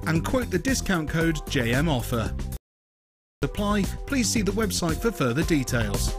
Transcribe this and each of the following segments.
and quote the discount code JMOffer. Apply, please see the website for further details.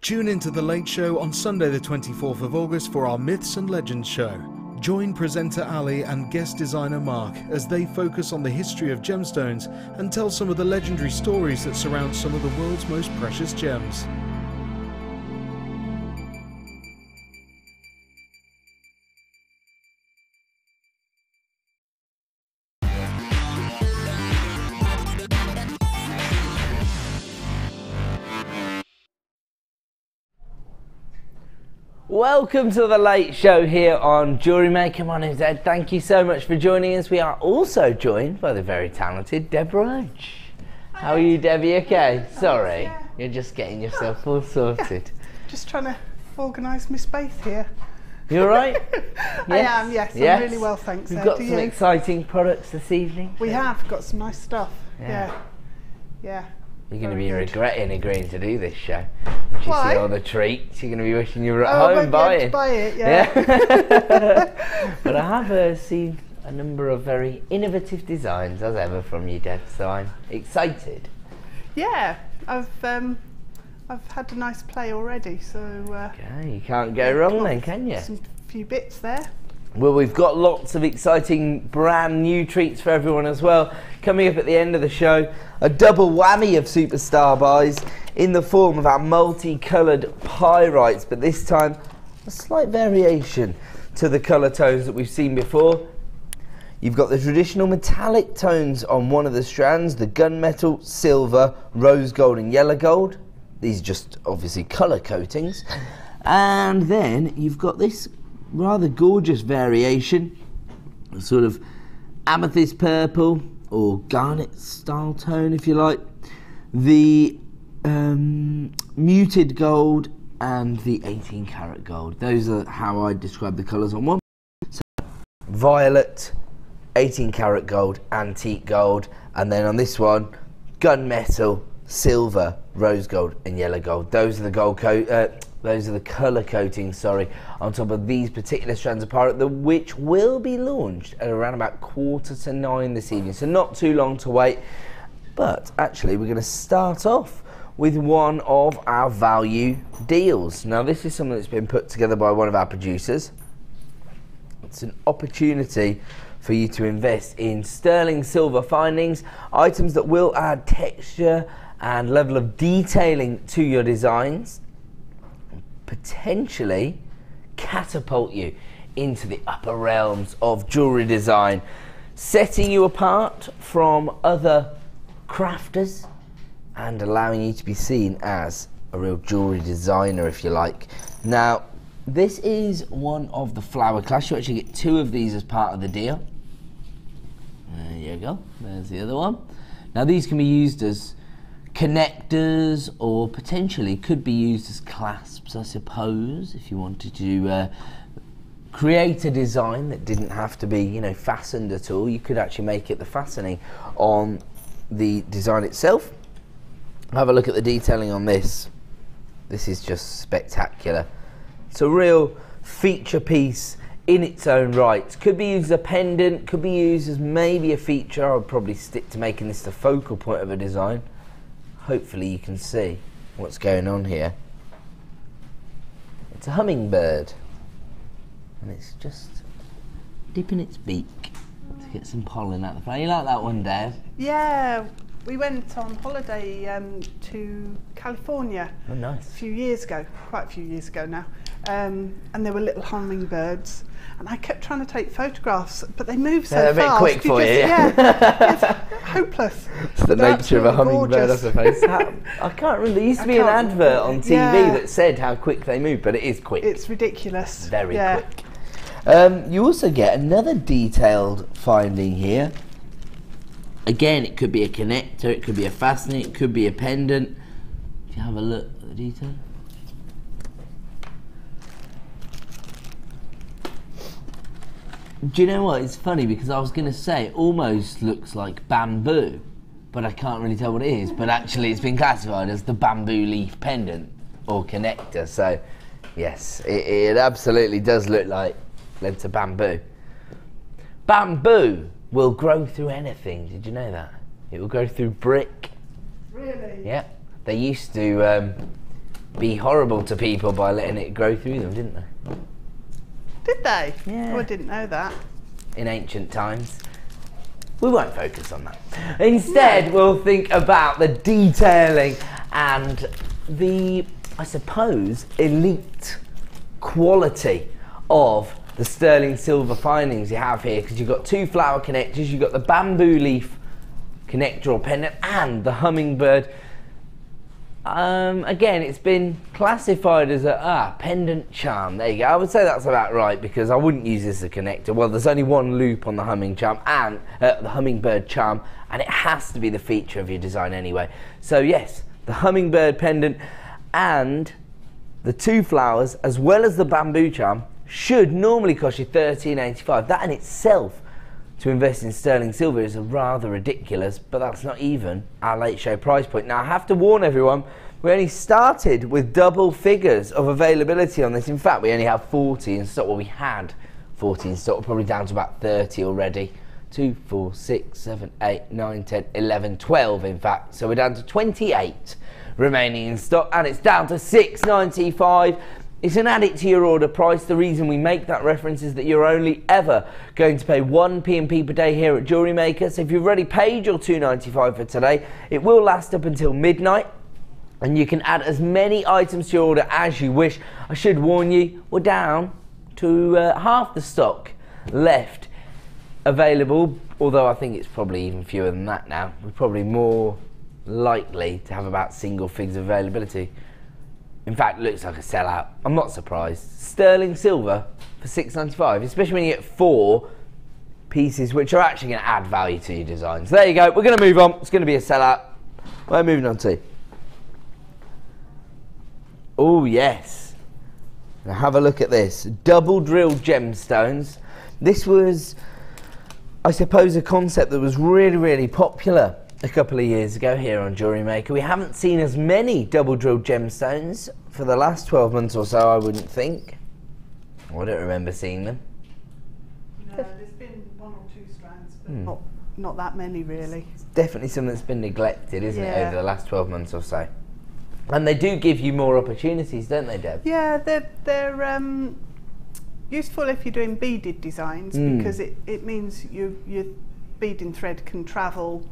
Tune into The Late Show on Sunday the 24th of August for our Myths and Legends show. Join presenter Ali and guest designer Mark as they focus on the history of gemstones and tell some of the legendary stories that surround some of the world's most precious gems. Welcome to The Late Show here on JewelleryMaker. My name's Ed. Thank you so much for joining us. We are also joined by the very talented Deborah Edge. How are you, Debbie? Okay? Sorry, yeah. You're just getting yourself all sorted. Yeah. Just trying to organise my space here. You all right? Yes. I am, yes. I'm really well, thanks. We've got some exciting products this evening. We have got some nice stuff. Yeah. You're going to be regretting agreeing to do this show. Once you see all the treats, you're going to be wishing you were at home buying. Buy it, yeah. But I have seen a number of very innovative designs, as ever, from you, Deb, so I'm excited. Yeah, I've had a nice play already, so... okay, you can't go wrong then, can you? Some few bits there. Well, we've got lots of exciting brand new treats for everyone as well. Coming up at the end of the show, a double whammy of superstar buys in the form of our multicoloured pyrites, but this time a slight variation to the colour tones that we've seen before. You've got the traditional metallic tones on one of the strands, the gunmetal, silver, rose gold and yellow gold. These are just obviously colour coatings. And then you've got this rather gorgeous variation, a sort of amethyst purple or garnet style tone if you like, the muted gold and the 18 karat gold. Those are how I describe the colours on one. So violet, 18 karat gold, antique gold, and then on this one gunmetal, silver, rose gold and yellow gold. Those are the gold coat those are the colour coatings, sorry, on top of these particular strands of pirate, which will be launched at around about 8:45 this evening, so not too long to wait. But actually we're going to start off with one of our value deals. Now this is something that's been put together by one of our producers. It's an opportunity for you to invest in sterling silver findings, items that will add texture and level of detailing to your designs, potentially catapult you into the upper realms of jewellery design, setting you apart from other crafters and allowing you to be seen as a real jewellery designer, if you like. Now this is one of the flower class. You actually get 2 of these as part of the deal. There you go, there's the other one. Now these can be used as connectors or potentially could be used as clasps, I suppose, if you wanted to create a design that didn't have to be, you know, fastened at all. You could actually make it the fastening on the design itself. Have a look at the detailing on this. This is just spectacular. It's a real feature piece in its own right. Could be used as a pendant, could be used as maybe a feature. I would probably stick to making this the focal point of a design. Hopefully you can see what's going on here. It's a hummingbird, and it's just dipping its beak to get some pollen out the flower. You like that one, Dave? Yeah, we went on holiday to California. Oh, nice. A few years ago, quite a few years ago now, and there were little hummingbirds, and I kept trying to take photographs, but they move so They're a bit fast. quick for you. Yeah, it's hopeless. It's the They're nature of a absolutely hummingbird, gorgeous. I suppose. I can't remember. There used to be an advert on TV that said how quick they move, but it is quick. It's ridiculous. Very quick. You also get another detailed finding here. Again, it could be a connector, it could be a fastening, it could be a pendant. If you have a look at the detail. Do you know what? It's funny because I was going to say it almost looks like bamboo, but I can't really tell what it is. But actually, it's been classified as the bamboo leaf pendant or connector. So, yes, it absolutely does look like lengths of bamboo. Bamboo will grow through anything. Did you know that? It will grow through brick. Really? Yeah. They used to be horrible to people by letting it grow through them, didn't they? Did they? Yeah. Oh, I didn't know that. In ancient times. We won't focus on that. Instead, we'll think about the detailing and the, I suppose, elite quality of the sterling silver findings you have here, because you've got two flower connectors, you've got the bamboo leaf connector or pendant and the hummingbird. Again, it's been classified as a pendant charm. There you go. I would say that's about right, because I wouldn't use this as a connector. Well, there's only one loop on the the hummingbird charm, and it has to be the feature of your design anyway. So yes, the hummingbird pendant and the two flowers, as well as the bamboo charm, should normally cost you $13.85. That in itself, to invest in sterling silver, is rather ridiculous, but that's not even our late show price point. Now, I have to warn everyone, we only started with double figures of availability on this. In fact, we only have 40 in stock. Well, we had 40 in stock. We're probably down to about 30 already. 2, 4, 6, 7, 8, 9, 10, 11, 12 in fact. So we're down to 28 remaining in stock, and it's down to $6.95. It's an add it to your order price. The reason we make that reference is that you're only ever going to pay 1 P&P per day here at JewelleryMaker. So if you've already paid your $2.95 for today, it will last up until midnight, and you can add as many items to your order as you wish. I should warn you, we're down to half the stock left available, although I think it's probably even fewer than that now. We're probably more likely to have about single figures of availability. In fact, it looks like a sellout. I'm not surprised. Sterling silver for $6.95, especially when you get 4 pieces which are actually going to add value to your design. So there you go. We're going to move on. It's going to be a sellout. We're moving on to. Oh yes. Now have a look at this. Double drilled gemstones. This was, I suppose, a concept that was really, really popular a couple of years ago here on JewelleryMaker. We haven't seen as many double drilled gemstones for the last 12 months or so, I wouldn't think. I don't remember seeing them. No, there's been 1 or 2 strands, but not that many really. It's definitely something that's been neglected, isn't it, over the last 12 months or so. And they do give you more opportunities, don't they, Deb? Yeah, they're useful if you're doing beaded designs, because it means your beading thread can travel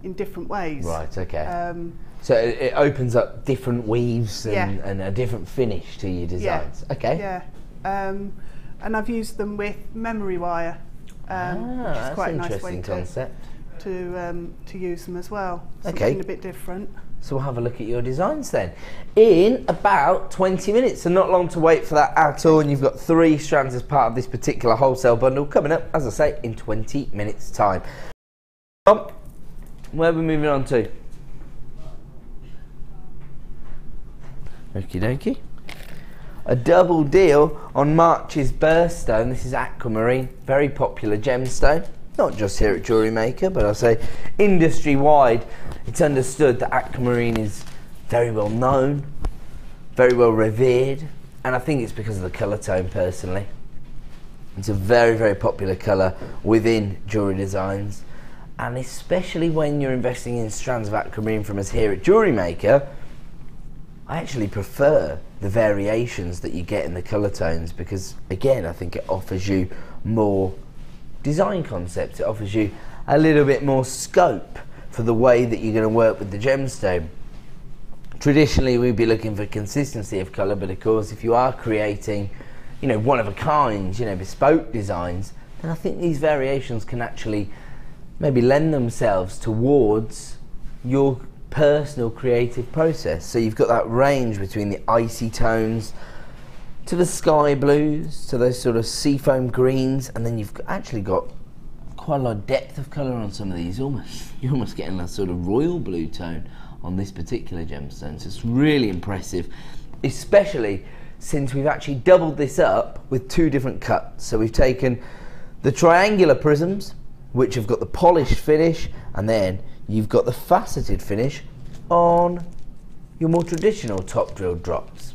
in different ways. Right, okay. So it opens up different weaves and a different finish to your designs. Yeah. Okay. Yeah. And I've used them with memory wire, which is quite a nice way to use them as well. Something a bit different. So we'll have a look at your designs then in about 20 minutes, so not long to wait for that at all. And you've got 3 strands as part of this particular wholesale bundle coming up, as I say, in 20 minutes time. Where are we moving on to? Okie dokie. A double deal on March's birthstone. This is aquamarine, very popular gemstone. Not just here at JewelleryMaker, but I'll say industry-wide, it's understood that aquamarine is very well known, very well revered, and I think it's because of the colour tone personally. It's a very, very popular colour within jewellery designs, and especially when you're investing in strands of aquamarine from us here at JewelleryMaker, I actually prefer the variations that you get in the colour tones because, again, I think it offers you more design concepts. It offers you a little bit more scope for the way that you're going to work with the gemstone. Traditionally, we'd be looking for consistency of colour, but of course, if you are creating, you know, one of a kind, you know, bespoke designs, then I think these variations can actually maybe lend themselves towards your personal creative process. So you've got that range between the icy tones to the sky blues to those sort of seafoam greens, and then you've actually got quite a lot of depth of colour on some of these. You're almost getting a sort of royal blue tone on this particular gemstone. So it's really impressive, especially since we've actually doubled this up with two different cuts. So we've taken the triangular prisms, which have got the polished finish, and then you've got the faceted finish on your more traditional top drill drops.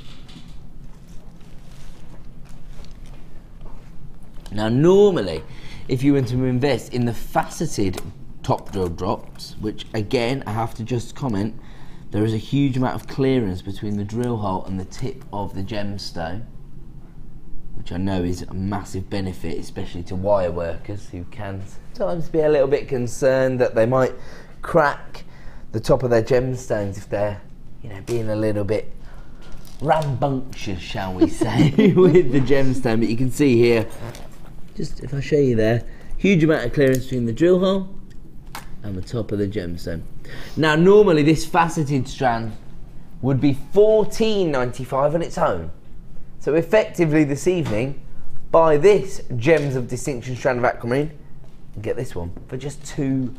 Now normally, if you were to invest in the faceted top drill drops, which again I have to just comment, there is a huge amount of clearance between the drill hole and the tip of the gemstone, which I know is a massive benefit, especially to wire workers who can sometimes be a little bit concerned that they might crack the top of their gemstones if they're, you know, being a little bit rambunctious, shall we say, with the gemstone. But you can see here, just if I show you there, huge amount of clearance between the drill hole and the top of the gemstone. Now normally this faceted strand would be $14.95 on its own. So effectively this evening, buy this Gems of Distinction strand of aquamarine and get this one for just £2.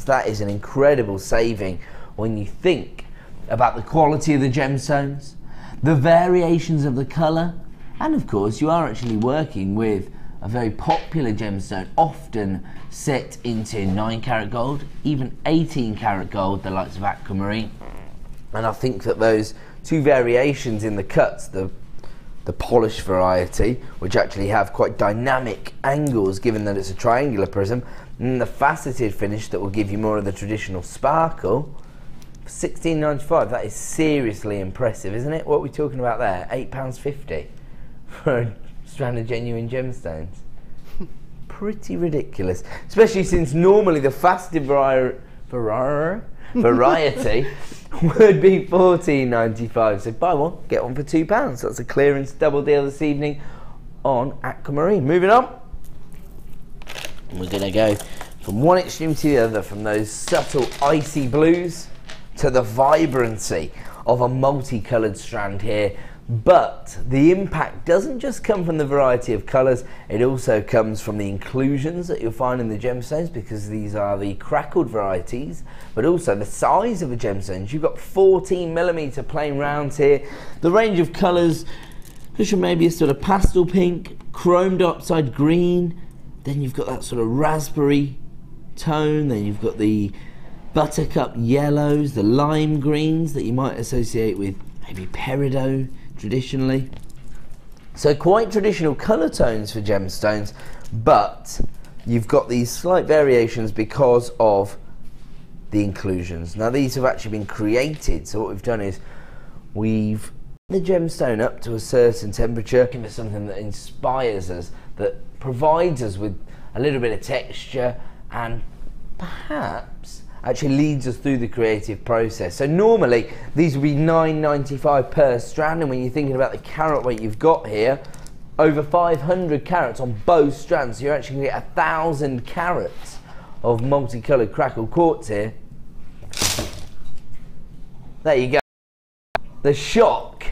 That is an incredible saving when you think about the quality of the gemstones, the variations of the colour, and of course you are actually working with a very popular gemstone, often set into 9-carat gold, even 18-carat gold, the likes of aquamarine. And I think that those two variations in the cuts, the polished variety, which actually have quite dynamic angles given that it's a triangular prism, and the faceted finish that will give you more of the traditional sparkle, for $16.95, that is seriously impressive, isn't it? What are we talking about there? £8.50 for a strand of genuine gemstones. Pretty ridiculous, especially since normally the faceted variety would be $14.95. So buy one, get one for £2. That's a clearance double deal this evening on aquamarine. Moving on, we're going to go from one extreme to the other, from those subtle icy blues to the vibrancy of a multicoloured strand here. But the impact doesn't just come from the variety of colours, it also comes from the inclusions that you'll find in the gemstones, because these are the crackled varieties, but also the size of the gemstones. You've got 14mm plain rounds here. The range of colours, which are maybe a sort of pastel pink, chromed upside green, then you've got that sort of raspberry tone, then you've got the buttercup yellows, the lime greens that you might associate with maybe peridot traditionally. So quite traditional colour tones for gemstones, but you've got these slight variations because of the inclusions. Now these have actually been created, so what we've done is we've the gemstone up to a certain temperature, give us something that inspires us, that provides us with a little bit of texture and perhaps actually leads us through the creative process. So normally these would be $9.95 per strand, and when you're thinking about the carat weight you've got here, over 500 carats on both strands, so you're actually going to get 1,000 carats of multicoloured crackled quartz here. There you go. The shock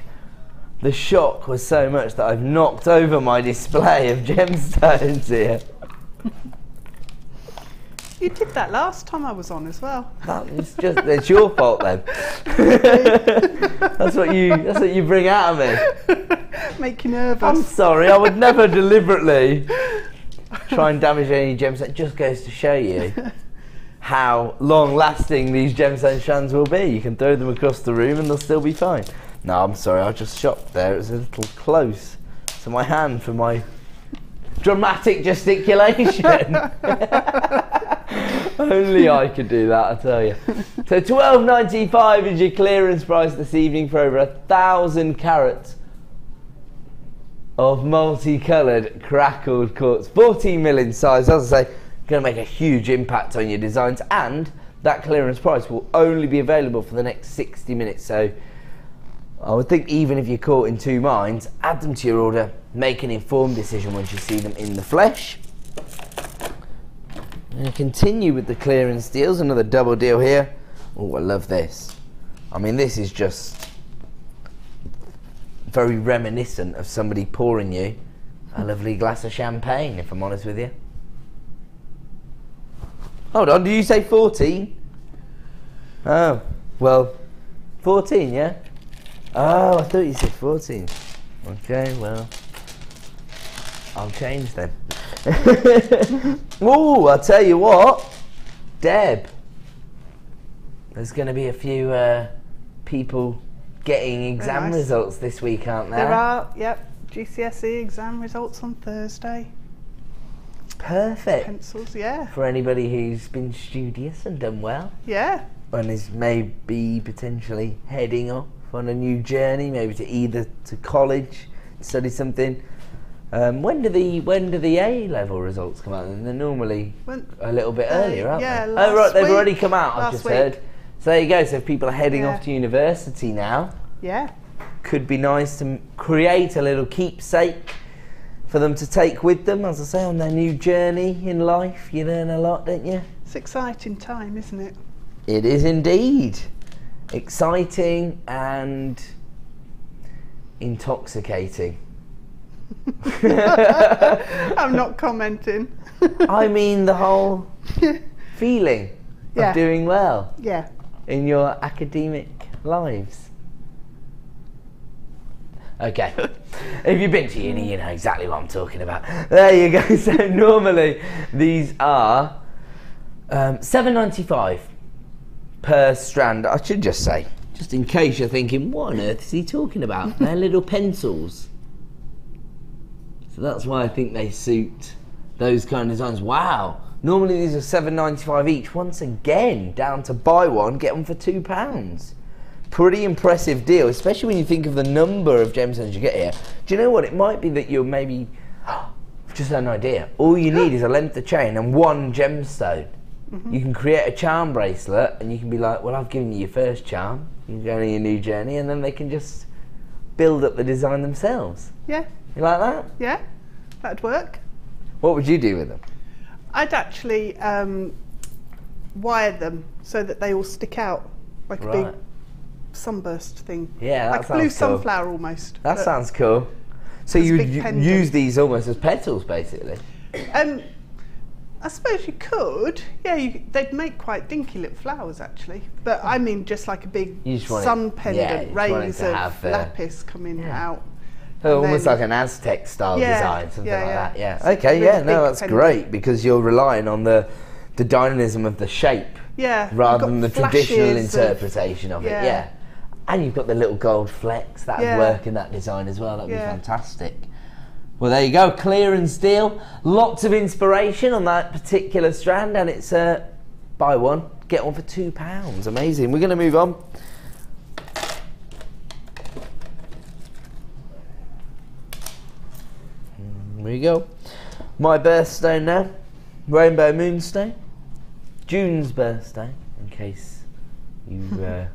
was so much that I've knocked over my display of gemstones here. You did that last time I was on as well. It's your fault then. that's what you bring out of me. Make you nervous. I'm sorry, I would never deliberately try and damage any gemstone. It just goes to show you how long lasting these gemstone strands will be. You can throw them across the room and they'll still be fine. No, I'm sorry, I was just shocked there. It was a little close to my hand for my dramatic gesticulation. Only I could do that, I tell you. So $12.95 is your clearance price this evening for over 1,000 carats of multicoloured crackled quartz. 14 mil in size, as I say, going to make a huge impact on your designs, and that clearance price will only be available for the next 60 minutes. So I would think even if you're caught in two minds, add them to your order, make an informed decision once you see them in the flesh. And continue with the clearance deals, another double deal here. Oh, I love this. I mean, this is just very reminiscent of somebody pouring you a lovely glass of champagne, if I'm honest with you. Hold on, did you say 14? Oh, well, 14, yeah? Oh, I thought you said 14. Okay, well, I'll change then. Oh, I'll tell you what, Deb, there's going to be a few people getting exam results this week, aren't there? There are, yep. GCSE exam results on Thursday. Perfect. Pencils, yeah. For anybody who's been studious and done well. Yeah. And is maybe potentially heading off on a new journey, maybe to either to college, study something. When do the A-level results come out? And they're normally a little bit earlier, aren't yeah, they? Oh, right, they've already come out, I've just week. heard. So there you go, so if people are heading off to university now, could be nice to create a little keepsake for them to take with them, as I say, on their new journey in life. You learn a lot, don't you? It's exciting time, isn't it? It is indeed. Exciting and intoxicating. I'm not commenting. I mean the whole feeling of doing well in your academic lives. Okay, if you've been to uni, you know exactly what I'm talking about. There you go. So normally these are $7.95 per strand. I should just say, just in case you're thinking, what on earth is he talking about? They're little pencils. So that's why I think they suit those kind of designs. Wow. Normally these are $7.95 each. Once again, down to buy one, get one for £2. Pretty impressive deal, especially when you think of the number of gemstones you get here. Do you know what? It might be that you're maybe, just an idea. All you need is a length of chain and one gemstone. You can create a charm bracelet and you can be like, well, I've given you your first charm. You can go on your new journey, and then they can just build up the design themselves. Yeah. You like that? Yeah, that'd work. What would you do with them? I'd actually wire them so that they all stick out like a big sunburst thing. Yeah, that like a blue sunflower almost. That sounds cool. So you use these almost as petals, basically. I suppose you could. Yeah, they'd make quite dinky little flowers actually. But I mean, just like a big sun pendant, rays of lapis coming out. So almost like an Aztec style design, something like that. Yeah. Okay. Really yeah. No, that's great, because you're relying on the dynamism of the shape. Yeah. Rather than the traditional interpretation of it. Yeah. And you've got the little gold flecks that would work in that design as well. That'd be fantastic. Well, there you go, clearance deal. Lots of inspiration on that particular strand, and it's buy one, get one for £2. Amazing. We're going to move on. There you go. My birthstone now, Rainbow Moonstone. June's birthday, in case you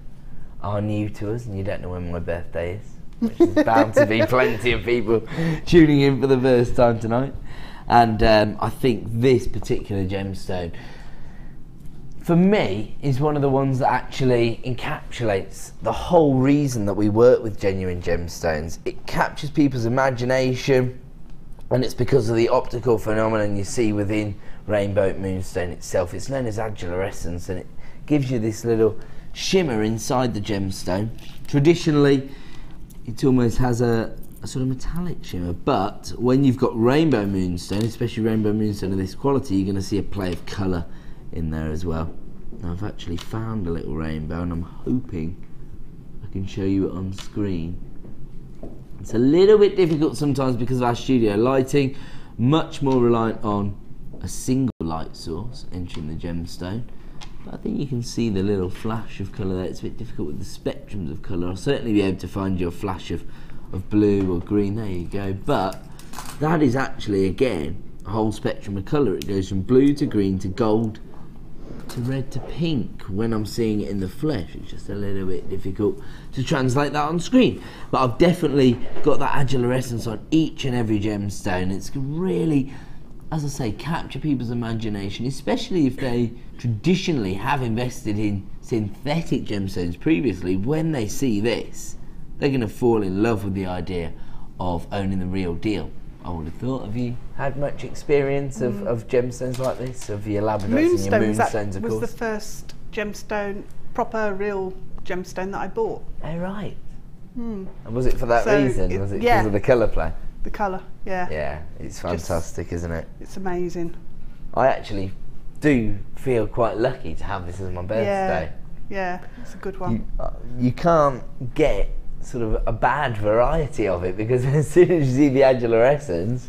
are new to us and you don't know when my birthday is, which is bound to be plenty of people tuning in for the first time tonight. And I think this particular gemstone, for me, is one of the ones that actually encapsulates the whole reason that we work with genuine gemstones. It captures people's imagination, and it's because of the optical phenomenon you see within Rainbow Moonstone itself. It's known as agularescence, and it gives you this little shimmer inside the gemstone. Traditionally, it almost has a sort of metallic shimmer, but when you've got Rainbow Moonstone, especially Rainbow Moonstone of this quality, you're going to see a play of colour in there as well. Now, I've actually found a little rainbow, and I'm hoping I can show you it on screen. It's a little bit difficult sometimes because of our studio lighting, much more reliant on a single light source entering the gemstone. But I think you can see the little flash of colour there. It's a bit difficult with the spectrums of colour. I'll certainly be able to find you a flash of blue or green. There you go. But that is actually, again, a whole spectrum of colour. It goes from blue to green to gold to red to pink. When I'm seeing it in the flesh, it's just a little bit difficult to translate that on screen. But I've definitely got that agilarescence on each and every gemstone. It's really, as I say, capture people's imagination, especially if they traditionally have invested in synthetic gemstones previously. When they see this, they're going to fall in love with the idea of owning the real deal. I would have thought. Have you had much experience of gemstones like this, of your labradotes and your moonstones, of course? Was the first gemstone, proper real gemstone that I bought. Oh, right. And was it for that reason? Was it because of the colour play? The colour, yeah. Yeah, it's fantastic, isn't it? It's amazing. I actually do feel quite lucky to have this as my birthday. Yeah, it's a good one. You can't get sort of a bad variety of it, because as soon as you see the agilarescence,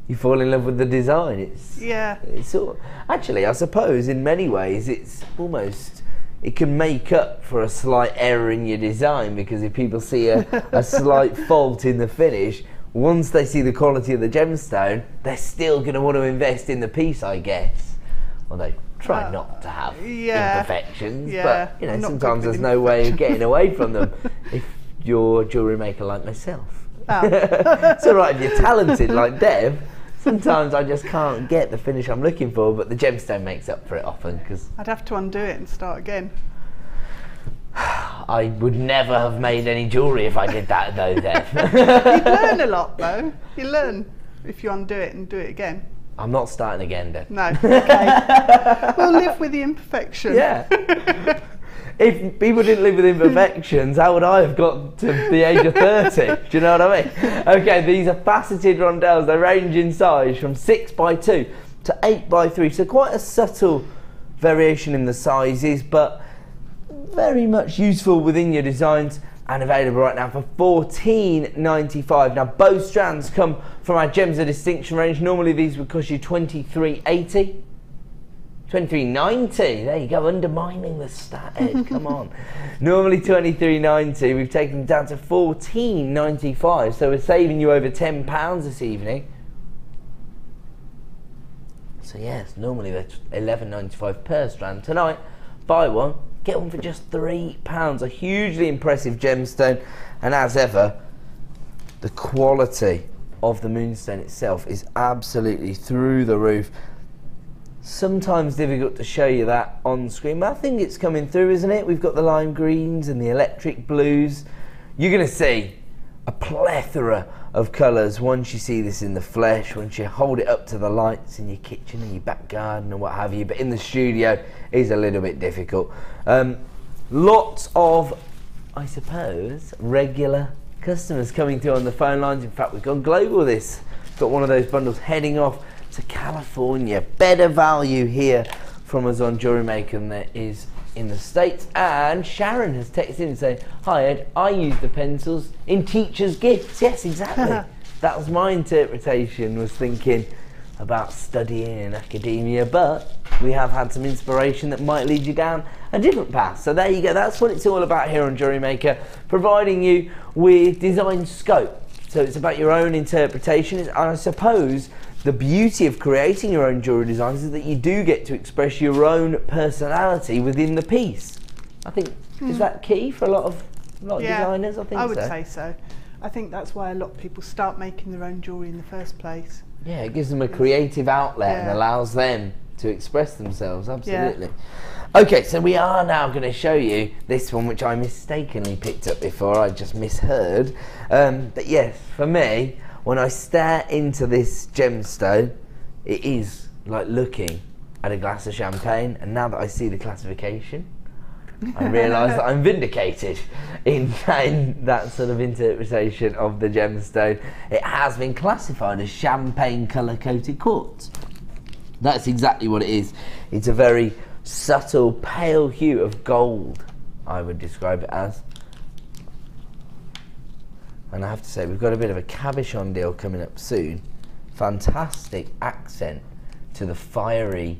you fall in love with the design. It's sort of, actually, I suppose in many ways it's almost, it can make up for a slight error in your design, because if people see a slight fault in the finish, once they see the quality of the gemstone, they're still going to want to invest in the piece, I guess. Although try not to have imperfections, but you know, sometimes there's no way of getting away from them if you're a jewellery maker like myself. It's alright if you're talented like Dev. Sometimes I just can't get the finish I'm looking for, but the gemstone makes up for it often. Cause I'd have to undo it and start again. I would never have made any jewellery if I did that though, Dev. You'd learn a lot though. You learn if you undo it and do it again. I'm not starting again, Dev. No, okay. We'll live with the imperfection. Yeah. If people didn't live with imperfections, how would I have got to the age of 30? Do you know what I mean? Okay, these are faceted rondelles. They range in size from 6x2 to 8x3. So quite a subtle variation in the sizes, but very much useful within your designs, and available right now for $14.95. Now both strands come from our Gems of Distinction range. Normally these would cost you $23.80. $23.90. There you go, undermining the stat edge. Come on. Normally $23.90. We've taken them down to $14.95. So we're saving you over £10 this evening. So yes, normally they're $11.95 per strand. Tonight, buy one, get one for just £3. A hugely impressive gemstone, and as ever, the quality of the moonstone itself is absolutely through the roof. Sometimes difficult to show you that on screen, but I think it's coming through, isn't it? We've got the lime greens and the electric blues. You're going to see a plethora of colours once you see this in the flesh, once you hold it up to the lights in your kitchen and your back garden and what have you, but in the studio is a little bit difficult. Lots of, I suppose, regular customers coming through on the phone lines. In fact, we've gone global this. Got one of those bundles heading off to California. Better value here from us on JewelleryMaker than there is in the States. And Sharon has texted in and said, "Hi Ed, I use the pencils in teachers' gifts." Yes, exactly. That was my interpretation, was thinking about studying in academia, but we have had some inspiration that might lead you down a different path. So there you go, that's what it's all about here on JewelleryMaker, providing you with design scope. So it's about your own interpretation. And I suppose the beauty of creating your own jewellery designs is that you do get to express your own personality within the piece. I think, is that key for a lot of designers? I think I would say so. I think that's why a lot of people start making their own jewellery in the first place. Yeah, it gives them a creative outlet and allows them to express themselves, absolutely. Yeah. Okay, so we are now going to show you this one, which I mistakenly picked up before, I just misheard. But yes, for me, when I stare into this gemstone, it is like looking at a glass of champagne, and now that I see the classification, I realise that I'm vindicated in that sort of interpretation of the gemstone. It has been classified as champagne colour coated quartz. That's exactly what it is. It's a very subtle pale hue of gold, I would describe it as. And I have to say, we've got a bit of a cabochon deal coming up soon. Fantastic accent to the fiery,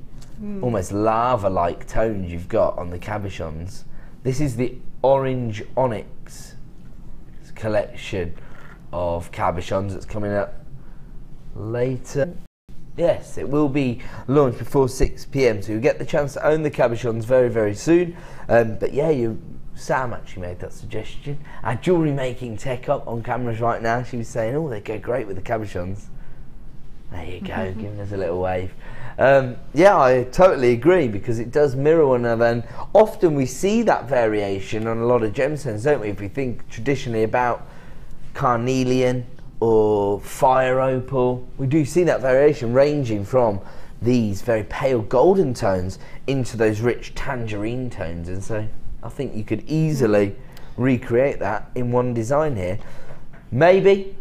almost lava-like tones you've got on the cabochons. This is the Orange Onyx collection of cabochons that's coming up later. Yes, it will be launched before 6 PM, so you'll get the chance to own the cabochons very, very soon. But yeah, Sam actually made that suggestion. Our jewellery making tech up on cameras right now. She was saying, oh, they go great with the cabochons. There you go, giving us a little wave. Yeah, I totally agree, because it does mirror one another, and often we see that variation on a lot of gemstones, don't we? If we think traditionally about carnelian or fire opal, we do see that variation ranging from these very pale golden tones into those rich tangerine tones, and so I think you could easily recreate that in one design here. Maybe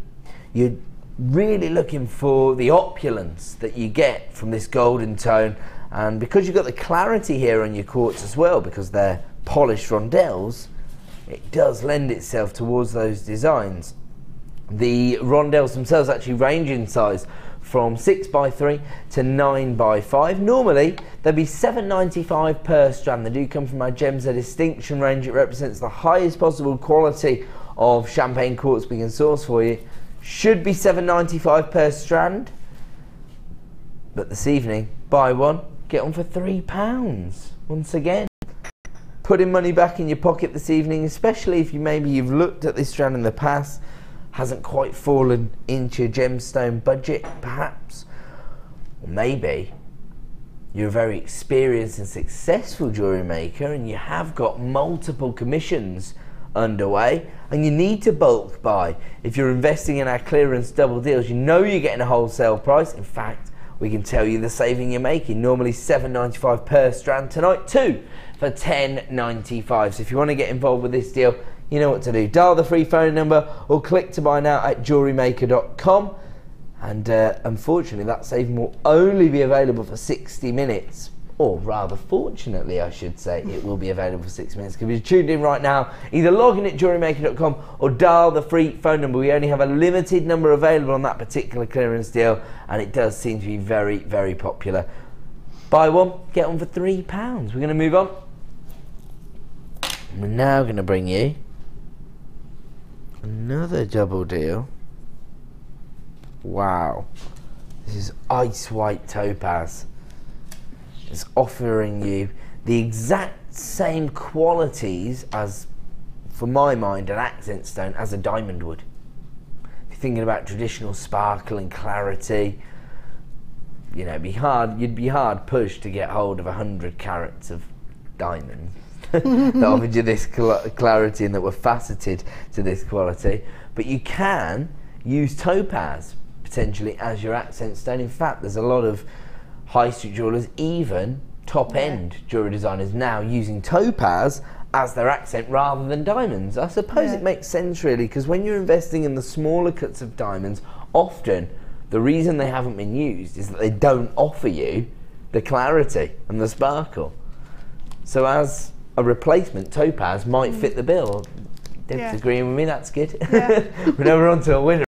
you're really looking for the opulence that you get from this golden tone, and because you've got the clarity here on your quartz as well, because they're polished rondelles, it does lend itself towards those designs. The rondelles themselves actually range in size from 6x3 to 9x5. Normally they'd be $7.95 per strand. They do come from our Gems of Distinction range. It represents the highest possible quality of champagne quartz we can source for you. Should be $7.95 per strand, but this evening, buy one, get one for £3. Once again, putting money back in your pocket this evening, especially if you've looked at this strand in the past, hasn't quite fallen into your gemstone budget perhaps, or maybe you're a very experienced and successful jewellery maker and you have got multiple commissions underway and you need to bulk buy. If you're investing in our clearance double deals, you know you're getting a wholesale price. In fact, we can tell you the saving you're making. Normally $7.95 per strand, tonight 2 for $10.95. So if you want to get involved with this deal, you know what to do. Dial the free phone number or click to buy now at JewelleryMaker.com. And unfortunately, that saving will only be available for 60 minutes. Or rather, fortunately, I should say, it will be available for 6 minutes. Because if you're tuned in right now, either log in at JewelleryMaker.com or dial the free phone number. We only have a limited number available on that particular clearance deal, and it does seem to be very, very popular. Buy one, get one for £3. We're going to move on. We're now going to bring you another double deal. Wow. This is ice white topaz. It's offering you the exact same qualities as, for my mind, an accent stone as a diamond would. If you're thinking about traditional sparkle and clarity, you know, you'd be hard pushed to get hold of 100 carats of diamonds that offered you this clarity and that were faceted to this quality. But you can use topaz potentially as your accent stone. In fact, there's a lot of high street jewellers, even top-end jewellery designers, now using topaz as their accent rather than diamonds. I suppose it makes sense, really, because when you're investing in the smaller cuts of diamonds, often the reason they haven't been used is that they don't offer you the clarity and the sparkle. So as a replacement, topaz might fit the bill. Deb's agreeing with me, that's good. We're never on to a winner.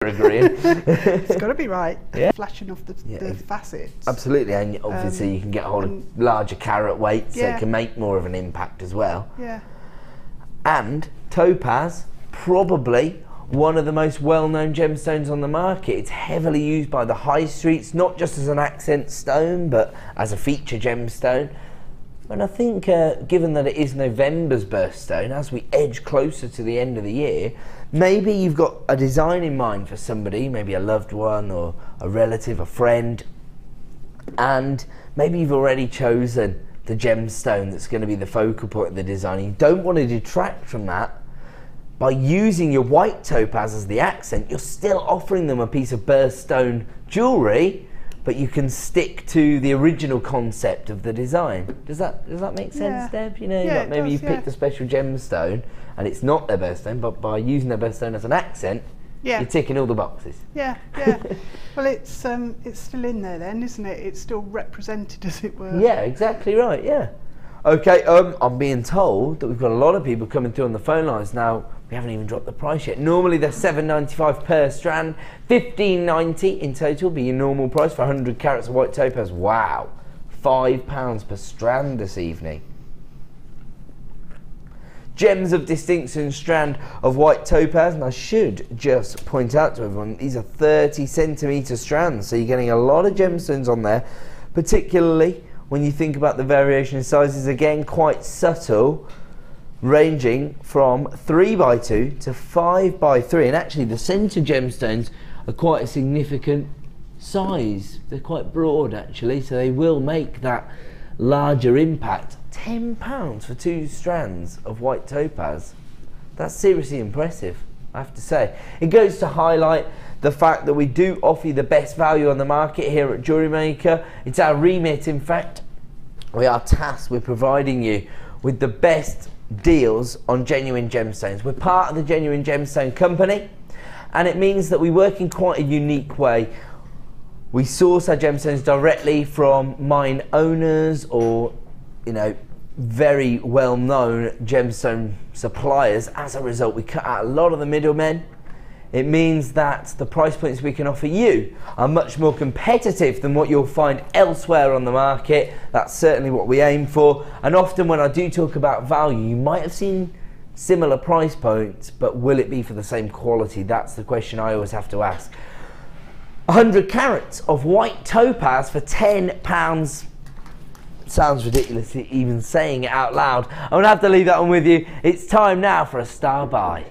Agreeing. It's got to be right. Flashing off the facets. Absolutely, and obviously you can get hold of larger carat weights, so it can make more of an impact as well. And topaz, probably one of the most well-known gemstones on the market. It's heavily used by the high streets, not just as an accent stone, but as a feature gemstone. And I think, given that it is November's birthstone, as we edge closer to the end of the year, maybe you've got a design in mind for somebody, maybe a loved one or a relative, a friend, and maybe you've already chosen the gemstone that's going to be the focal point of the design. You don't want to detract from that. By using your white topaz as the accent, you're still offering them a piece of birthstone jewellery, but you can stick to the original concept of the design. Does that make sense, Deb? You know, maybe you've picked a special gemstone and it's not their birthstone, but by using their birthstone as an accent, you're ticking all the boxes. Well, it's still in there then, isn't it? It's still represented, as it were. Yeah, exactly right. Okay, I'm being told that we've got a lot of people coming through on the phone lines now. We haven't even dropped the price yet. Normally they're $7.95 per strand, $15.90 in total be your normal price for 100 carats of white topaz. Wow, £5 per strand this evening. Gems of distinction strand of white topaz, and I should just point out to everyone, these are 30 centimetre strands, so you're getting a lot of gemstones on there, particularly when you think about the variation in sizes, again quite subtle, ranging from 3x2 to 5x3, and actually the centre gemstones are quite a significant size. They're quite broad actually, so they will make that larger impact. £10 for 2 strands of white topaz. That's seriously impressive, I have to say. It goes to highlight the fact that we do offer you the best value on the market here at JewelleryMaker. It's our remit, in fact. We are tasked with providing you with the best deals on genuine gemstones. We're part of the Genuine Gemstone Company, and it means that we work in quite a unique way. We source our gemstones directly from mine owners or, you know, very well-known gemstone suppliers. As a result, we cut out a lot of the middlemen. It means that the price points we can offer you are much more competitive than what you'll find elsewhere on the market. That's certainly what we aim for. And often when I do talk about value, you might have seen similar price points, but will it be for the same quality? That's the question I always have to ask. 100 carats of white topaz for £10. Sounds ridiculous even saying it out loud. I'm going to have to leave that one with you. It's time now for a star buy.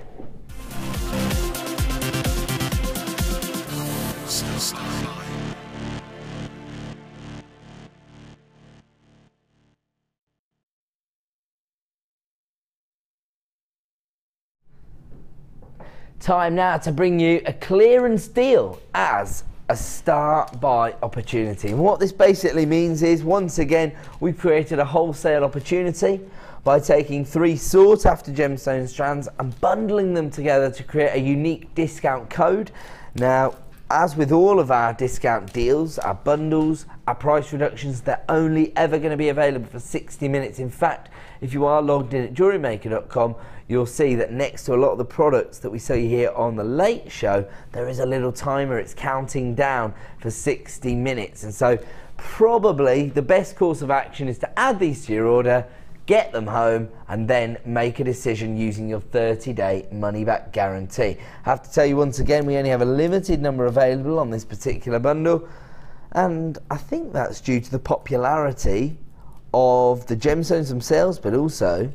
Time now to bring you a clearance deal as a star buy opportunity. And what this basically means is, once again, we've created a wholesale opportunity by taking 3 sought after gemstone strands and bundling them together to create a unique discount code. Now, as with all of our discount deals, our bundles, our price reductions, they're only ever going to be available for 60 minutes. In fact, if you are logged in at JewelleryMaker.com, you'll see that next to a lot of the products that we sell you here on the Late Show, there is a little timer. It's counting down for 60 minutes. And so probably the best course of action is to add these to your order, get them home, and then make a decision using your 30-day money-back guarantee. I have to tell you once again, we only have a limited number available on this particular bundle, and I think that's due to the popularity of the gemstones themselves, but also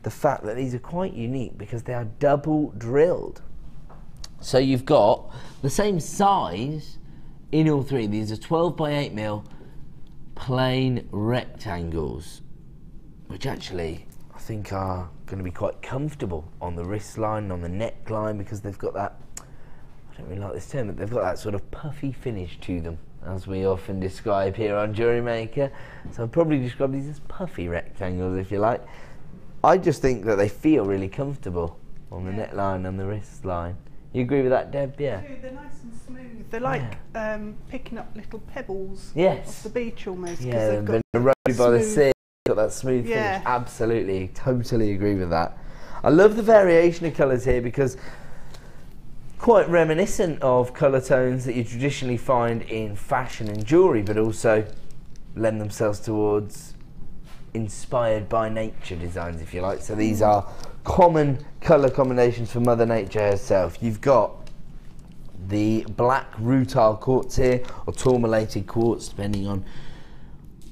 the fact that these are quite unique because they are double drilled. So you've got the same size in all 3. These are 12x8mm plain rectangles, which actually I think are going to be quite comfortable on the wrist line and on the neckline, because they've got that, I don't really like this term, but they've got that sort of puffy finish to them, as we often describe here on JewelleryMaker. So I'd probably describe these as puffy rectangles, if you like. I just think that they feel really comfortable on the neckline and the wrist line. You agree with that, Deb? Yeah. They're nice and smooth. They're like picking up little pebbles off the beach almost. Yeah, they've been eroded by the sea. Got that smooth finish. Absolutely, totally agree with that. I love the variation of colours here because quite reminiscent of colour tones that you traditionally find in fashion and jewellery, but also lend themselves towards inspired by nature designs, if you like. So these are common colour combinations for Mother Nature herself. You've got the black rutile quartz here, or tourmalated quartz, depending on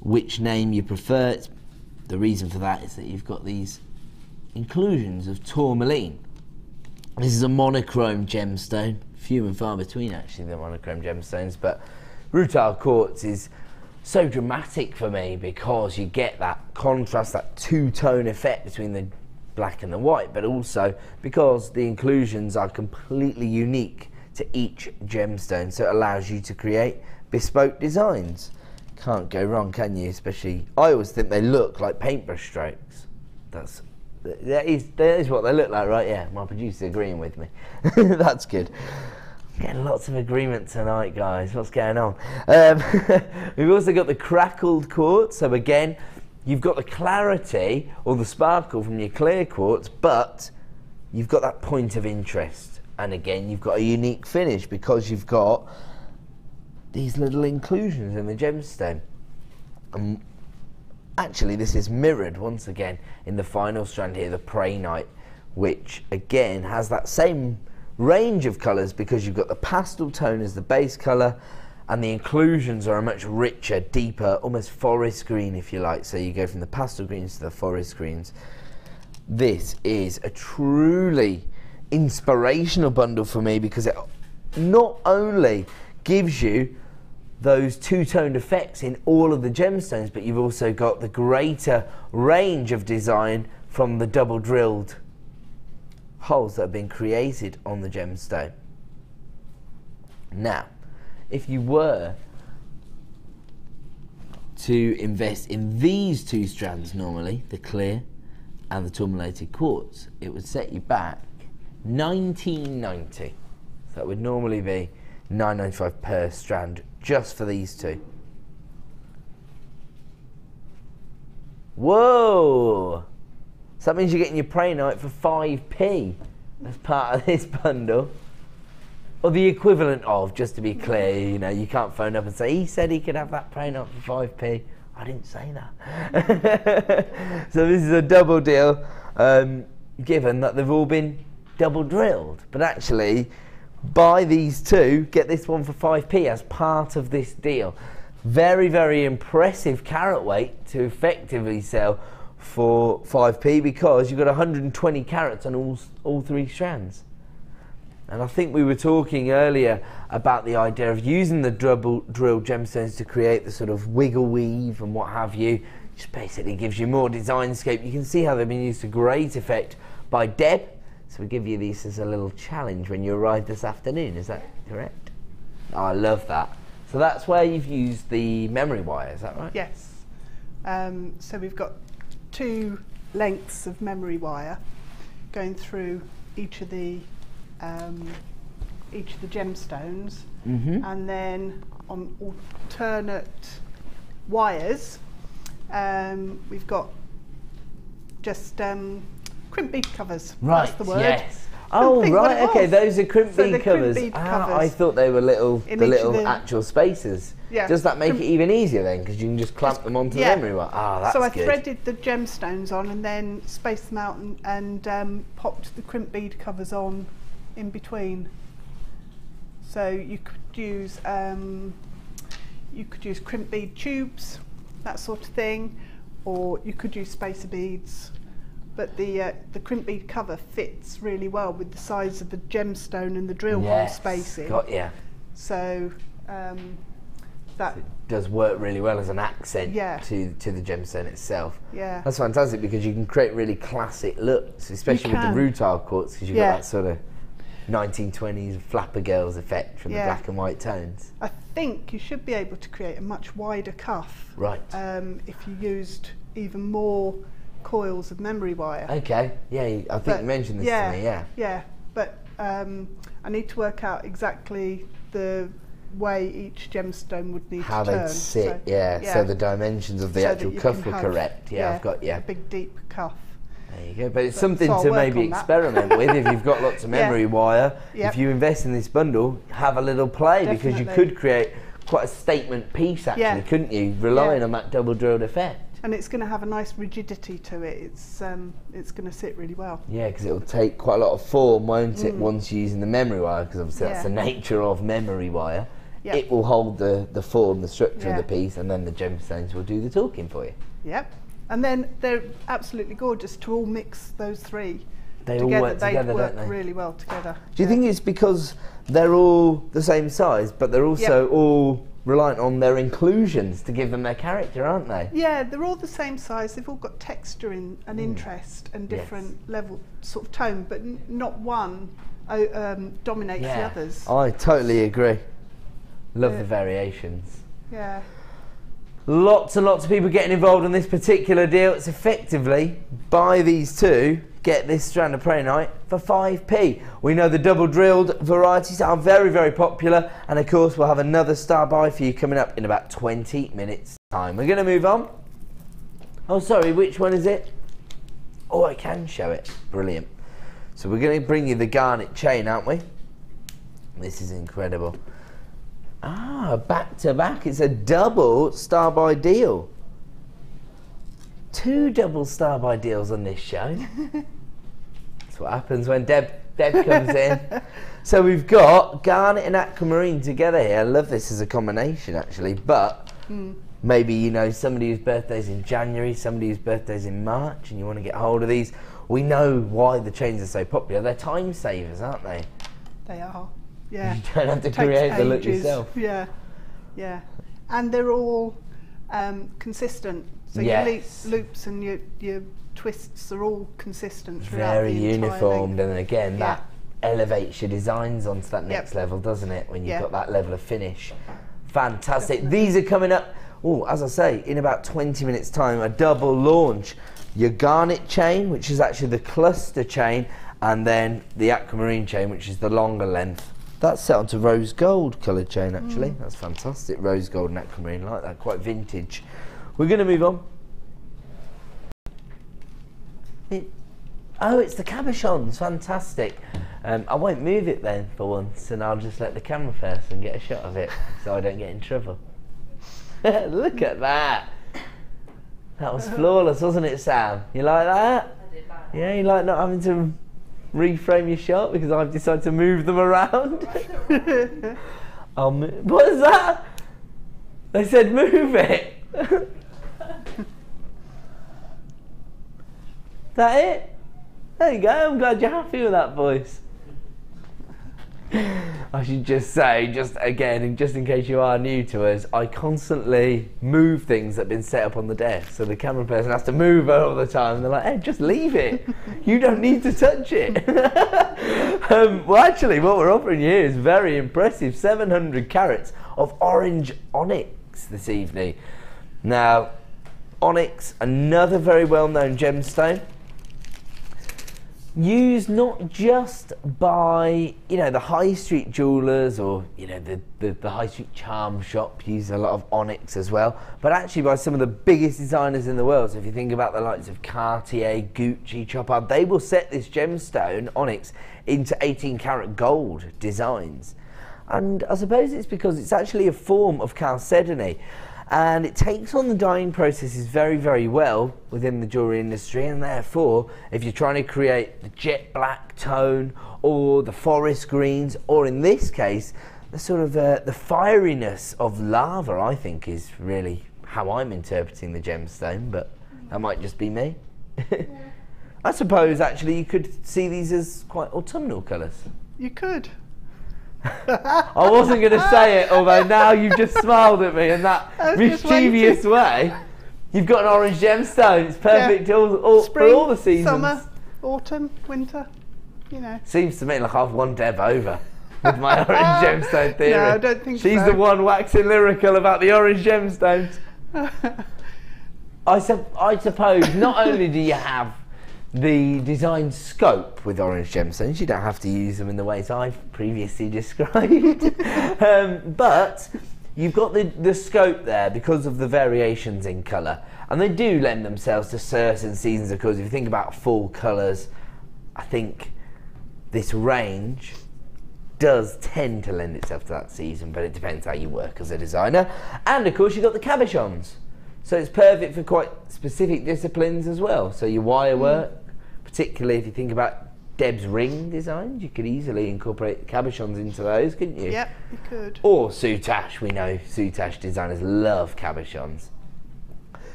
which name you prefer. The reason for that is that you've got these inclusions of tourmaline. This is a monochrome gemstone, few and far between actually the monochrome gemstones, but rutile quartz is so dramatic for me because you get that contrast, that two-tone effect between the black and the white, but also because the inclusions are completely unique to each gemstone, so it allows you to create bespoke designs. Can't go wrong, can you? Especially, I always think they look like paintbrush strokes. That is what they look like, right? Yeah, my producer's agreeing with me. That's good. Getting lots of agreement tonight, guys. What's going on? We've also got the crackled quartz. So again, you've got the clarity or the sparkle from your clear quartz, but you've got that point of interest, and again you've got a unique finish because you've got these little inclusions in the gemstone. Actually, this is mirrored once again in the final strand here, the Prehnite, which again has that same range of colours because you've got the pastel tone as the base colour, and the inclusions are a much richer, deeper, almost forest green if you like. So you go from the pastel greens to the forest greens. This is a truly inspirational bundle for me because it not only gives you those two-toned effects in all of the gemstones, but you've also got the greater range of design from the double drilled holes that have been created on the gemstone. Now, if you were to invest in these two strands normally, the clear and the tourmalated quartz, it would set you back $19.90. So that would normally be $9.95 per strand just for these two. Whoa! So that means you're getting your Prehnite for 5p as part of this bundle. Or the equivalent of, just to be clear, you know, you can't phone up and say, he said he could have that Prehnite for 5p. I didn't say that. So this is a double deal, given that they've all been double drilled. But actually, buy these two, get this one for 5p as part of this deal. Very, very impressive carat weight to effectively sell for 5p because you've got 120 carats on all three strands. And I think we were talking earlier about the idea of using the double drilled gemstones to create the sort of wiggle weave and what have you. Just basically gives you more design scope. You can see how they've been used to great effect by Deb. So we give you these as a little challenge when you arrive this afternoon. Is that correct? Oh, I love that. So that's where you've used the memory wire, is that right? Yes. So we've got 2 lengths of memory wire going through each of the gemstones, and then on alternate wires we've got just crimp bead covers. Right, that's the word. yes. Oh right, okay, those are crimp bead covers. Covers. I thought they were the little actual spacers. Yeah. Does that make it even easier then? Because you can just clamp them onto the memory wire. Ah, that's good. So I good. threaded the gemstones on and then spaced them out and popped the crimp bead covers on in between. So you could use crimp bead tubes, that sort of thing, or you could use spacer beads. But the crimp bead cover fits really well with the size of the gemstone and the drill hole spacing. Got ya. So that it does work really well as an accent to the gemstone itself. Yeah, that's fantastic because you can create really classic looks, especially with the rutile quartz, because you've got that sort of 1920s flapper girls effect from the black and white tones. I think you should be able to create a much wider cuff. Right. If you used even more coils of memory wire. Okay, yeah, I think you mentioned this to me, Yeah, but I need to work out exactly the way each gemstone would need to turn. How they'd sit, so the dimensions of the actual cuff were correct. Yeah, I've got a big deep cuff. There you go, but it's something to maybe experiment with if you've got lots of memory wire. If you invest in this bundle, have a little play because you could create quite a statement piece actually, couldn't you? Relying on that double drilled effect. And it's going to have a nice rigidity to it. It's going to sit really well. Yeah, because it will take quite a lot of form, won't it, once you're using the memory wire, because obviously that's the nature of memory wire. Yep. It will hold the form, the structure of the piece, and then the gemstones will do the talking for you. Yep. And then they're absolutely gorgeous to all mix those three. They all work together, they work don't they? really well together. Do you think it's because they're all the same size, but they're also all reliant on their inclusions to give them their character, aren't they? Yeah, they're all the same size. They've all got texture and interest and different level, sort of tone, but not one dominates the others. I totally agree. Love the variations. Yeah. Lots and lots of people getting involved in this particular deal. It's effectively, buy these two, get this strand of Prehnite for 5p. We know the double drilled varieties are very, very popular, and of course we'll have another star buy for you coming up in about 20 minutes time. We're going to move on. Oh sorry, which one is it? Oh, I can show it. Brilliant. So we're going to bring you the garnet chain, aren't we? This is incredible. Ah, back to back. It's a double star by deal. 2 double star by deals on this show. That's what happens when Deb comes in. So we've got garnet and aquamarine together here. I love this as a combination, actually. But maybe, you know, somebody whose birthday's in January, somebody whose birthday's in March, and you want to get hold of these. We know why the chains are so popular. They're time savers, aren't they? They are. Yeah. You don't have to create the look yourself. Yeah, yeah. And they're all consistent. So yes. your loops and your twists are all consistent throughout Very the entire uniformed, length. and again, that elevates your designs onto that next level, doesn't it? When you've got that level of finish. Fantastic. Definitely. These are coming up, as I say, in about 20 minutes time, a double launch. Your garnet chain, which is actually the cluster chain, and then the aquamarine chain, which is the longer length. That's set onto rose gold coloured chain, actually. That's fantastic. Rose gold and aquamarine, like that, quite vintage. We're going to move on. It's the cabochons, fantastic. I won't move it then for once, and I'll just let the camera person get a shot of it so I don't get in trouble. Look at that. That was flawless, wasn't it, Sam? You like that? I did like that. Yeah, you like not having to reframe your shot because I've decided to move them around? I'll move. What is that? They said move it. That it? There you go, I'm glad you're happy with that voice. I should just say, just again, just in case you are new to us, I constantly move things that have been set up on the desk, so the camera person has to move all the time, and they're like, hey, just leave it. You don't need to touch it. Well, actually, what we're offering you here is very impressive. 700 carats of orange onyx this evening. Now, onyx, another very well-known gemstone. Used not just by, you know, the high street jewellers or, you know, the high street charm shop use a lot of onyx as well, but actually by some of the biggest designers in the world. So if you think about the likes of Cartier, Gucci, Chopard, they will set this gemstone, onyx, into 18 karat gold designs. And I suppose it's because it's actually a form of chalcedony. And it takes on the dyeing processes very, very well within the jewellery industry, and therefore, if you're trying to create the jet black tone or the forest greens, or in this case, the sort of the fieriness of lava, I think is really how I'm interpreting the gemstone, but that might just be me. Yeah. I suppose actually you could see these as quite autumnal colours. You could. I wasn't going to say it, although now you've just smiled at me in that mischievous way. You've got an orange gemstone. It's perfect Spring, for all the seasons. Summer, autumn, winter, you know. Seems to me like I've won Deb over with my orange gemstone theory. No, I don't think She's so. the one waxing lyrical about the orange gemstones. I suppose not only do you have the design scope with orange gemstones, you don't have to use them in the ways I've previously described, but you've got the scope there because of the variations in colour, and they do lend themselves to certain seasons. Of course, if you think about fall colours, I think this range does tend to lend itself to that season, but it depends how you work as a designer. And of course you've got the cabochons, so it's perfect for quite specific disciplines as well. So your wire work, particularly if you think about Deb's ring designs, you could easily incorporate cabochons into those, couldn't you? Yep, you could. Or soutache. We know soutache designers love cabochons.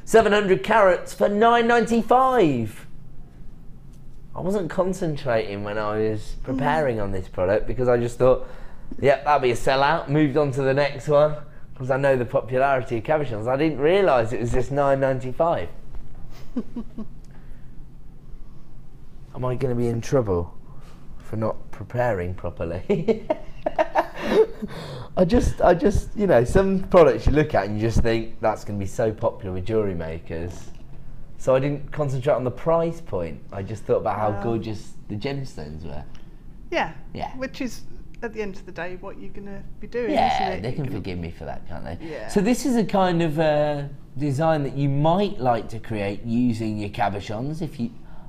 700 carats for $9.95. I wasn't concentrating when I was preparing on this product because I just thought, yep, that'll be a sellout. Moved on to the next one because I know the popularity of cabochons. I didn't realise it was just $9.95. Am I going to be in trouble for not preparing properly? I just, you know, some products you look at and you just think that's going to be so popular with jewellery makers. So I didn't concentrate on the price point. I just thought about how gorgeous the gemstones were. Yeah. Yeah. Which is, at the end of the day, what you're going to be doing, yeah, isn't it? they can forgive me for that, can't they? Yeah. So this is a kind of design that you might like to create using your cabochons.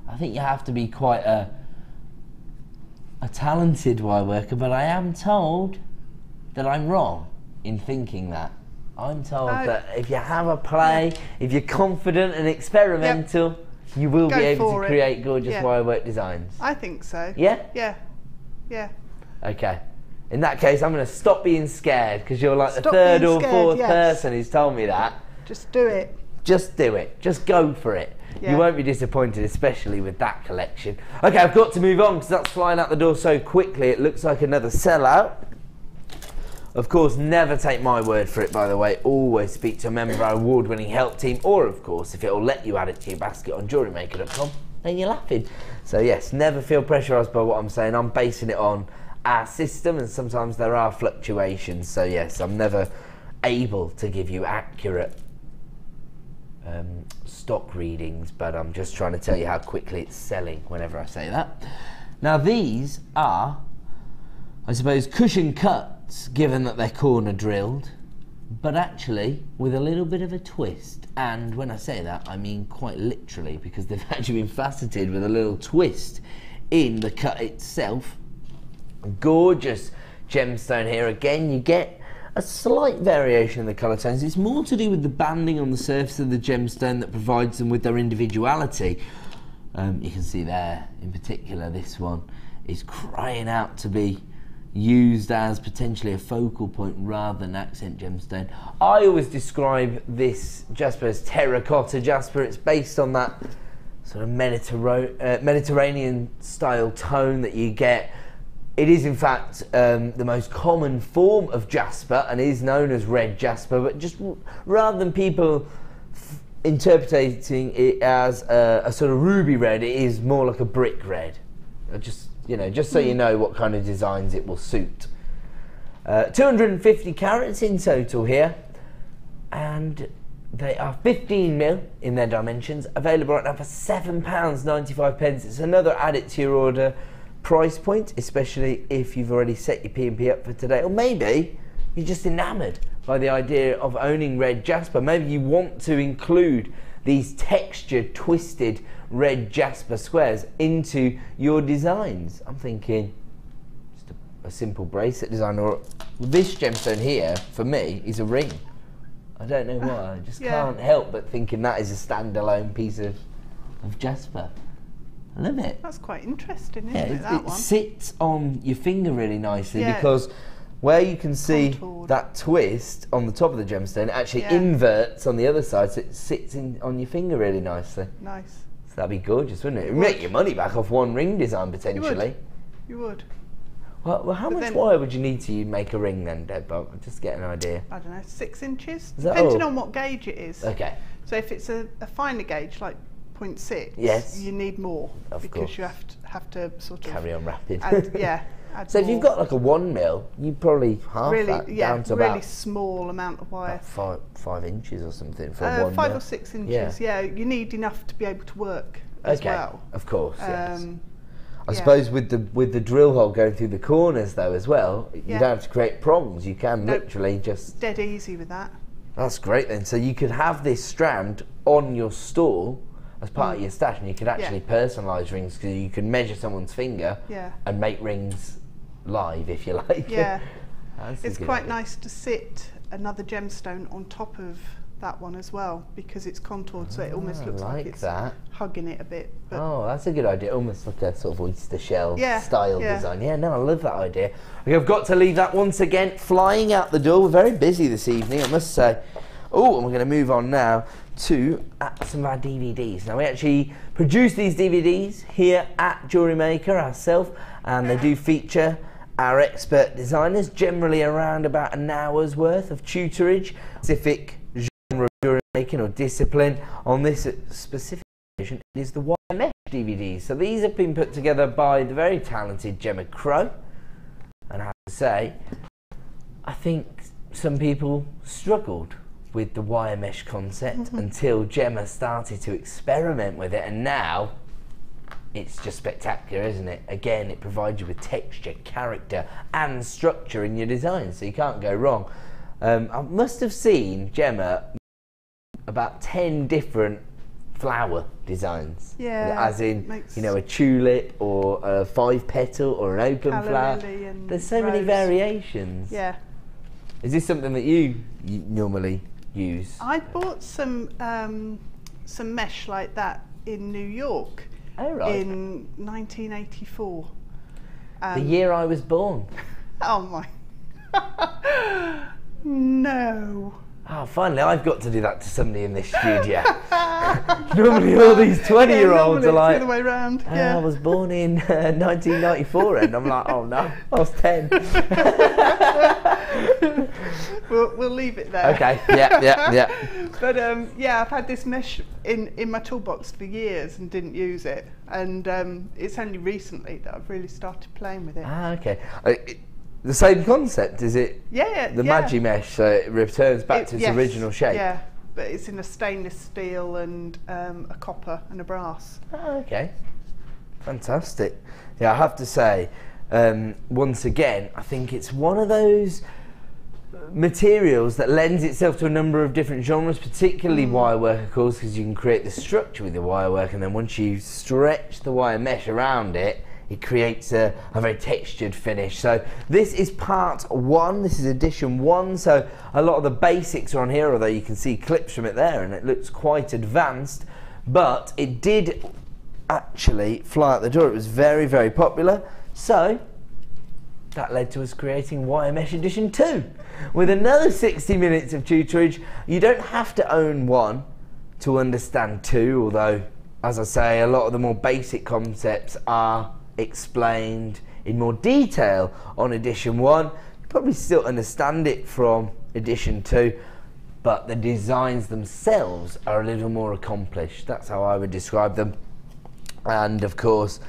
I think you have to be quite a a talented wire worker, but I am told that I'm wrong in thinking that. I'm told that if you have a play, if you're confident and experimental, you will be able to create gorgeous wirework designs. I think so. Yeah? Yeah. Yeah. Okay. In that case, I'm going to stop being scared, because you're like the third or fourth person who's told me that. Just do it. Just do it. Just go for it. Yeah. You won't be disappointed, especially with that collection. Okay, I've got to move on because that's flying out the door so quickly. It looks like another sellout. Of course, never take my word for it, by the way. Always speak to a member of our award-winning help team, or, of course, if it'll let you add it to your basket on JewelleryMaker.com, then you're laughing. So, yes, never feel pressurised by what I'm saying. I'm basing it on our system, and sometimes there are fluctuations. So, yes, I'm never able to give you accurate stock readings, but I'm just trying to tell you how quickly it's selling whenever I say that. Now, these are, I suppose, cushion cuts, given that they're corner drilled, but actually with a little bit of a twist. And when I say that, I mean quite literally, because they've actually been faceted with a little twist in the cut itself. Gorgeous gemstone here. Again, you get a slight variation in the colour tones. It's more to do with the banding on the surface of the gemstone that provides them with their individuality. You can see there, in particular, this one is crying out to be used as potentially a focal point rather than accent gemstone. I always describe this jasper as terracotta jasper. It's based on that sort of Mediterranean style tone that you get. It is in fact the most common form of jasper and is known as red jasper, but just rather than people interpreting it as a sort of ruby red, it is more like a brick red. Just, you know, just so you know what kind of designs it will suit. 250 carats in total here, and they are 15mm in their dimensions, available right now for £7.95. It's another add it to your order price point, especially if you've already set your P&P up for today, or maybe you're just enamoured by the idea of owning red jasper. Maybe you want to include these textured, twisted red jasper squares into your designs. I'm thinking just a simple bracelet design, or this gemstone here for me is a ring. I don't know why, I just can't help but thinking that is a standalone piece of jasper. I love it. That's quite interesting, isn't it, that one? It sits on your finger really nicely, because where you can see that twist on the top of the gemstone, it actually inverts on the other side, so it sits on your finger really nicely. Nice. So that'd be gorgeous, wouldn't it? It would make your money back off one ring design, potentially. You would. Well, how much wire would you need to make a ring then, Deb? Just get an idea. I don't know, 6 inches? Depending on what gauge it is. Okay. So if it's a finer gauge, like 0.6, yes, you need more, because course. you have to sort of carry on wrapping. Add so more. if you've got like a 1mm, you probably half that down to really about small amount of wire. About 5 inches or something for a 1mm. 5 or 6 inches. Yeah, you need enough to be able to work as well. Of course. Yes. I suppose with the drill hole going through the corners though as well, you don't have to create prongs. You can literally just dead easy with that. That's great then. So you could have this strand on your stall as part of your stash, and you could actually personalise rings, because you can measure someone's finger and make rings live, if you like. Yeah. It's quite nice to sit another gemstone on top of that one as well, because it's contoured, so it almost looks like it's hugging it a bit. But that's a good idea. Almost like a sort of oyster shell style design. Yeah, no, I love that idea. Okay, I've got to leave that once again flying out the door. We're very busy this evening, I must say. Oh, and we're going to move on now to some of our DVDs. Now, we actually produce these DVDs here at JewelleryMaker ourselves, and they do feature our expert designers, generally around about an hour's worth of tutorage, specific genre of jewellery making or discipline. On this specific edition, it is the wire mesh DVDs. So these have been put together by the very talented Gemma Crow, and I have to say, I think some people struggled with the wire mesh concept until Gemma started to experiment with it, and now it's just spectacular, isn't it? Again, it provides you with texture, character and structure in your design, so you can't go wrong. I must have seen Gemma about 10 different flower designs. Yeah. As in, you know, a tulip or a 5-petal or an open flower. There's so many variations. Yeah. Is this something that you normally use? I bought some mesh like that in New York in 1984. The year I was born. Oh my. No. Oh, finally, I've got to do that to somebody in this studio. Normally, all these 20-year-olds are like, the other way around. I was born in 1994, and I'm like, oh no, I was 10. We'll leave it there. Okay, yeah. But yeah, I've had this mesh in my toolbox for years and didn't use it. And it's only recently that I've really started playing with it. Ah, okay. The same concept, is it? Yeah. The Magi mesh, so it returns back to its original shape. Yeah, but it's in a stainless steel and a copper and a brass. Oh, okay. Fantastic. Yeah, I have to say, once again, I think it's one of those materials that lends itself to a number of different genres, particularly wire work, of course, because you can create the structure with the wire work, and then once you stretch the wire mesh around it, it creates a very textured finish. So this is part 1, this is edition 1, so a lot of the basics are on here, although you can see clips from it there and it looks quite advanced, but it did actually fly out the door. It was very, very popular, so that led to us creating Wire Mesh Edition 2 with another 60 minutes of tutorage. You don't have to own 1 to understand 2, although, as I say, a lot of the more basic concepts are explained in more detail on edition 1. You probably still understand it from edition 2, but the designs themselves are a little more accomplished. That's how I would describe them. And of course,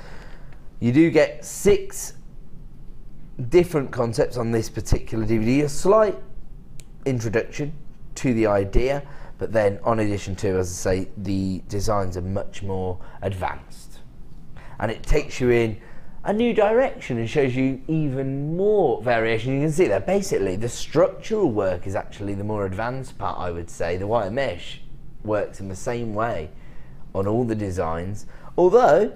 you do get 6 different concepts on this particular DVD, a slight introduction to the idea, but then on edition 2, as I say, the designs are much more advanced. And it takes you in a new direction and shows you even more variation. You can see that basically the structural work is actually the more advanced part, I would say. The wire mesh works in the same way on all the designs, although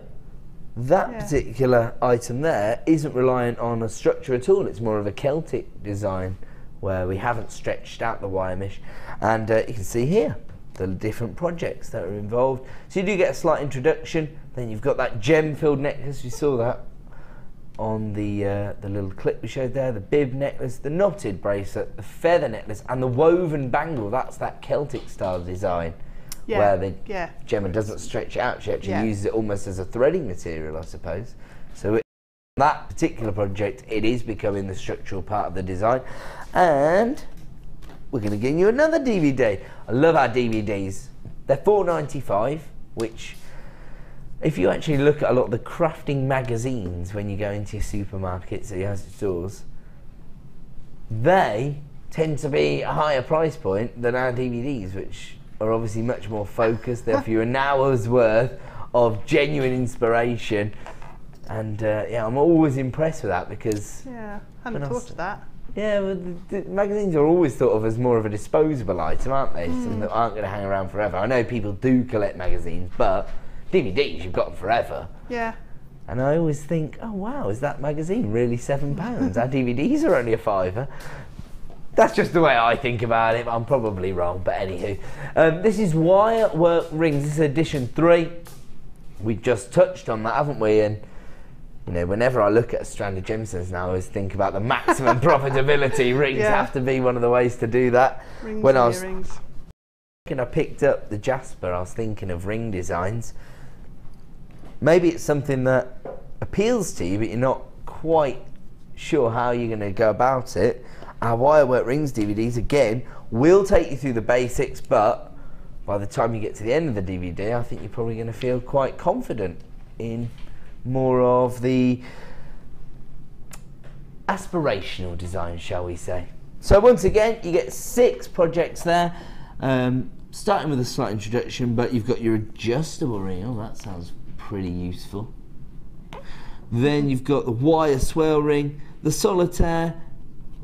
that particular item there isn't reliant on a structure at all. It's more of a Celtic design where we haven't stretched out the wire mesh, and you can see here the different projects that are involved. So you do get a slight introduction. Then you've got that gem-filled necklace. We saw that on the little clip we showed there. The bib necklace, the knotted bracelet, the feather necklace, and the woven bangle. That's that Celtic style design, where the gemma doesn't stretch out. She actually uses it almost as a threading material, I suppose. So that particular project, it is becoming the structural part of the design. And we're going to give you another DVD. I love our DVDs. They're $4.95, which, if you actually look at a lot of the crafting magazines when you go into your supermarkets or your stores, they tend to be a higher price point than our DVDs, which are obviously much more focused. They offer you an hour's worth of genuine inspiration. And yeah, I'm always impressed with that, because I hadn't thought of that. Yeah, well, the magazines are always thought of as more of a disposable item, aren't they? Something that aren't going to hang around forever. I know people do collect magazines, but DVDs, you've got them forever. Yeah. And I always think, oh wow, is that magazine really £7? Our DVDs are only a £5. That's just the way I think about it. I'm probably wrong, but anywho. This is Wire Work Rings. This is edition 3. We just touched on that, haven't we? And you know, whenever I look at a strand of gemstones now, I always think about the maximum profitability. Rings have to be one of the ways to do that. Rings, when I picked up the Jasper, I was thinking of ring designs. Maybe it's something that appeals to you, but you're not quite sure how you're going to go about it. Our Wire Work Rings DVDs, again, will take you through the basics, but by the time you get to the end of the DVD, I think you're probably going to feel quite confident in more of the aspirational design, shall we say. So once again, you get 6 projects there, starting with a slight introduction, but you've got your adjustable ring. Oh, that sounds pretty useful. Then you've got the wire swirl ring, the solitaire,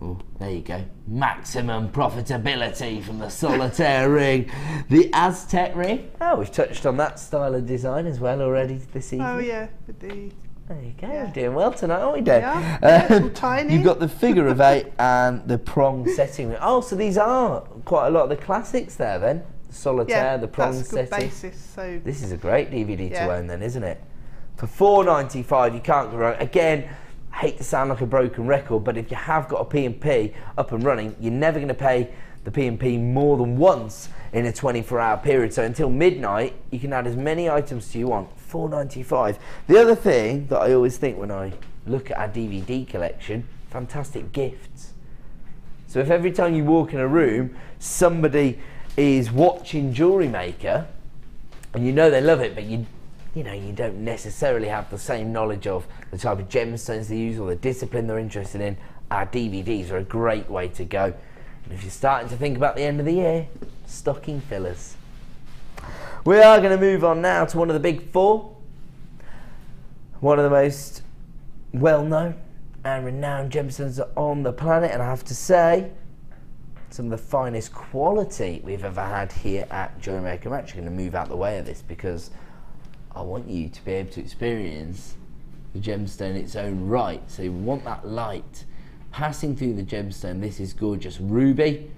Oh, there you go. Maximum profitability from the solitaire ring. The Aztec ring. Oh, we've touched on that style of design as well already this evening. Oh yeah, with the... There you go. We're doing well tonight, aren't we, Dave? Yeah, tiny. You've got the figure of 8 and the prong setting ring. Oh, so these are quite a lot of the classics there then. The solitaire, the prong that's setting. good basis, so... This is a great DVD to own then, isn't it? For $4.95, you can't go wrong. Again, I hate to sound like a broken record, but if you have got a P&P up and running, you're never going to pay the P&P more than once in a 24-hour period. So until midnight, you can add as many items as you want. $4.95. The other thing that I always think when I look at our DVD collection, fantastic gifts. So if every time you walk in a room, somebody is watching JewelleryMaker, and you know they love it, but you don't necessarily have the same knowledge of the type of gemstones they use or the discipline they're interested in, our DVDs are a great way to go. And if you're starting to think about the end of the year, stocking fillers. We are going to move on now to one of the big 4. One of the most well-known and renowned gemstones on the planet, and I have to say, some of the finest quality we've ever had here at JewelleryMaker. I'm actually going to move out the way of this because I want you to be able to experience the gemstone in its own right. So you want that light passing through the gemstone. This is gorgeous ruby.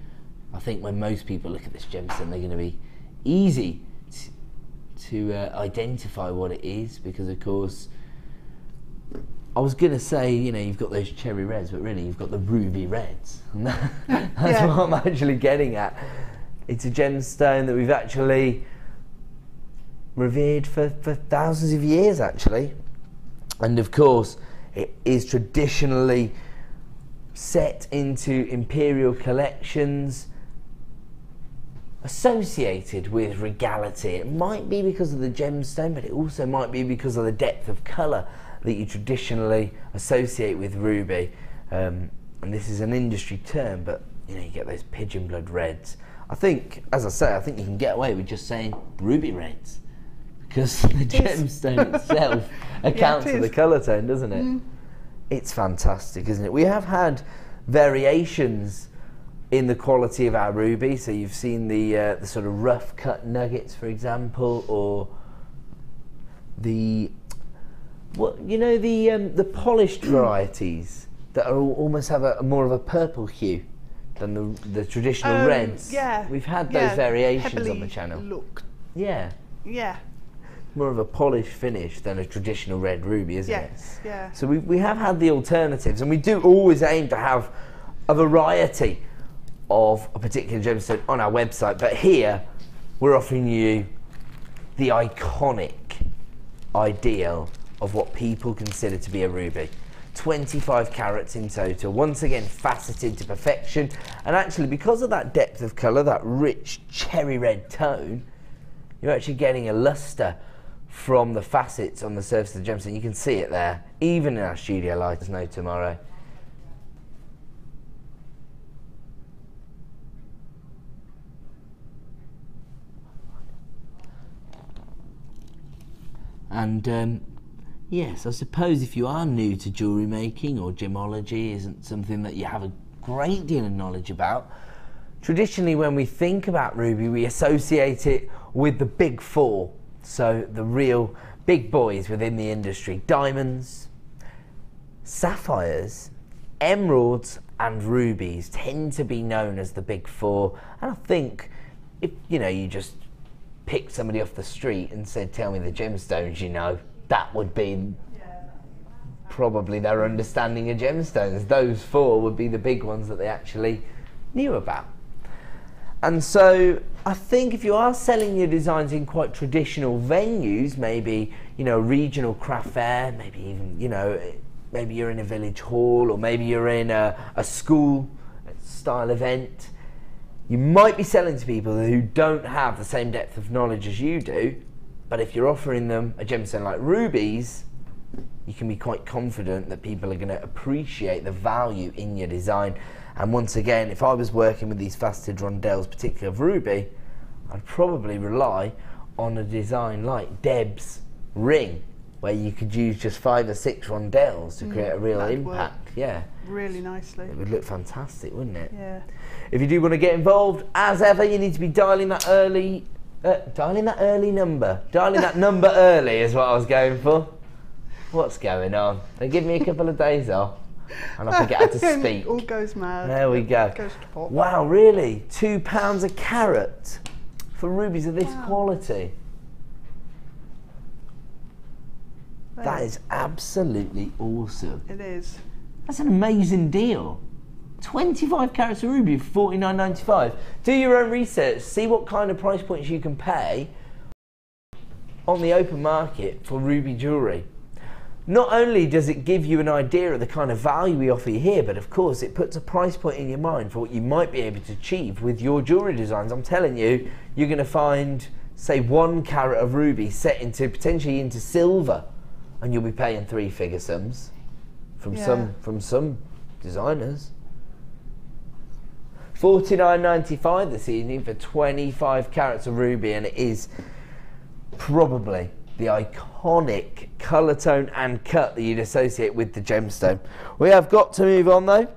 I think when most people look at this gemstone, they're going to be easy to identify what it is, because of course, I was going to say, you've got those cherry reds, but really you've got the ruby reds. And that's what I'm actually getting at. It's a gemstone that we've actually revered for thousands of years, actually. And of course, it is traditionally set into imperial collections associated with regality. It might be because of the gemstone, but it also might be because of the depth of colour that you traditionally associate with ruby. And this is an industry term, but you get those pigeon blood reds. I think, as I say, I think you can get away with just saying ruby reds, because the gemstone itself accounts for the colour tone, doesn't it? Mm. It's fantastic, isn't it? We have had variations in the quality of our ruby. So you've seen the sort of rough cut nuggets, for example, or the the polished varieties that are almost have a more of a purple hue than the traditional reds. Yeah, we've had those variations on the channel. Look. Yeah. Yeah. More of a polished finish than a traditional red ruby, isn't it? Yes, yeah. So we have had the alternatives, and we do always aim to have a variety of a particular gemstone on our website, but here we're offering you the iconic ideal of what people consider to be a ruby. 25 carats in total, once again faceted to perfection, and actually because of that depth of colour, that rich cherry red tone, you're actually getting a lustre from the facets on the surface of the gemstone. You can see it there, even in our studio light. There's no tomorrow. And yes, I suppose if you are new to jewellery making, or gemology isn't something that you have a great deal of knowledge about, traditionally when we think about ruby, we associate it with the big 4. So the real big boys within the industry: diamonds, sapphires, emeralds and rubies tend to be known as the big 4. And I think if you just picked somebody off the street and said, tell me the gemstones that would be probably their understanding of gemstones. Those 4 would be the big ones that they actually knew about. And so I think if you are selling your designs in quite traditional venues, maybe a regional craft fair, maybe even maybe you're in a village hall, or maybe you're in a school style event, you might be selling to people who don't have the same depth of knowledge as you do. But if you're offering them a gemstone like rubies, you can be quite confident that people are going to appreciate the value in your design. And once again, if I was working with these faceted rondelles, particularly of ruby, I'd probably rely on a design like Deb's ring, where you could use just 5 or 6 rondelles to create a real impact. Work yeah, really nicely. It would look fantastic, wouldn't it? Yeah. If you do want to get involved, as ever, you need to be dialing that early. Dialing that number early is what I was going for. What's going on? They give me a couple of days off and I forget how to speak. All goes mad. There we go. Goes to pot. Wow, really? £2 a carat for rubies of this quality? Wow. That is absolutely awesome. It is. That's an amazing deal. 25 carats of ruby for $49.95. Do your own research. See what kind of price points you can pay on the open market for ruby jewellery. Not only does it give you an idea of the kind of value we offer you here, but of course it puts a price point in your mind for what you might be able to achieve with your jewellery designs. I'm telling you, you're going to find, say, 1 carat of ruby set into potentially into silver, and you'll be paying 3-figure sums from some designers. $49.95 this evening for 25 carats of ruby, and it is probably the iconic colour tone and cut that you'd associate with the gemstone. We have got to move on though,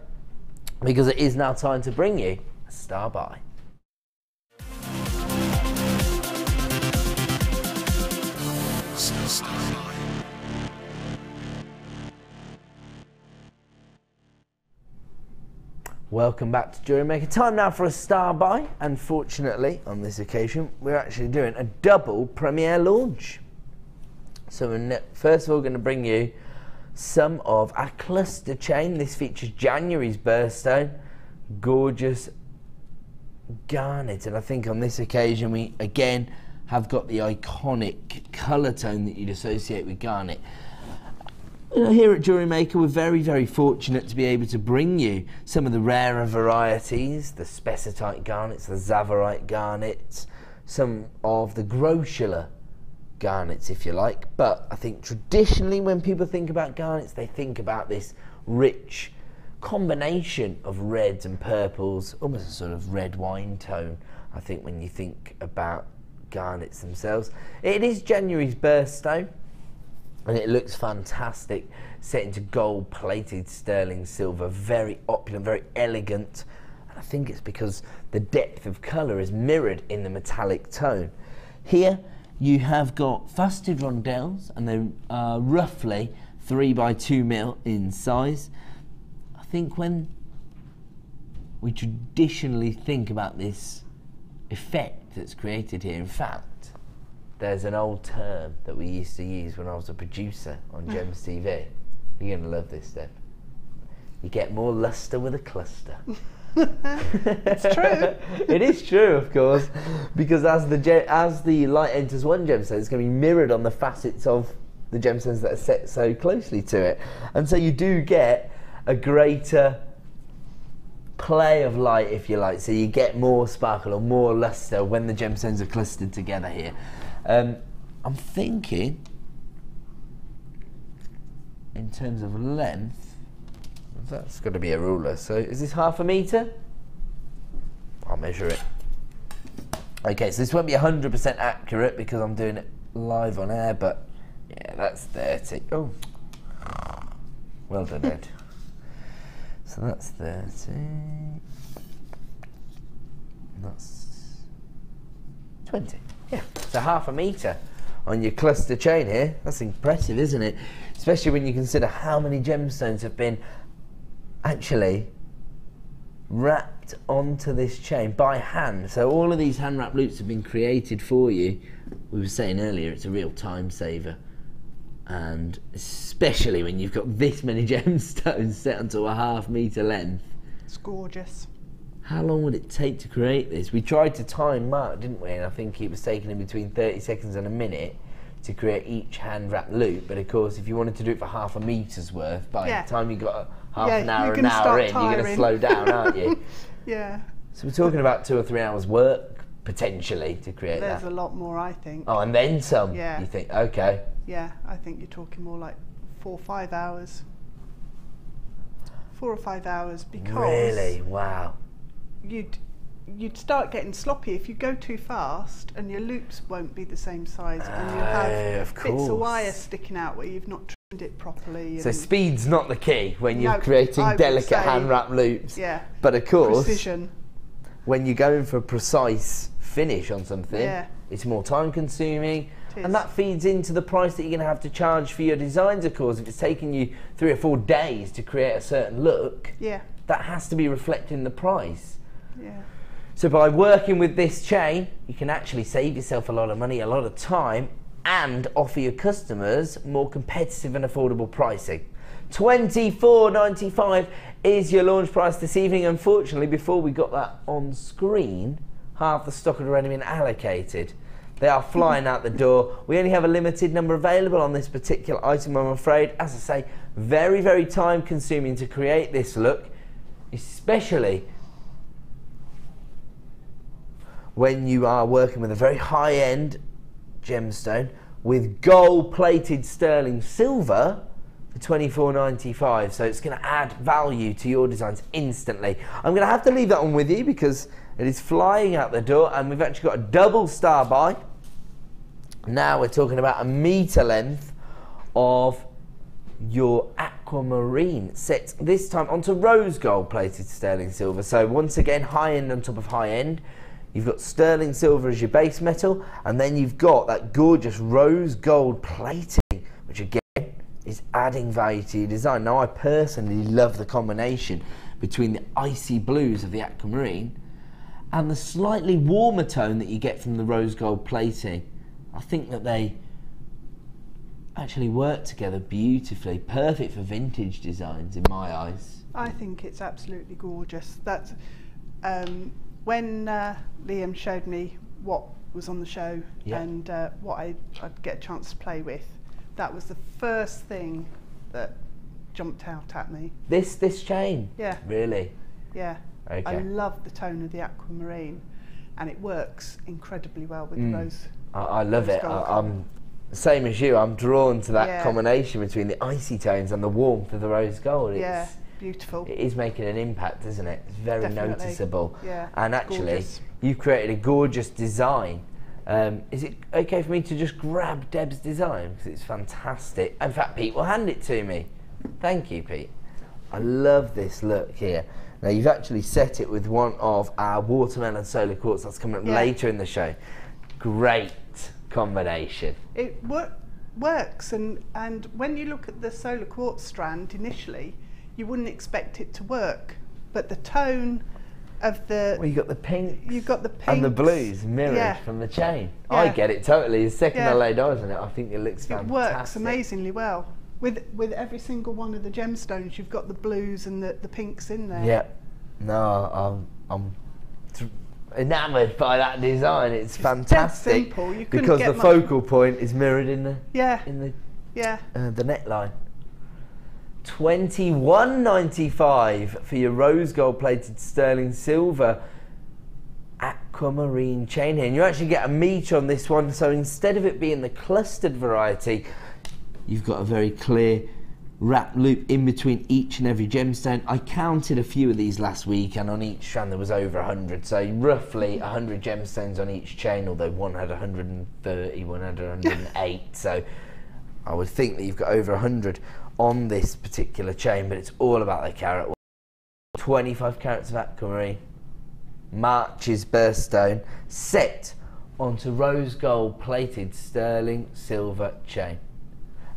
because it is now time to bring you a star buy. Welcome back to JewelleryMaker. Time now for a star buy. Unfortunately, on this occasion, we're actually doing a double premiere launch. So we're first of all going to bring you some of our cluster chain. This features January's birthstone, gorgeous garnet, and I think on this occasion we again have got the iconic colour tone that you'd associate with garnet. Here at JewelleryMaker, we're very, very fortunate to be able to bring you some of the rarer varieties, the spessartite garnets, the tsavorite garnets, some of the grossular garnets, if you like. But I think traditionally when people think about garnets, they think about this rich combination of reds and purples, almost a sort of red wine tone, I think, when you think about garnets themselves. It is January's birthstone, and it looks fantastic, set into gold-plated sterling silver, very opulent, very elegant, and I think it's because the depth of colour is mirrored in the metallic tone. Here you have got fusted rondelles, and they're roughly 3 by 2 mil in size. I think when we traditionally think about this effect that's created here, in fact, there's an old term that we used to use when I was a producer on Gems TV. You're going to love this, Steph. You get more lustre with a cluster. It's true. It is true, of course, because as the light enters one gemstone, it's going to be mirrored on the facets of the gemstones that are set so closely to it. And so you do get a greater play of light, if you like, so you get more sparkle or more lustre when the gemstones are clustered together here. I'm thinking, in terms of length, that's got to be a ruler. So is this 1/2 metre? I'll measure it. Okay, so this won't be 100% accurate because I'm doing it live on air, but yeah, that's 30. Oh, well done, Ed. So that's 30. That's 20. Yeah, so 1/2 metre on your cluster chain here. That's impressive, isn't it? Especially when you consider how many gemstones have been actually wrapped onto this chain by hand. So all of these hand wrap loops have been created for you. We were saying earlier, it's a real time saver, and especially when you've got this many gemstones set onto a 1/2 metre length. It's gorgeous. How long would it take to create this? We tried to time Mark, didn't we? And I think it was taking him between 30 seconds and a minute to create each hand wrap loop. But of course, if you wanted to do it for 1/2 metre's worth, by the time you got half an hour in, you're going to slow down, aren't you? Yeah. So we're talking about 2 or 3 hours work, potentially, to create that. There's a lot more, I think. Oh, and then some, Yeah. you think, okay. Yeah, I think you're talking more like 4 or 5 hours. 4 or 5 hours, because... Really? Wow. you'd start getting sloppy if you go too fast, and your loops won't be the same size, and you'll have bits of wire sticking out where you've not trimmed it properly. So speed's not the key when you're creating delicate hand wrap loops. Yeah. But of course, precision. When you're going for a precise finish on something, it's more time consuming. And that feeds into the price that you're going to have to charge for your designs, of course. If it's taking you 3 or 4 days to create a certain look, that has to be reflected in the price. So by working with this chain, you can actually save yourself a lot of money, a lot of time, and offer your customers more competitive and affordable pricing. $24.95 is your launch price this evening. Unfortunately, before we got that on screen, half the stock had already been allocated. They are flying out the door. We only have a limited number available on this particular item, I'm afraid. As I say, very, very time consuming to create this look, especially when you are working with a very high-end gemstone with gold-plated sterling silver for $24.95. So it's going to add value to your designs instantly. I'm going to have to leave that one with you because it is flying out the door, and we've actually got a double star buy. Now we're talking about a meter length of your aquamarine set, this time onto rose gold plated sterling silver. So once again, high end on top of high end. You've got sterling silver as your base metal, and then you've got that gorgeous rose gold plating, which again is adding value to your design. Now I personally love the combination between the icy blues of the aquamarine and the slightly warmer tone that you get from the rose gold plating. I think that they actually work together beautifully, perfect for vintage designs in my eyes. I think it's absolutely gorgeous. That's when Liam showed me what was on the show and what I'd get a chance to play with, that was the first thing that jumped out at me. This chain? Yeah. Really? Yeah. Okay. I love the tone of the aquamarine, and it works incredibly well with the rose. I love it. I'm same as you. I'm drawn to that combination between the icy tones and the warmth of the rose gold. It's beautiful. It is making an impact, isn't it? It's very noticeable. Yeah. And actually, gorgeous. You've created a gorgeous design. Is it okay for me to just grab Deb's design? Because it's fantastic. In fact, Pete will hand it to me. Thank you, Pete. I love this look here. Now, you've actually set it with one of our watermelon solar quartz that's coming up later in the show. Great combination. It works, and when you look at the solar quartz strand initially, you wouldn't expect it to work, but the tone of the... Well, you got the pink. You've got the pinks. And the blues mirrored from the chain. Yeah. I get it totally. The second I laid eyes on it, I think it looks fantastic. It works amazingly well. With every single one of the gemstones, you've got the blues and the pinks in there. Yeah. No, I'm enamoured by that design. It's fantastic. Dead simple. You couldn't because get the focal point is mirrored in the the neckline. $21.95 for your rose gold plated sterling silver aquamarine chain here, and you actually get a meter on this one. So instead of it being the clustered variety, you've got a very clear wrap loop in between each and every gemstone. I counted a few of these last week, and on each strand there was over 100, so roughly 100 gemstones on each chain, although one had 130, one had 108, so I would think that you've got over 100 on this particular chain, but it's all about the carat work. 25 carats of aquamarine, March's birthstone, set onto rose gold plated sterling silver chain.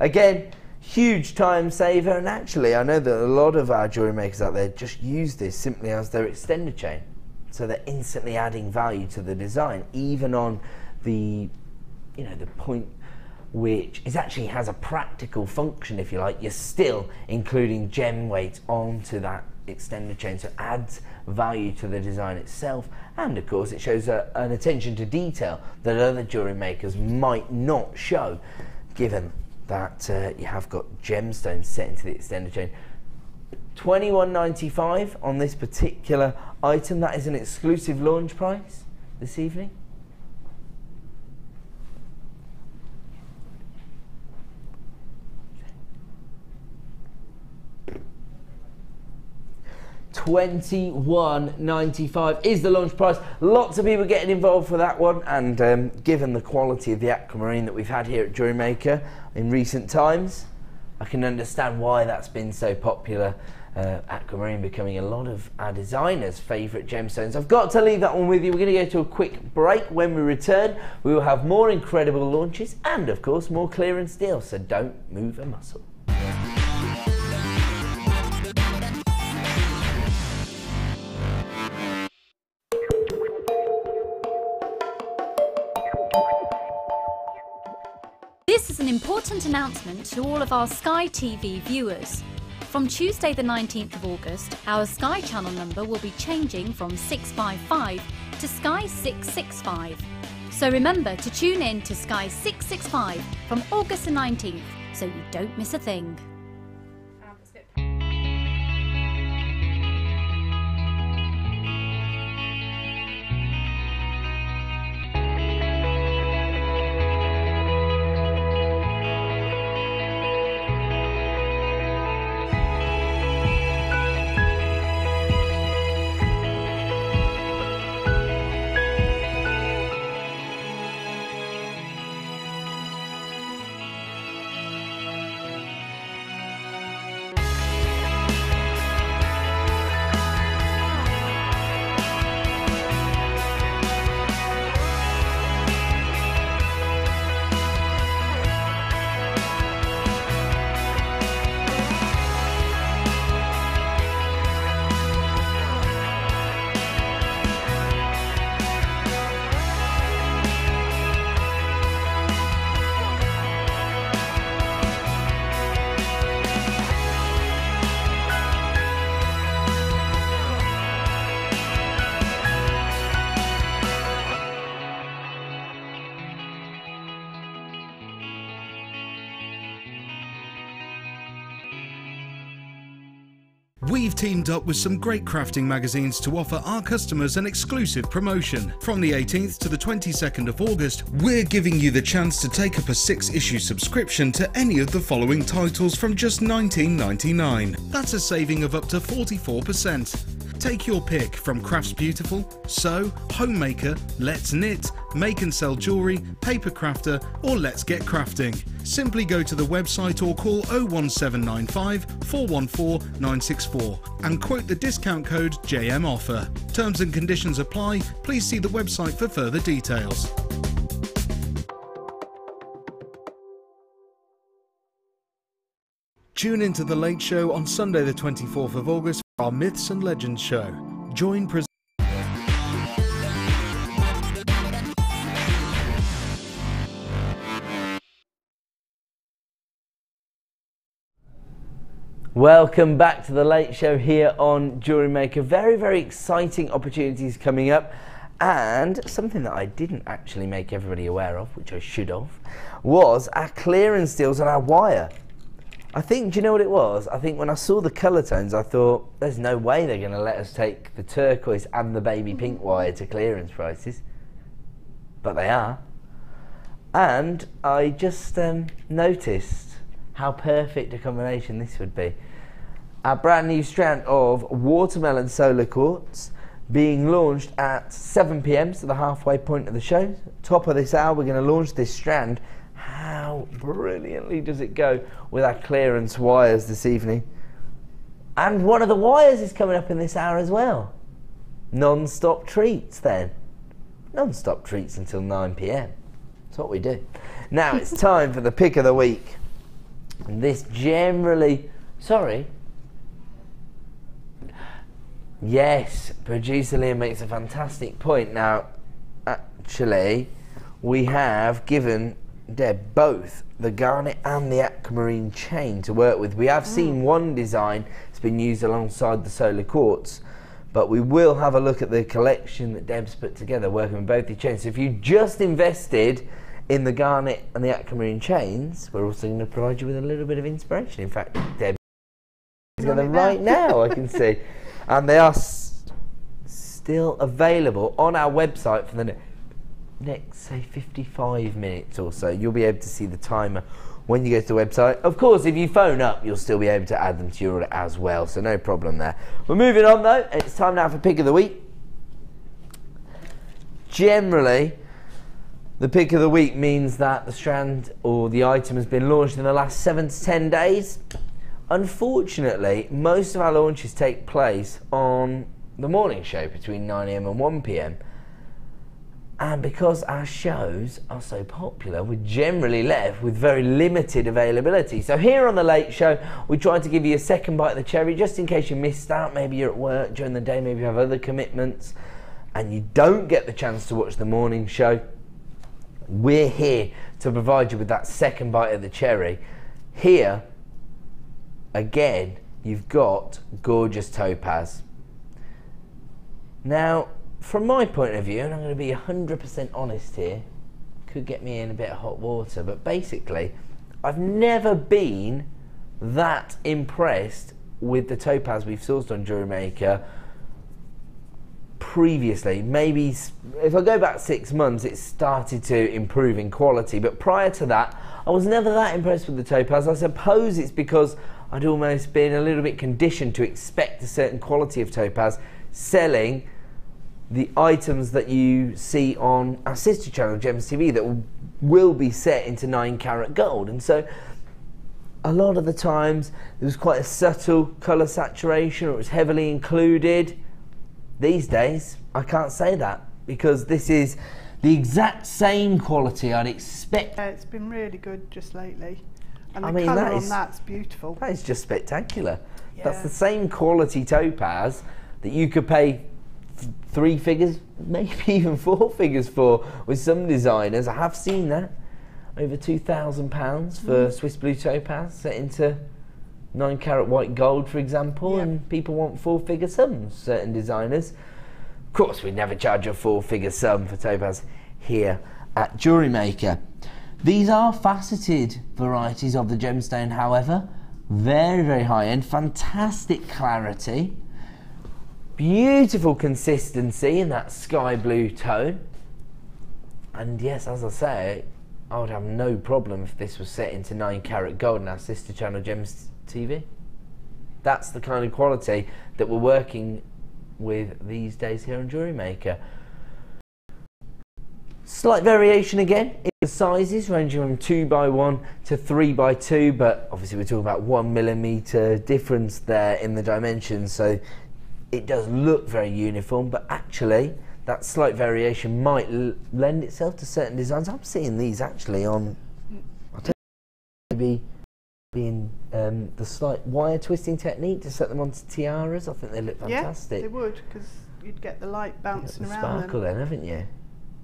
Again, huge time saver, and actually I know that a lot of our jewellery makers out there just use this simply as their extender chain, so they're instantly adding value to the design, even on the the point which actually has a practical function, if you like. You're still including gem weight onto that extender chain, so it adds value to the design itself, and of course it shows an attention to detail that other jewellery makers might not show, given that you have got gemstones set into the extender chain. $21.95 on this particular item. That is an exclusive launch price this evening. £21.95 is the launch price. Lots of people getting involved for that one, and given the quality of the aquamarine that we've had here at JewelleryMaker in recent times, I can understand why that's been so popular. Aquamarine becoming a lot of our designers' favourite gemstones. I've got to leave that one with you. We're going to go to a quick break. When we return, we will have more incredible launches and, of course, more clearance deals, so don't move a muscle. This is an important announcement to all of our Sky TV viewers. From Tuesday the 19th of August, our Sky channel number will be changing from 655 to Sky 665. So remember to tune in to Sky 665 from August the 19th so you don't miss a thing. We've teamed up with some great crafting magazines to offer our customers an exclusive promotion. From the 18th to the 22nd of August, we're giving you the chance to take up a 6-issue subscription to any of the following titles from just $19.99. That's a saving of up to 44%. Take your pick from Crafts Beautiful, Sew, Homemaker, Let's Knit, Make and Sell Jewellery, Paper Crafter, or Let's Get Crafting. Simply go to the website or call 01795 414 964 and quote the discount code JMOffer. Terms and conditions apply. Please see the website for further details. Tune into The Late Show on Sunday the 24th of August for our Myths and Legends show. Join Welcome back to The Late Show here on JewelleryMaker. Very, very exciting opportunities coming up, and something that I didn't actually make everybody aware of, which I should have, was our clearance deals on our wire. I think, do you know what it was? I think when I saw the colour tones, I thought, there's no way they're going to let us take the turquoise and the baby pink wire to clearance prices. But they are. And I just noticed how perfect a combination this would be. Our brand new strand of watermelon solar quartz being launched at 7 PM, so the halfway point of the show. Top of this hour, we're going to launch this strand. How brilliantly does it go with our clearance wires this evening? And one of the wires is coming up in this hour as well. Non-stop treats then. Non-stop treats until 9 PM. That's what we do. Now it's time for the pick of the week. And this generally, yes, producer Liam makes a fantastic point. Now, actually, we have given Deb both the garnet and the aquamarine chain to work with. We have seen one design that's been used alongside the solar quartz, but we will have a look at the collection that Deb's put together working with both the chains. So if you just invested in the garnet and the aquamarine chains, we're also going to provide you with a little bit of inspiration. In fact, Deb is together right now, I can see. And they are still available on our website for the next, say, 55 minutes or so. You'll be able to see the timer when you go to the website. Of course, if you phone up, you'll still be able to add them to your order as well, so no problem there. We're moving on though. It's time now for pick of the week. Generally, the pick of the week means that the strand or the item has been launched in the last 7 to 10 days. Unfortunately, most of our launches take place on the morning show between 9 AM and 1 PM. And because our shows are so popular, we're generally left with very limited availability. So here on the Late Show, we try to give you a second bite of the cherry, just in case you missed out. Maybe you're at work during the day, maybe you have other commitments, and you don't get the chance to watch the morning show. We're here to provide you with that second bite of the cherry. Here, again, you've got gorgeous topaz. Now, from my point of view, and I'm going to be 100% honest here, could get me in a bit of hot water, but basically, I've never been that impressed with the topaz we've sourced on JewelleryMaker previously. Maybe, if I go back 6 months, it started to improve in quality, but prior to that, I was never that impressed with the topaz. I suppose it's because I'd almost been a little bit conditioned to expect a certain quality of topaz, selling the items that you see on our sister channel, Gems TV, that will be set into 9-carat gold. And so a lot of the times there was quite a subtle colour saturation, or it was heavily included. These days, I can't say that, because this is the exact same quality I'd expect. It's been really good just lately. And the colour on that's beautiful. That is just spectacular. Yeah. That's the same quality topaz that you could pay 3 figures, maybe even 4 figures for with some designers. I have seen that. Over £2,000 for Swiss blue topaz set into 9-carat white gold, for example, and people want 4-figure sums, certain designers. Of course, we'd never charge a 4-figure sum for topaz here at JewelleryMaker. These are faceted varieties of the gemstone, however. Very, very high end, fantastic clarity. Beautiful consistency in that sky blue tone. And yes, as I say, I would have no problem if this was set into 9-carat gold in our sister channel, Gems TV. That's the kind of quality that we're working with these days here on JewelleryMaker. Slight variation again in the sizes, ranging from 2x1 to 3x2, but obviously we're talking about 1mm difference there in the dimensions, so it does look very uniform, but actually that slight variation might lend itself to certain designs. I'm seeing these actually on, I don't know, maybe being the slight wire twisting technique to set them onto tiaras. I think they look fantastic. Yeah, they would, because you'd get the light bouncing around them. Sparkle then, haven't you?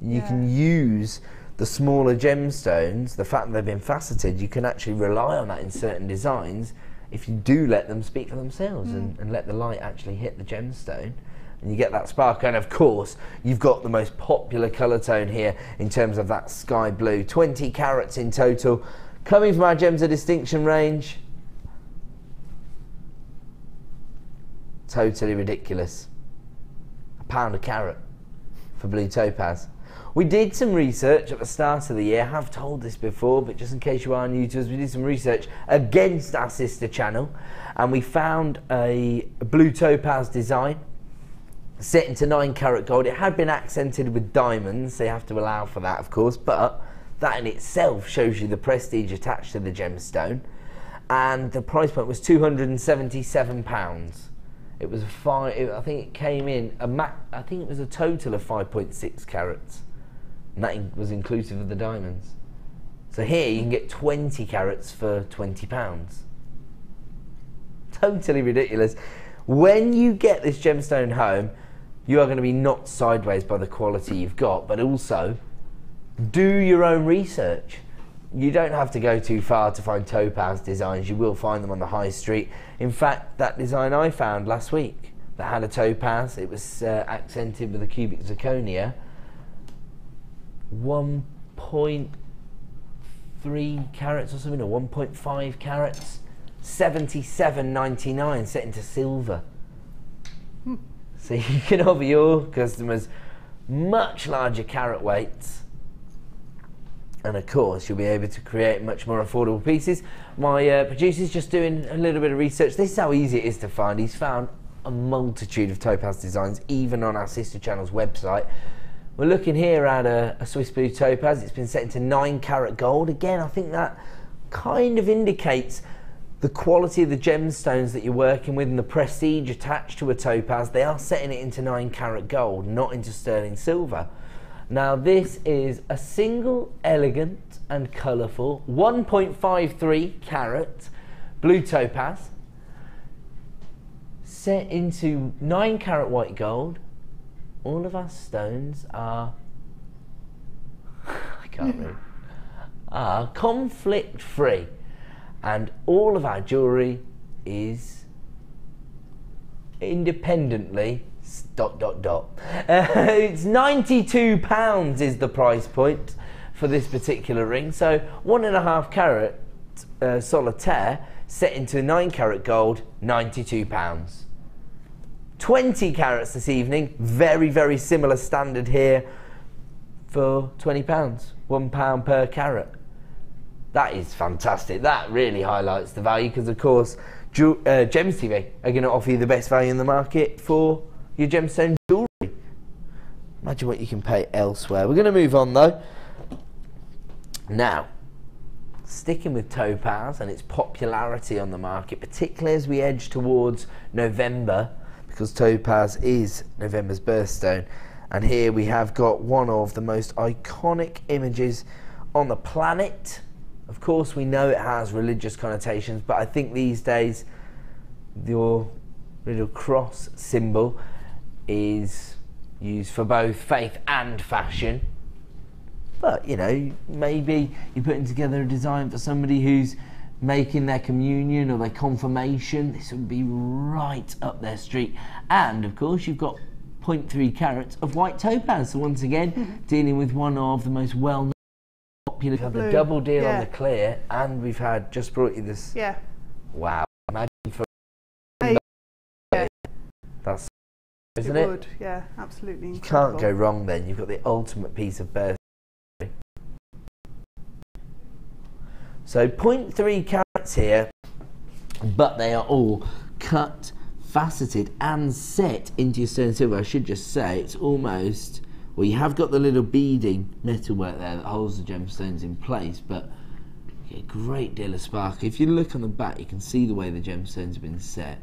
You can use the smaller gemstones, the fact that they've been faceted, you can actually rely on that in certain designs if you do let them speak for themselves and let the light actually hit the gemstone, and you get that sparkle. And of course, you've got the most popular colour tone here in terms of that sky blue. 20 carats in total, coming from our Gems of Distinction range. Totally ridiculous. £1 a carat for blue topaz. We did some research at the start of the year. I have told this before, but just in case you are new to us, we did some research against our sister channel, and we found a blue topaz design set into 9-carat gold. It had been accented with diamonds, so you have to allow for that, of course, but that in itself shows you the prestige attached to the gemstone. And the price point was £277. It was I think it came in I think it was a total of 5.6 carats. And that was inclusive of the diamonds. So here you can get 20 carats for £20. Totally ridiculous. When you get this gemstone home, you are going to be knocked sideways by the quality you've got, but also do your own research. You don't have to go too far to find topaz designs. You will find them on the high street. In fact, that design I found last week that had a topaz, it was accented with a cubic zirconia, 1.3 carats or something, or 1.5 carats, $77.99, set into silver. So you can offer your customers much larger carat weights And of course, you'll be able to create much more affordable pieces. My producer's just doing a little bit of research. This is how easy it is to find. He's found a multitude of topaz designs, even on our sister channel's website. We're looking here at a Swiss blue topaz. It's been set into 9 karat gold. Again, I think that kind of indicates the quality of the gemstones that you're working with and the prestige attached to a topaz. They are setting it into 9 karat gold, not into sterling silver. Now this is a single elegant and colourful 1.53 carat blue topaz set into 9 karat white gold. All of our stones are, I can't read, are conflict free, and all of our jewellery is independently ... It's £92 is the price point for this particular ring. So 1.5 carat solitaire set into 9 karat gold, £92. 20 carats this evening, very, very similar standard here for £20, £1 per carat. That is fantastic. That really highlights the value, because of course Gems TV are going to offer you the best value in the market for your gemstone jewellery. Imagine what you can pay elsewhere. We're going to move on though. Now, sticking with topaz and its popularity on the market, particularly as we edge towards November, because topaz is November's birthstone, and here we have got one of the most iconic images on the planet. Of course, we know it has religious connotations, but I think these days your little cross symbol is used for both faith and fashion. But you know, maybe you're putting together a design for somebody who's making their communion or their confirmation. This would be right up their street. And of course, you've got 0.3 carats of white topaz. So once again, dealing with one of the most well-known popular. We've had the double deal on the clear, and we've had just brought you this. Yeah. Wow. Imagine for. Yeah. That's. Isn't it? Would, yeah, absolutely. You can't go wrong then. You've got the ultimate piece of birthday. So 0.3 carats here, but they are all cut, faceted and set into your sterling silver. I should just say it's almost, well, you have got the little beading metalwork there that holds the gemstones in place, but you get a great deal of sparkle. If you look on the back, you can see the way the gemstones have been set.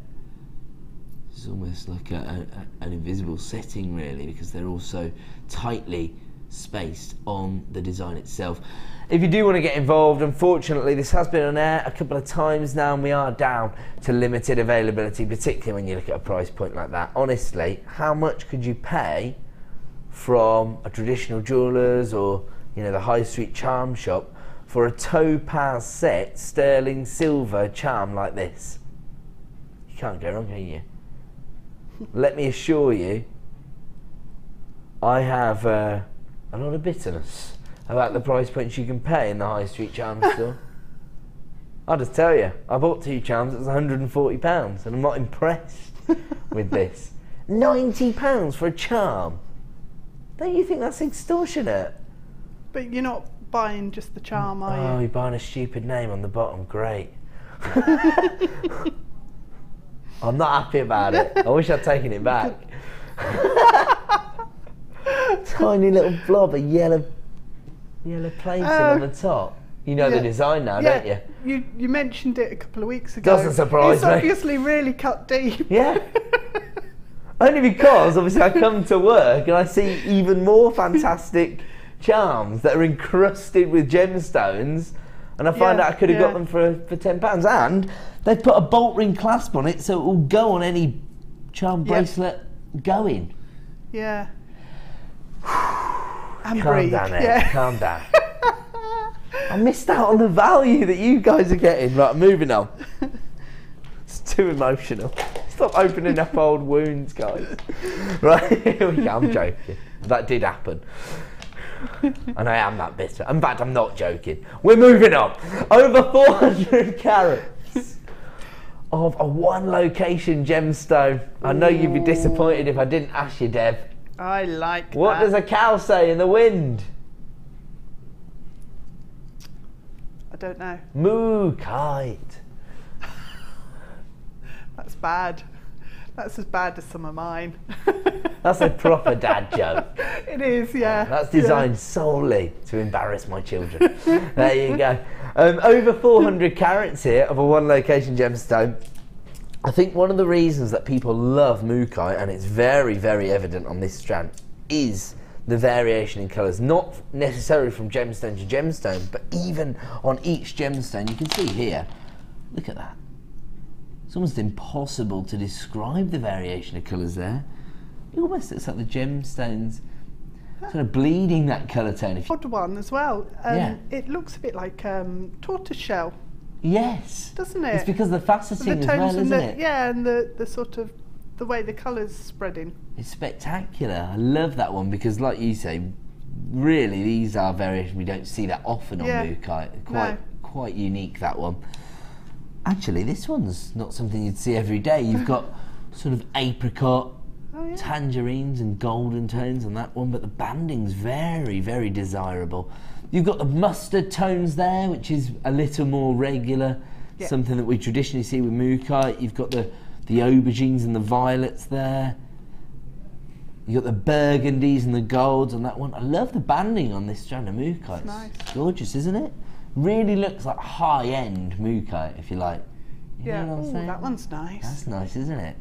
It's almost like an invisible setting really, because they're all so tightly spaced on the design itself. If you do want to get involved, unfortunately this has been on air a couple of times now, and we are down to limited availability, particularly when you look at a price point like that. Honestly, how much could you pay from a traditional jeweller's or, you know, the high street charm shop for a topaz set sterling silver charm like this? You can't go wrong, can you? Let me assure you, I have a lot of bitterness about the price points you can pay in the high street charm store. I'll just tell you, I bought 2 charms, it was £140, and I'm not impressed with this. £90 for a charm? Don't you think that's extortionate? But you're not buying just the charm, are you? Oh, you're buying a stupid name on the bottom, great. I'm not happy about it. I wish I'd taken it back. Tiny little blob of yellow plating on the top. You know the design now, don't you? You mentioned it a couple of weeks ago. Doesn't surprise me. It's obviously really cut deep. Yeah. Only because obviously I come to work and I see even more fantastic charms that are encrusted with gemstones, and I find out I could have got them for £10, and they've put a bolt ring clasp on it so it will go on any charm bracelet going. Yeah. And calm breathe. Down, Ed. Calm down. I missed out on the value that you guys are getting. Right, moving on. It's too emotional. Stop opening up old wounds, guys. Right, here we go. I'm joking. That did happen. And I am that bitter. In fact, I'm not joking. We're moving on. Over 400 carats of a one location gemstone. I know you'd be disappointed if I didn't ask you, Deb. I like What does a cow say in the wind? don't know. Mookaite. That's bad. That's as bad as some of mine. That's a proper dad joke. It is, yeah. That's designed solely to embarrass my children. There you go. Over 400 carats here of a one location gemstone. I think one of the reasons that people love mookaite, and it's very, very evident on this strand, is the variation in colours. Not necessarily from gemstone to gemstone, but even on each gemstone. You can see here, look at that. It's almost impossible to describe the variation of colours there. It almost looks like the gemstones sort of bleeding that colour tone. Odd one as well. Yeah. It looks a bit like tortoiseshell. Yes. Doesn't it? It's because of the faceting as well, isn't it? Yeah, and the sort of, the way the colour's spreading. It's spectacular. I love that one because, like you say, really these are variations we don't see that often on mookaite. Quite unique, that one. Actually, this one's not something you'd see every day. You've got sort of apricot, tangerines and golden tones on that one, but the banding's very, very desirable. You've got the mustard tones there, which is a little more regular, something that we traditionally see with mookaite. You've got the aubergines and the violets there. You've got the burgundies and the golds on that one. I love the banding on this strand of mookaite. It's nice. Gorgeous, isn't it? Really looks like high-end mookaite, if you like. You know what I'm saying? That one's nice. That's nice, isn't it?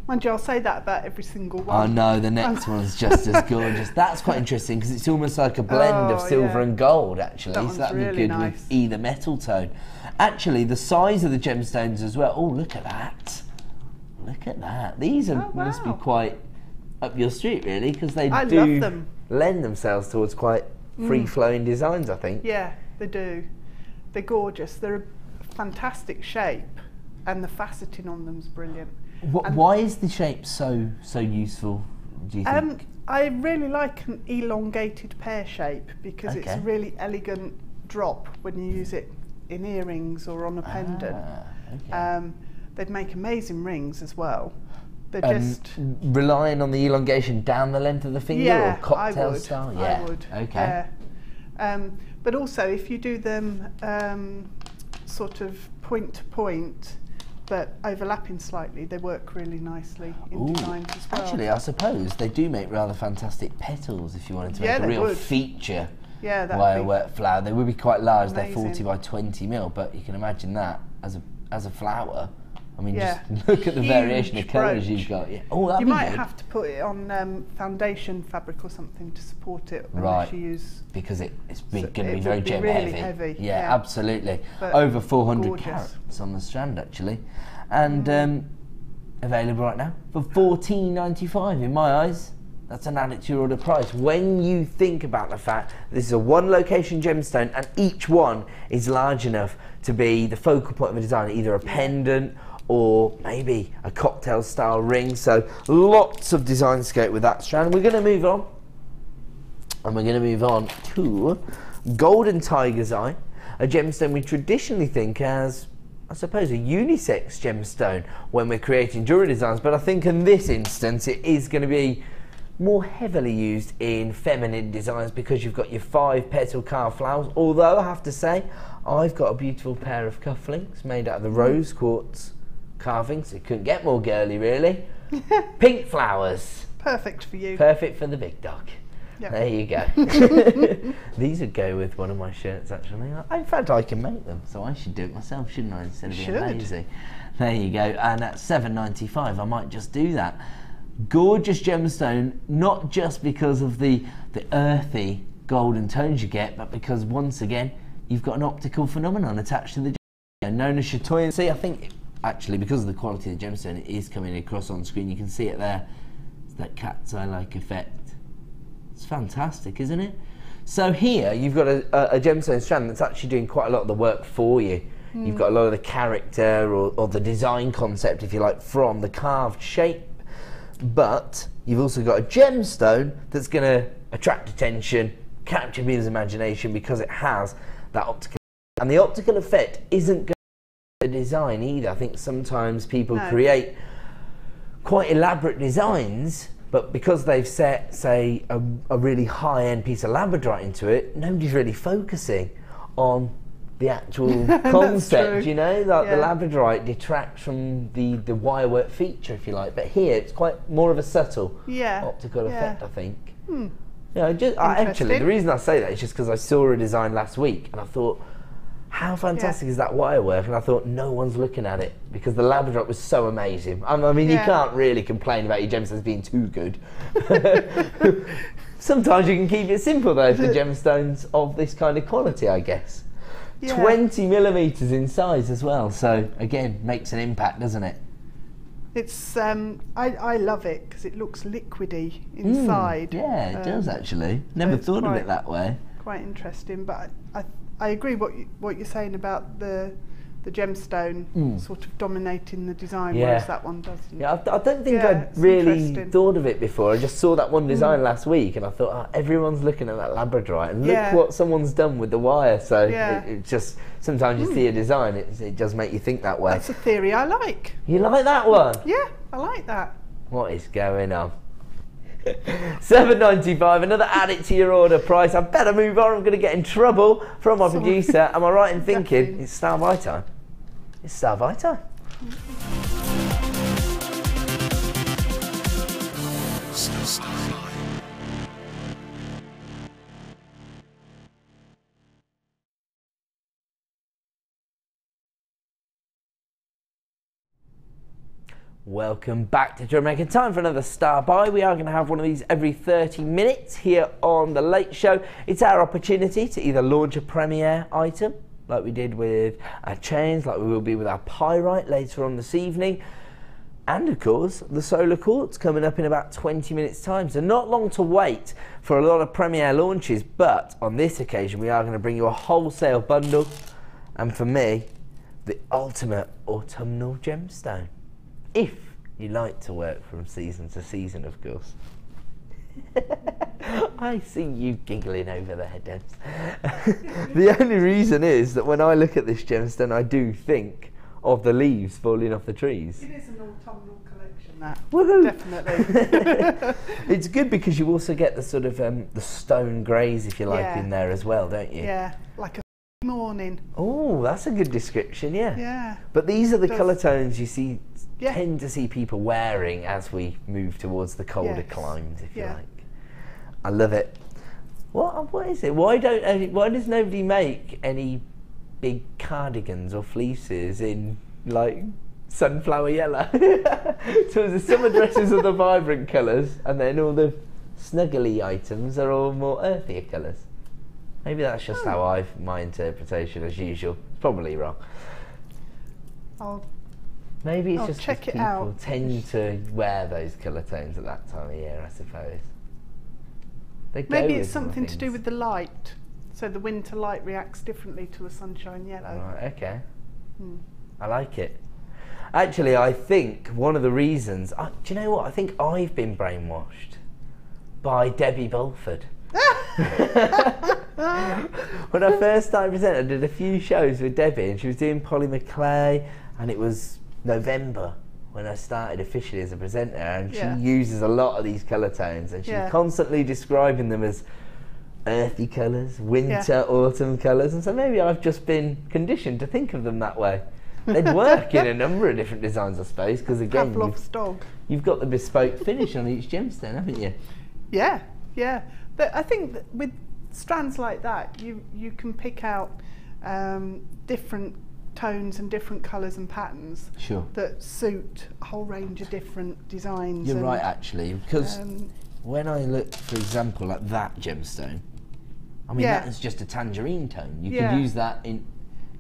Mind you, I'll say that about every single one. Oh no, the next one's just as gorgeous. That's quite interesting because it's almost like a blend of silver and gold, actually. That so one's that'd really be good nice. with either metal tone. Actually, the size of the gemstones as well. Oh, look at that. Look at that. These are, must be quite up your street, really, because they do love them. lend themselves towards quite free-flowing designs, I think. Yeah, they do. They're gorgeous. They're a fantastic shape, and the faceting on them's brilliant. Why is the shape so useful, do you think? I really like an elongated pear shape because it's a really elegant drop when you use it in earrings or on a pendant. They'd make amazing rings as well. They're just relying on the elongation down the length of the finger, or cocktail style. I would. Okay. But also, if you do them sort of point to point, but overlapping slightly, they work really nicely in designs as well. Actually, I suppose they do make rather fantastic petals if you wanted to make a real feature wire work flower. They would be quite large. Amazing. They're 40 by 20 mil, but you can imagine that as a flower. I mean, just look at the variation of colours you've got. Yeah. Oh, you might have to put it on foundation fabric or something to support it. Unless you use, because it's going to be very gem really heavy. heavy. Yeah, absolutely. But over 400 carats on the strand, actually. And available right now for $14.95 in my eyes. That's an add it to your order price. When you think about the fact this is a one location gemstone and each one is large enough to be the focal point of a design, either a pendant or maybe a cocktail style ring. So lots of design scope with that strand. We're going to move on, and we're going to move on to Golden Tiger's Eye, a gemstone we traditionally think as, I suppose, a unisex gemstone when we're creating jewellery designs, but I think in this instance it is going to be more heavily used in feminine designs because you've got your 5 petal carved flowers. Although I have to say, I've got a beautiful pair of cufflinks made out of the rose quartz carvings. It couldn't get more girly, really. Pink flowers. Perfect for you. Perfect for the big dog. Yep. There you go. These would go with one of my shirts, actually. In fact, I can make them, so I should do it myself, shouldn't I, instead of being lazy? There you go. And at $7.95, I might just do that. Gorgeous gemstone, not just because of the earthy golden tones you get, but because, once again, you've got an optical phenomenon attached to the gemstone known as chatoyancy. I think, actually, because of the quality of the gemstone, it is coming across on screen. You can see it there. It's that cat's eye-like effect. It's fantastic, isn't it? So here you've got a gemstone strand that's actually doing quite a lot of the work for you. You've got a lot of the character or the design concept, if you like, from the carved shape. But you've also got a gemstone that's going to attract attention, capture people's imagination because it has that optical. And the optical effect isn't going to be the design either. I think sometimes people create quite elaborate designs, but because they've set, say, a really high-end piece of labradorite into it, nobody's really focusing on the actual concept, you know, like the labradorite detracts from the wire work feature, if you like, but here it's quite more of a subtle optical effect, I think. Yeah, actually, the reason I say that is just because I saw a design last week and I thought, how fantastic is that wire work? And I thought, no one's looking at it because the labradorite was so amazing. I mean, you can't really complain about your gemstones being too good. Sometimes you can keep it simple though for gemstones of this kind of quality, I guess. 20 millimeters in size as well, so again, makes an impact, doesn't it? It's I love it because it looks liquidy inside. Yeah, it does actually. Never thought of it that way. Quite interesting, but I agree what you're saying about the gemstone sort of dominating the design, whereas that one doesn't. Yeah, I don't think I'd really thought of it before. I just saw that one design last week and I thought, everyone's looking at that labradorite and look what someone's done with the wire. So it just, sometimes you see a design, it does make you think that way. That's a theory I like. You like that one? Yeah, I like that. What is going on? $7.95, another add it to your order price. I better move on, I'm going to get in trouble from my producer. Am I right in thinking it's star by time? It's star by time. Welcome back to JewelleryMaker. Time for another star buy. We are going to have one of these every 30 minutes here on The Late Show. It's our opportunity to either launch a premiere item, like we did with our chains, like we will be with our pyrite later on this evening, and of course the solar quartz coming up in about 20 minutes time. So not long to wait for a lot of premiere launches, but on this occasion we are going to bring you a wholesale bundle, and for me, the ultimate autumnal gemstone. If you like to work from season to season, of course. I see you giggling over there, Debs. The only reason is that when I look at this gemstone, I do think of the leaves falling off the trees. It is an autumnal collection, that. Woohoo! Definitely. It's good because you also get the sort of the stone greys, if you like, in there as well, don't you? Yeah, like a morning. Oh, that's a good description, yeah. But these are the colour tones you tend to see people wearing as we move towards the colder climes, if you like. I love it. What is it? Why does nobody make any big cardigans or fleeces in like sunflower yellow? So the summer dresses are the vibrant colours, and then all the snuggly items are all more earthier colours. Maybe that's just how my interpretation as usual. It's probably wrong. Maybe it's just check people tend to wear those colour tones at that time of year, I suppose. Maybe it's something to do with the light. So the winter light reacts differently to a sunshine yellow. Right, okay. I like it. Actually, I think one of the reasons... do you know what? I think I've been brainwashed by Debbie Bulford. When I first started presenting, I did a few shows with Debbie and she was doing Polly McKay, and it was November when I started officially as a presenter, and she uses a lot of these colour tones, and she's constantly describing them as earthy colours, winter, autumn colours, and so maybe I've just been conditioned to think of them that way. They'd work in a number of different designs, I suppose, because again, you've got the bespoke finish on each gemstone, haven't you? Yeah, yeah. But I think that with strands like that, you can pick out different tones and different colours and patterns that suit a whole range of different designs. You're right, actually, because when I look, for example, at that gemstone, I mean, that is just a tangerine tone. You could use that in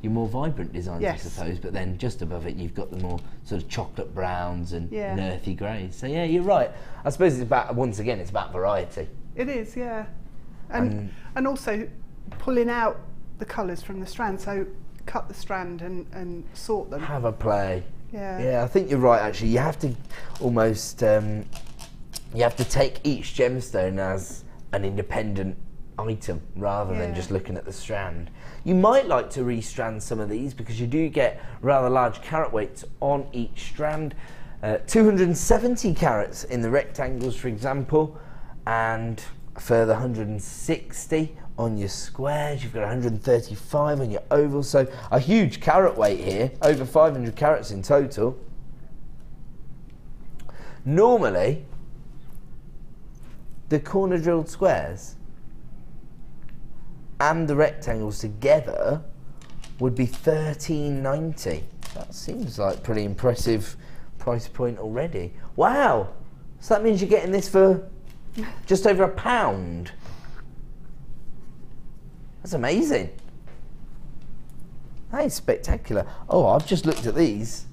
your more vibrant designs, I suppose, but then just above it, you've got the more sort of chocolate browns and earthy greys. So yeah, you're right. I suppose it's about, once again, it's about variety. It is, yeah. And also pulling out the colours from the strand, so cut the strand and sort them. Have a play. Yeah. Yeah, I think you're right, actually. You have to almost, you have to take each gemstone as an independent item rather than just looking at the strand. You might like to restrand some of these because you do get rather large carat weights on each strand. 270 carats in the rectangles, for example, and A further 160 on your squares. You've got 135 on your ovals. So a huge carat weight here, over 500 carats in total. Normally, the corner drilled squares and the rectangles together would be $13.90. That seems like pretty impressive price point already. Wow! So that means you're getting this for just over £1. That's amazing. That is spectacular. Oh, I've just looked at these.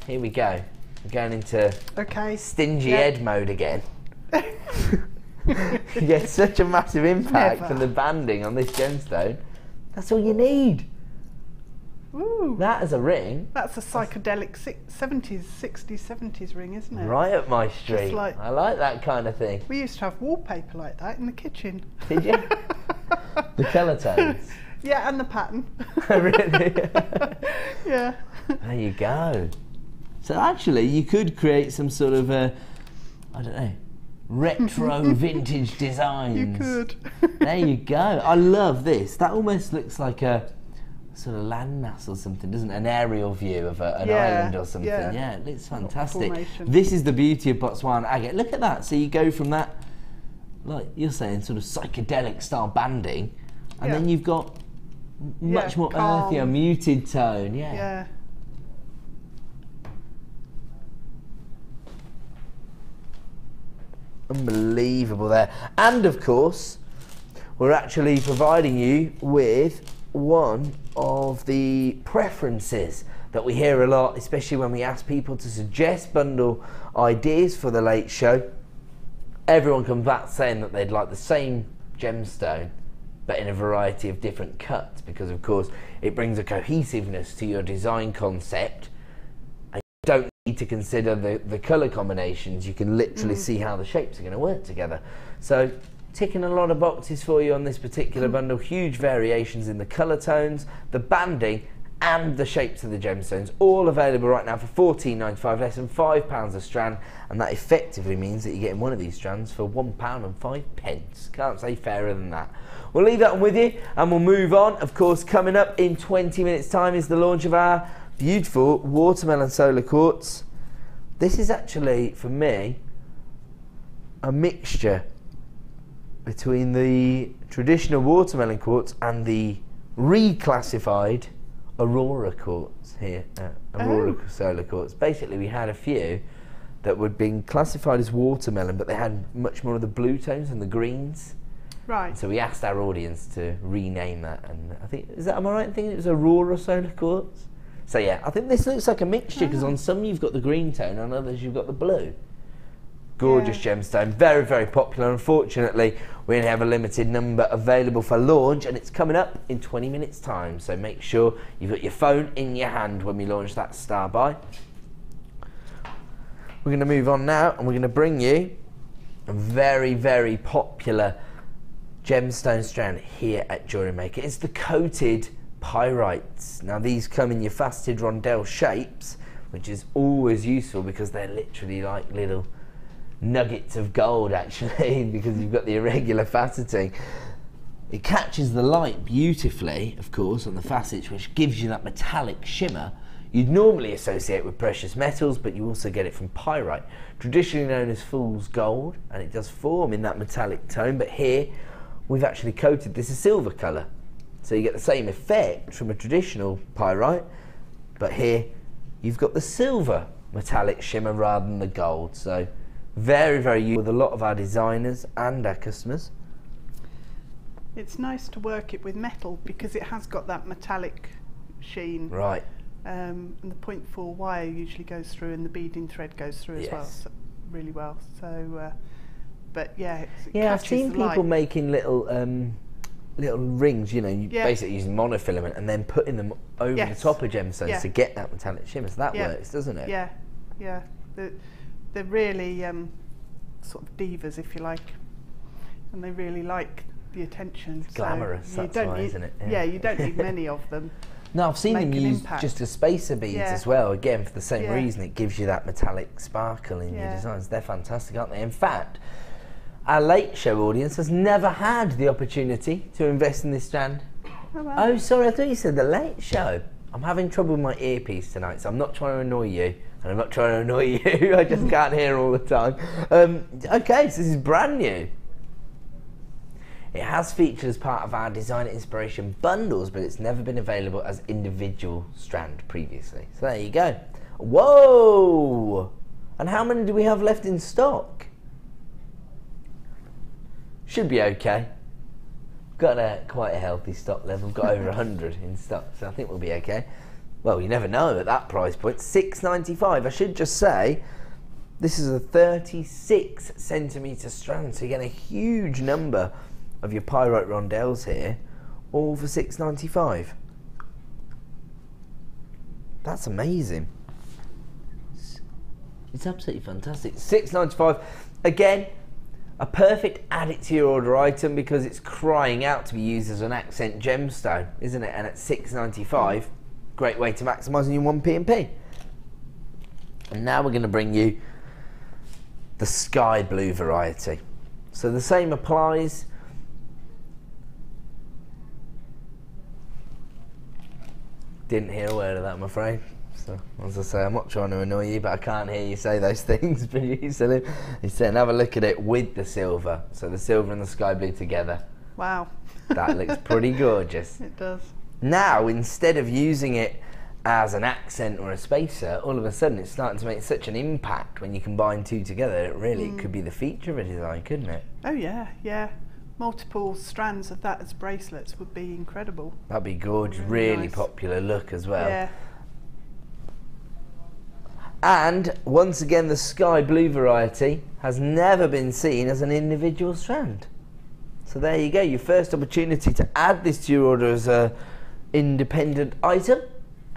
Here we go. We're going into stingy Ed mode again. You get such a massive impact from the banding on this gemstone. That's all you need. Ooh. That is a ring. That's a psychedelic 70s, 60s, 70s ring, isn't it? Right up my street. Like, I like that kind of thing. We used to have wallpaper like that in the kitchen. Did you? The colour tones. Yeah, and the pattern. Really? Yeah. There you go. So actually, you could create some sort of, I don't know, retro vintage designs. You could. There you go. I love this. That almost looks like a sort of landmass or something, doesn't it? An aerial view of an island or something. Yeah, it looks fantastic. This is the beauty of Botswana agate. Look at that. So you go from that, like you're saying, sort of psychedelic style banding, and then you've got much more earthier, muted tone. Yeah. Unbelievable there. And of course, we're actually providing you with one of the preferences that we hear a lot, especially when we ask people to suggest bundle ideas for the late show. Everyone comes back saying that they'd like the same gemstone but in a variety of different cuts, because of course it brings a cohesiveness to your design concept. And you don't need to consider the colour combinations. You can literally see how the shapes are going to work together. So ticking a lot of boxes for you on this particular bundle. Huge variations in the colour tones, the banding and the shapes of the gemstones, all available right now for $14.95, less than £5 a strand, and that effectively means that you're getting one of these strands for £1.05. Can't say fairer than that. We'll leave that one with you and we'll move on. Of course, coming up in 20 minutes time is the launch of our beautiful watermelon solar quartz. This is actually, for me, a mixture between the traditional watermelon quartz and the reclassified Aurora quartz here, Aurora solar quartz. Basically, we had a few that were being classified as watermelon, but they had much more of the blue tones and the greens. Right. So we asked our audience to rename that, and I think, am I right in thinking it was Aurora solar quartz? So yeah, I think this looks like a mixture, because on some you've got the green tone, on others you've got the blue. Gorgeous gemstone, very, very popular. Unfortunately, we only have a limited number available for launch, and it's coming up in 20 minutes time. So make sure you've got your phone in your hand when we launch that star buy. We're going to move on now, and we're going to bring you a very, very popular gemstone strand here at JewelleryMaker. It's the coated pyrites. Now these come in your faceted rondelle shapes, which is always useful because they're literally like little nuggets of gold, actually, because you've got the irregular faceting. It catches the light beautifully, of course, on the facets, which gives you that metallic shimmer you'd normally associate with precious metals, but you also get it from pyrite, traditionally known as fool's gold, and it does form in that metallic tone. But here we've actually coated this a silver colour, so you get the same effect from a traditional pyrite, but here you've got the silver metallic shimmer rather than the gold. So very, very useful with a lot of our designers and our customers. It's nice to work it with metal because it has got that metallic sheen. Right. And the 0.4 wire usually goes through, and the beading thread goes through as well, so really well. So, but yeah, I've seen people making little little rings. You know, basically using monofilament and then putting them over the top of gemstones to get that metallic shimmer. So that works, doesn't it? Yeah, yeah. They're really sort of divas, if you like, and they really like the attention. It's glamorous, that's why, isn't it? Yeah, you don't need many of them. No, I've seen them used just as spacer beads as well, again, for the same reason. It gives you that metallic sparkle in your designs. They're fantastic, aren't they? In fact, our late show audience has never had the opportunity to invest in this strand. Oh, wow. Oh, sorry, I thought you said the late show. I'm having trouble with my earpiece tonight, so I'm not trying to annoy you, and I'm not trying to annoy you. I just can't hear all the time. Okay, so this is brand new. It has featured as part of our designer inspiration bundles, but it's never been available as individual strand previously. So there you go. Whoa! And how many do we have left in stock? Should be okay. Got quite a healthy stock level. Got over 100 in stock, so I think we'll be okay. Well, you never know at that price point. $6.95. I should just say, this is a 36 centimetre strand, so you get a huge number of your pyrite rondelles here, all for $6.95. That's amazing. It's absolutely fantastic. $6.95. Again, a perfect add it to your order item because it's crying out to be used as an accent gemstone, isn't it? And at $6.95, great way to maximise your 1P&P. And now we're going to bring you the sky blue variety. So the same applies. Didn't hear a word of that, I'm afraid. So, as I say, I'm not trying to annoy you, but I can't hear you say those things. But he's saying, have a look at it with the silver. So the silver and the sky blue together. Wow. That looks pretty gorgeous. It does. Now, instead of using it as an accent or a spacer, all of a sudden it's starting to make such an impact when you combine two together. It really could be the feature of a design, couldn't it? Oh yeah, yeah. Multiple strands of that as bracelets would be incredible. That'd be gorgeous. Really nice. Popular look as well. Yeah. And once again, the sky blue variety has never been seen as an individual strand. So there you go, your first opportunity to add this to your order as an independent item,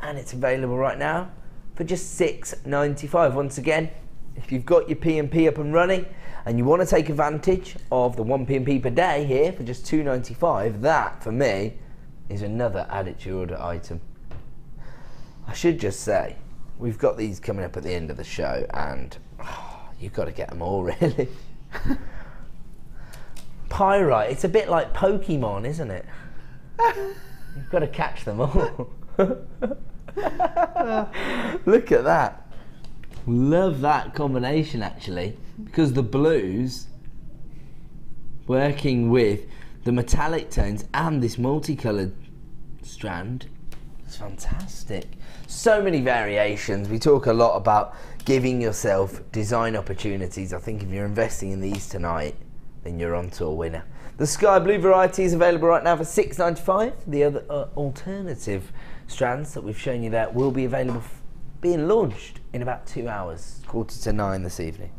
and it's available right now for just $6.95. Once again, if you've got your P&P up and running and you want to take advantage of the 1 P&P per day here for just $2.95, that for me is another add it to your order item. I should just say, we've got these coming up at the end of the show, and you've got to get them all, really. Pyrite, it's a bit like Pokemon, isn't it? You've got to catch them all. Look at that. Love that combination, actually, because the blues working with the metallic tones and this multicoloured strand. It's fantastic. So many variations. We talk a lot about giving yourself design opportunities. I think if you're investing in these tonight, then you're on to a winner. The sky blue variety is available right now for $6.95. The other alternative strands that we've shown you there will be available, being launched in about 2 hours, 8:45 this evening.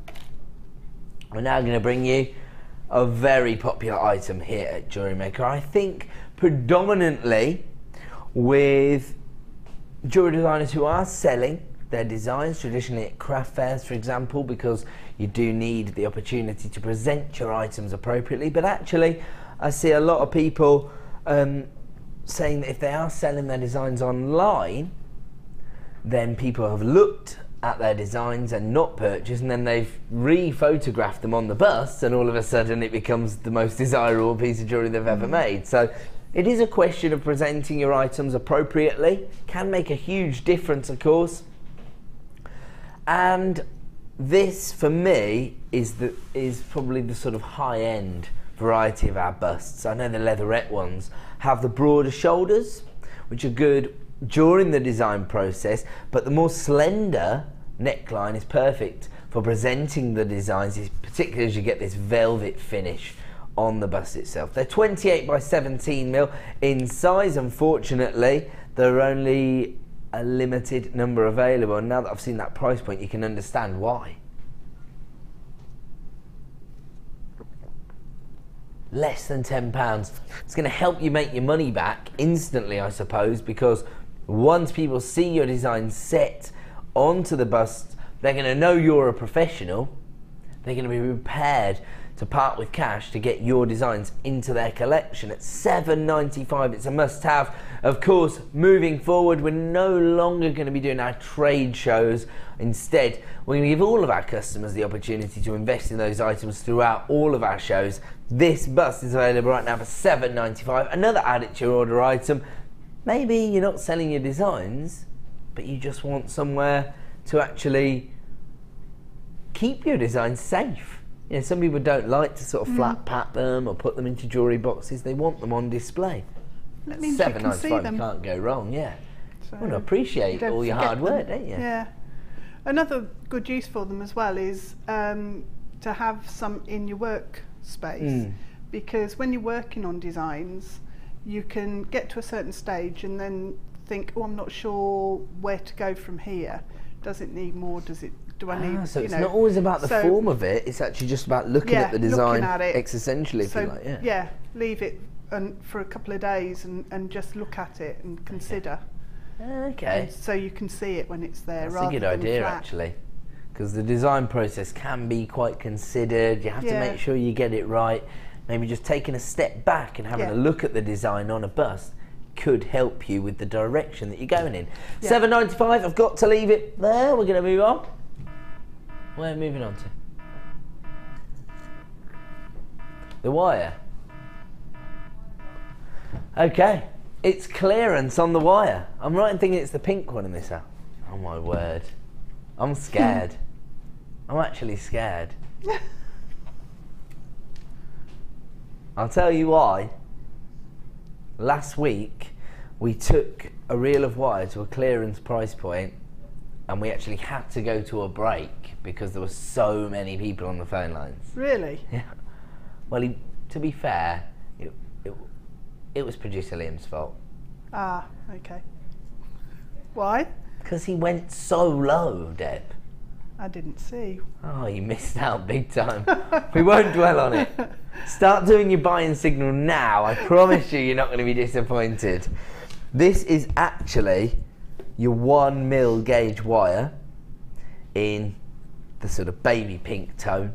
We're now going to bring you a very popular item here at JewelleryMaker. I think predominantly with jewellery designers who are selling their designs traditionally at craft fairs, for example, because you do need the opportunity to present your items appropriately. But actually, I see a lot of people saying that if they are selling their designs online, then people have looked at their designs and not purchased, and then they've re-photographed them on the bust, and all of a sudden it becomes the most desirable piece of jewellery they've ever made. So it is a question of presenting your items appropriately. Can make a huge difference, of course. And this, for me, is probably the sort of high-end variety of our busts. I know the leatherette ones have the broader shoulders, which are good during the design process, but the more slender neckline is perfect for presenting the designs, particularly as you get this velvet finish on the bust itself. They're 28 by 17 mil in size. Unfortunately, there are only a limited number available, and now that I've seen that price point, you can understand why. Less than £10. It's going to help you make your money back instantly, I suppose, because once people see your design set onto the bust, they're going to know you're a professional, they're going to be prepared to part with cash to get your designs into their collection at $7.95. It's a must-have. Of course, moving forward, we're no longer going to be doing our trade shows. Instead, we're going to give all of our customers the opportunity to invest in those items throughout all of our shows. This bust is available right now for $7.95. Another add it to your order item. Maybe you're not selling your designs, but you just want somewhere to actually keep your designs safe. You know, some people don't like to sort of flat pack them or put them into jewellery boxes. They want them on display. That means you can see them. You can't go wrong, yeah. So you want to appreciate all your hard work, don't you? Yeah. Another good use for them as well is to have some in your workspace, because when you're working on designs, you can get to a certain stage and then think, oh, I'm not sure where to go from here. Does it need more? Do I need? So it's not always about the form of it. It's actually just about looking at the design existentially, if you like. Yeah. Leave it for a couple of days and just look at it and consider. Okay. And so you can see it when it's there. That's a good idea, actually, because the design process can be quite considered. You have to make sure you get it right. Maybe just taking a step back and having a look at the design on a bust could help you with the direction that you're going in. $7.95. I've got to leave it there. We're going to move on. Where are we moving on to? The wire. Okay, it's clearance on the wire. I'm right in thinking it's the pink one in this out. Oh my word. I'm scared. I'm actually scared. I'll tell you why. Last week, we took a reel of wire to a clearance price point, and we actually had to go to a break because there were so many people on the phone lines. Really? Yeah. Well, to be fair, it was producer Liam's fault. Ah, okay. Why? Because he went so low, Deb. I didn't see. Oh, you missed out big time. We won't dwell on it. Start doing your buying signal now. I promise you, you're not going to be disappointed. This is actually your 1mm gauge wire in the sort of baby pink tone,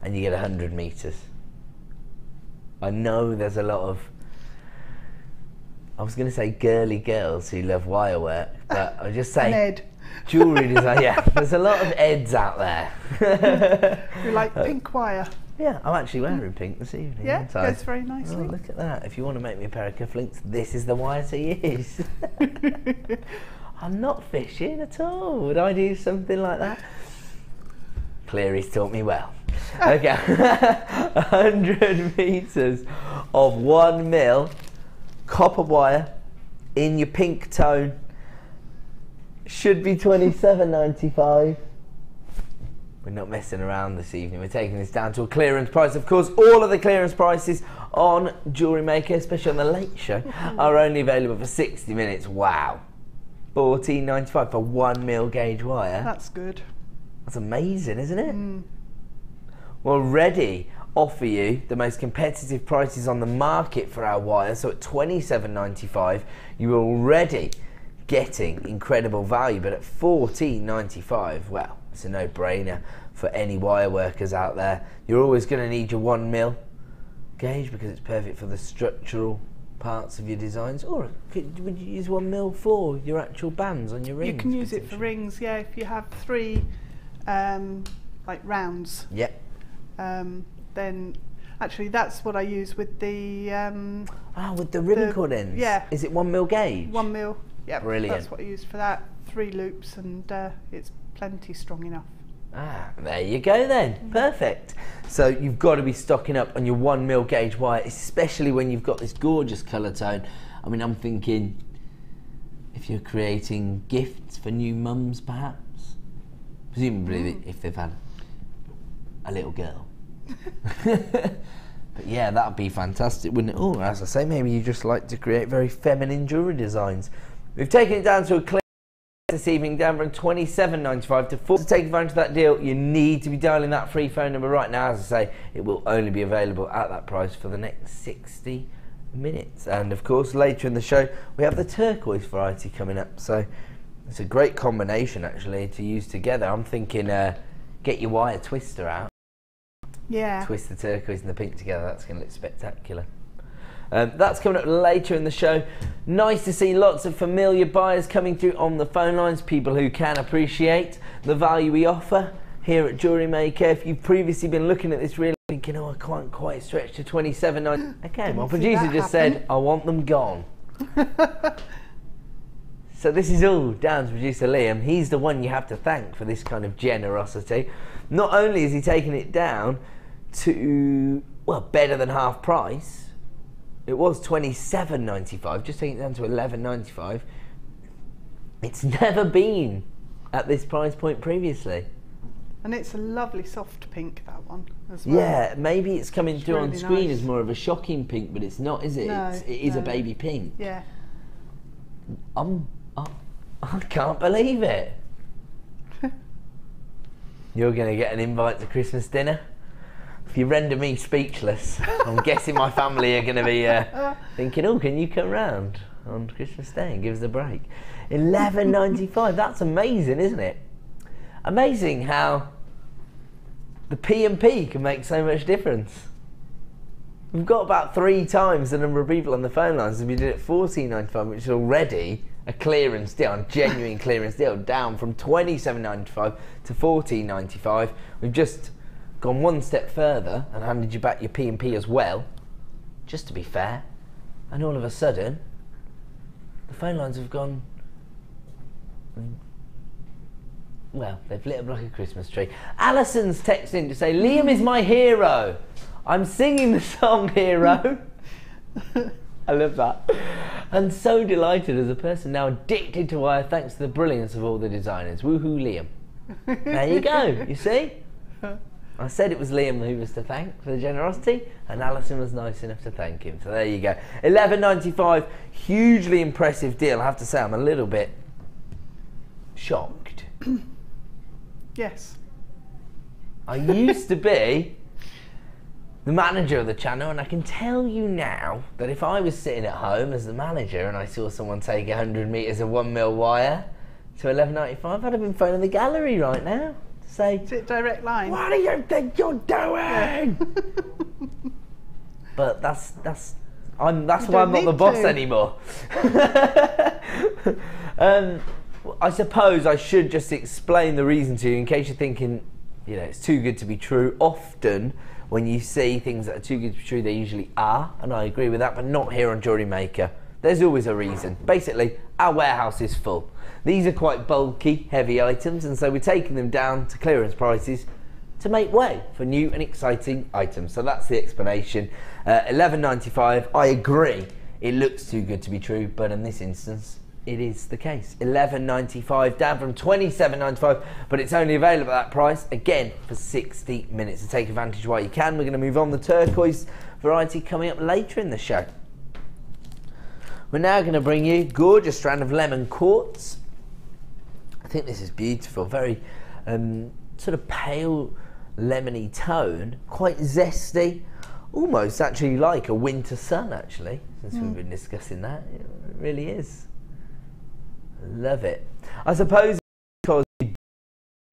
and you get 100 meters. I know there's a lot of, I was going to say girly girls who love wire work, but I'll just say Ed. Jewellery design. Yeah, there's a lot of Eds out there. You like pink wire? Yeah, I'm actually wearing pink this evening. Yeah, goes very nicely. Oh, look at that. If you want to make me a pair of cufflinks, this is the wire to use. I'm not fishing at all. Would I do something like that? Cleary's taught me well. Okay, 100 meters of 1mm copper wire in your pink tone. Should be $27.95. We're not messing around this evening. We're taking this down to a clearance price. Of course, all of the clearance prices on JewelleryMaker, especially on the late show, are only available for 60 minutes. Wow. $14.95 for 1mm gauge wire. That's good. That's amazing, isn't it? We'll already offer you the most competitive prices on the market for our wire. So at $27.95, you're already getting incredible value, but at $14.95, well, it's a no-brainer for any wire workers out there. You're always going to need your 1mm gauge because it's perfect for the structural parts of your designs. Or would you use 1mm for your actual bands on your rings? You can use it for rings, yeah. If you have 3 like rounds, then actually that's what I use with the with the ribbon cord ends. Yeah. Is it 1mm gauge? 1mm. Yeah, brilliant. That's what I used for that. 3 loops, and it's plenty strong enough. Ah, there you go then. Perfect. So you've got to be stocking up on your 1mm gauge wire, especially when you've got this gorgeous colour tone. I mean, I'm thinking if you're creating gifts for new mums, perhaps. Presumably if they've had a little girl. But yeah, that would be fantastic, wouldn't it? Oh, as I say, maybe you just like to create very feminine jewellery designs. We've taken it down to a clear this evening, down from $27.95 to $4. To take advantage of that deal, you need to be dialing that free phone number right now. As I say, it will only be available at that price for the next 60 minutes. And of course, later in the show, we have the turquoise variety coming up. So it's a great combination, actually, to use together. I'm thinking, get your wire twister out. Yeah. Twist the turquoise and the pink together. That's going to look spectacular. That's coming up later in the show. Nice to see lots of familiar buyers coming through on the phone lines, people who can appreciate the value we offer here at JewelleryMaker. If you've previously been looking at this really thinking, oh, I can't quite stretch to $27.99. Okay, my producer just said, I want them gone. So this is all down to producer Liam. He's the one you have to thank for this kind of generosity. Not only is he taking it down to, well, better than half price. It was $27.95, just taking it down to $11.95. It's never been at this price point previously. And it's a lovely soft pink, that one, as well. Yeah, maybe it's coming through really on screen nice. as more of a shocking pink, but it's not, is it? No, it is no. a baby pink. Yeah. I can't believe it. You're going to get an invite to Christmas dinner? If you render me speechless, I'm guessing my family are going to be thinking, oh, can you come round on Christmas Day and give us a break? $11.95, that's amazing, isn't it? Amazing how the P&P can make so much difference. We've got about 3 times the number of people on the phone lines as we did at $14.95, which is already a clearance deal, a genuine clearance deal, down from $27.95 to $14.95. We've just gone one step further and handed you back your P&P as well, just to be fair. And all of a sudden, the phone lines have gone, well, they've lit up like a Christmas tree. Alison's texting to say, Liam is my hero. I'm singing the song Hero. I love that. And so delighted as a person now addicted to wire thanks to the brilliance of all the designers. Woohoo, Liam. There you go, you see? I said it was Liam who was to thank for the generosity, and Alison was nice enough to thank him. So there you go. $11.95, hugely impressive deal. I have to say, I'm a little bit shocked. Yes. I used to be the manager of the channel, and I can tell you now that if I was sitting at home as the manager and I saw someone take 100 metres of 1mm wire to $11.95, I'd have been phoning the gallery right now to say, Is it direct line? what do you think you're doing? But that's why I'm not the boss anymore. I suppose I should just explain the reason to you in case you're thinking, you know, it's too good to be true. Often when you see things that are too good to be true, they usually are, and I agree with that, but not here on JewelleryMaker. There's always a reason. Basically, our warehouse is full. These are quite bulky, heavy items, and so we're taking them down to clearance prices to make way for new and exciting items. So that's the explanation. $11.95, I agree, it looks too good to be true, but in this instance, it is the case. $11.95, down from $27.95, but it's only available at that price, again, for 60 minutes. To take advantage while you can. We're going to move on. The turquoise variety coming up later in the show. We're now going to bring you gorgeous strand of lemon quartz. I think this is beautiful, very sort of pale lemony tone, quite zesty, almost actually like a winter sun, actually, since we've been discussing that. It really is. Love it. I suppose because of the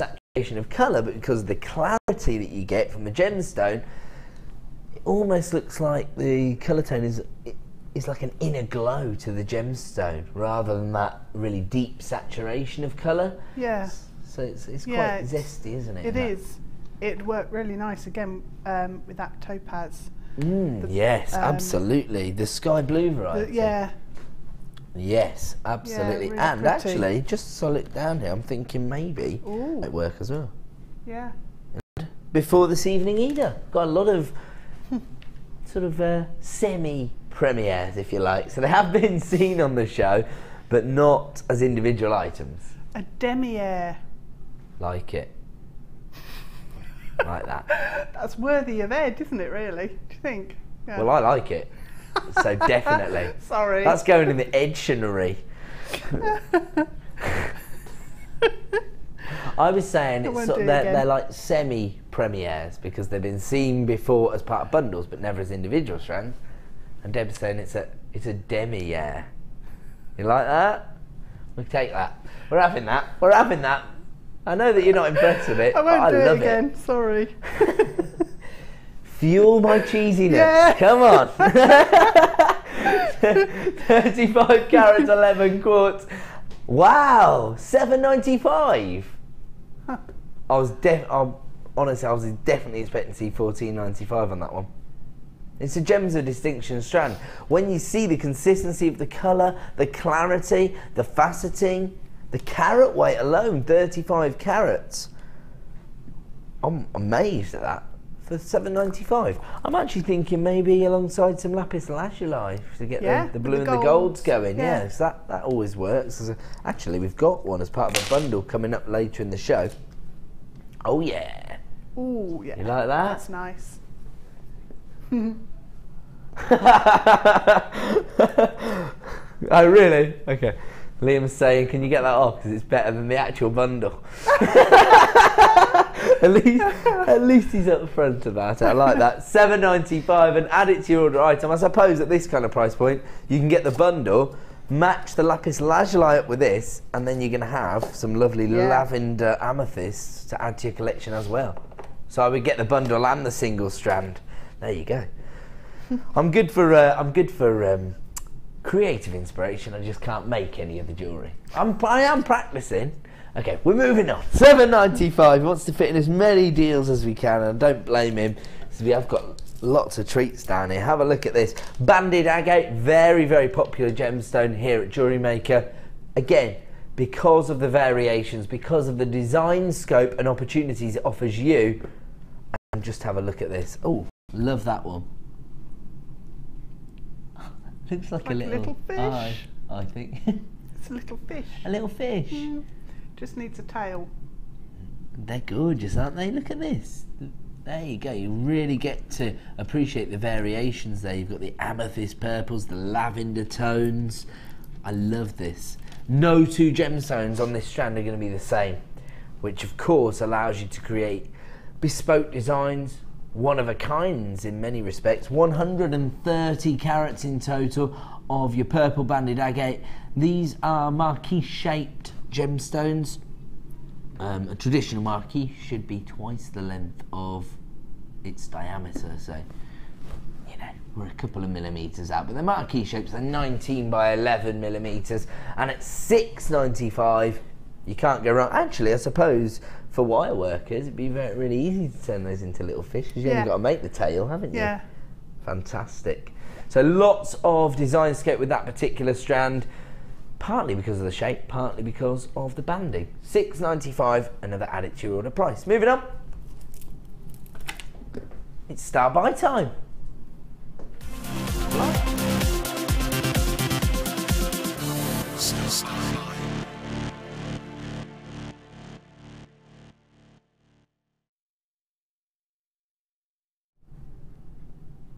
saturation of colour, but because of the clarity that you get from the gemstone, it almost looks like the colour tone is like an inner glow to the gemstone rather than that really deep saturation of colour. Yeah. So it's quite zesty, isn't it? It is. It'd work really nice again with that topaz. Yes, absolutely. The sky blue variety. Yeah. Yes, absolutely. Yeah, really and pretty. actually, just as I look down here, I'm thinking maybe it might work as well. Yeah. Before this evening either. Got a lot of sort of semi-premieres, if you like. So they have been seen on the show, but not as individual items. A demi-air. Like it. Like that. That's worthy of Ed, isn't it, really? Do you think? Yeah. Well, I like it. So definitely. Sorry. That's going in the dictionary. I was saying it's sort of, they're like semi-premieres because they've been seen before as part of bundles but never as individual strands. And Deb's saying it's a demi-air. You like that? We'll take that. We're having that. We're having that. I know that you're not impressed with it, I won't but do I love it again, sorry. Fuel my cheesiness. Yeah. Come on. 35 carats, 11 quartz. Wow, $7.95. Huh. Honestly, I was definitely expecting to see $14.95 on that one. It's a Gems of Distinction strand. When you see the consistency of the colour, the clarity, the faceting, the carat weight alone, 35 carats. I'm amazed at that for $7.95. I'm actually thinking maybe alongside some Lapis Lazuli to get the blue and the golds going. Yeah, so that always works. Actually, we've got one as part of a bundle coming up later in the show. Oh yeah. Ooh, yeah. You like that? That's nice. Oh really? Okay. Liam's saying, can you get that off because it's better than the actual bundle. at least he's up front about it. I like that. $7.95 and add it to your order item. I suppose at this kind of price point you can get the bundle, match the Lapis Lazuli up with this, and then you're going to have some lovely lavender amethysts to add to your collection as well. So I would get the bundle and the single strand. There you go. I'm good for creative inspiration. I just can't make any of the jewellery. I am practicing. Okay, we're moving on. $7.95. Wants to fit in as many deals as we can, and don't blame him because we have got lots of treats down here. Have a look at this. Banded agate, very, very popular gemstone here at JewelleryMaker. Again, because of the variations, because of the design scope and opportunities it offers you. And just have a look at this. Oh, love that one. Looks like a little fish. Eye, I think. It's a little fish. A little fish. Just needs a tail. They're gorgeous, aren't they? Look at this. There you go. You really get to appreciate the variations there. You've got the amethyst purples, the lavender tones. I love this. No two gemstones on this strand are going to be the same, which of course allows you to create bespoke designs, one-of-a-kinds in many respects. 130 carats in total of your purple banded agate. These are marquise-shaped gemstones. A traditional marquise should be twice the length of its diameter, so you know we're a couple of millimeters out. But the marquise shapes are 19 by 11 millimeters, and at $6.95 you can't go wrong. Actually, I suppose for wire workers it'd be really easy to turn those into little fish because you've only got to make the tail, haven't you? Yeah. Fantastic. So lots of design scope with that particular strand, partly because of the shape, partly because of the banding. $6.95, another added to your order price. Moving on. It's star buy time.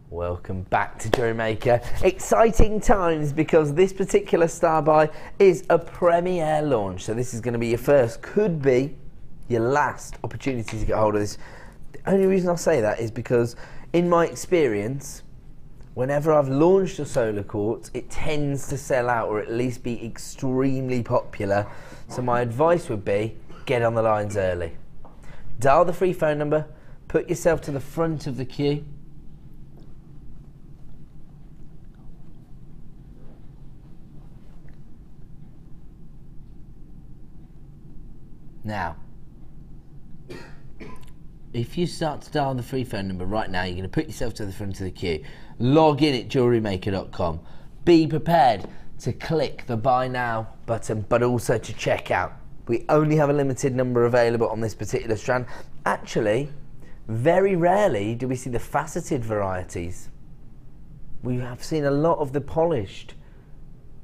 Welcome back to JewelleryMaker. Exciting times because this particular star buy is a premiere launch. So this is going to be your first, could be your last opportunity to get hold of this. The only reason I say that is because in my experience, whenever I've launched a solar quartz, it tends to sell out or at least be extremely popular. So my advice would be get on the lines early. Dial the free phone number, put yourself to the front of the queue. Now, if you start to dial the free phone number right now, you're going to put yourself to the front of the queue. Log in at JewelleryMaker.com. Be prepared to click the buy now button, but also to check out. We only have a limited number available on this particular strand. Actually, very rarely do we see the faceted varieties. We have seen a lot of the polished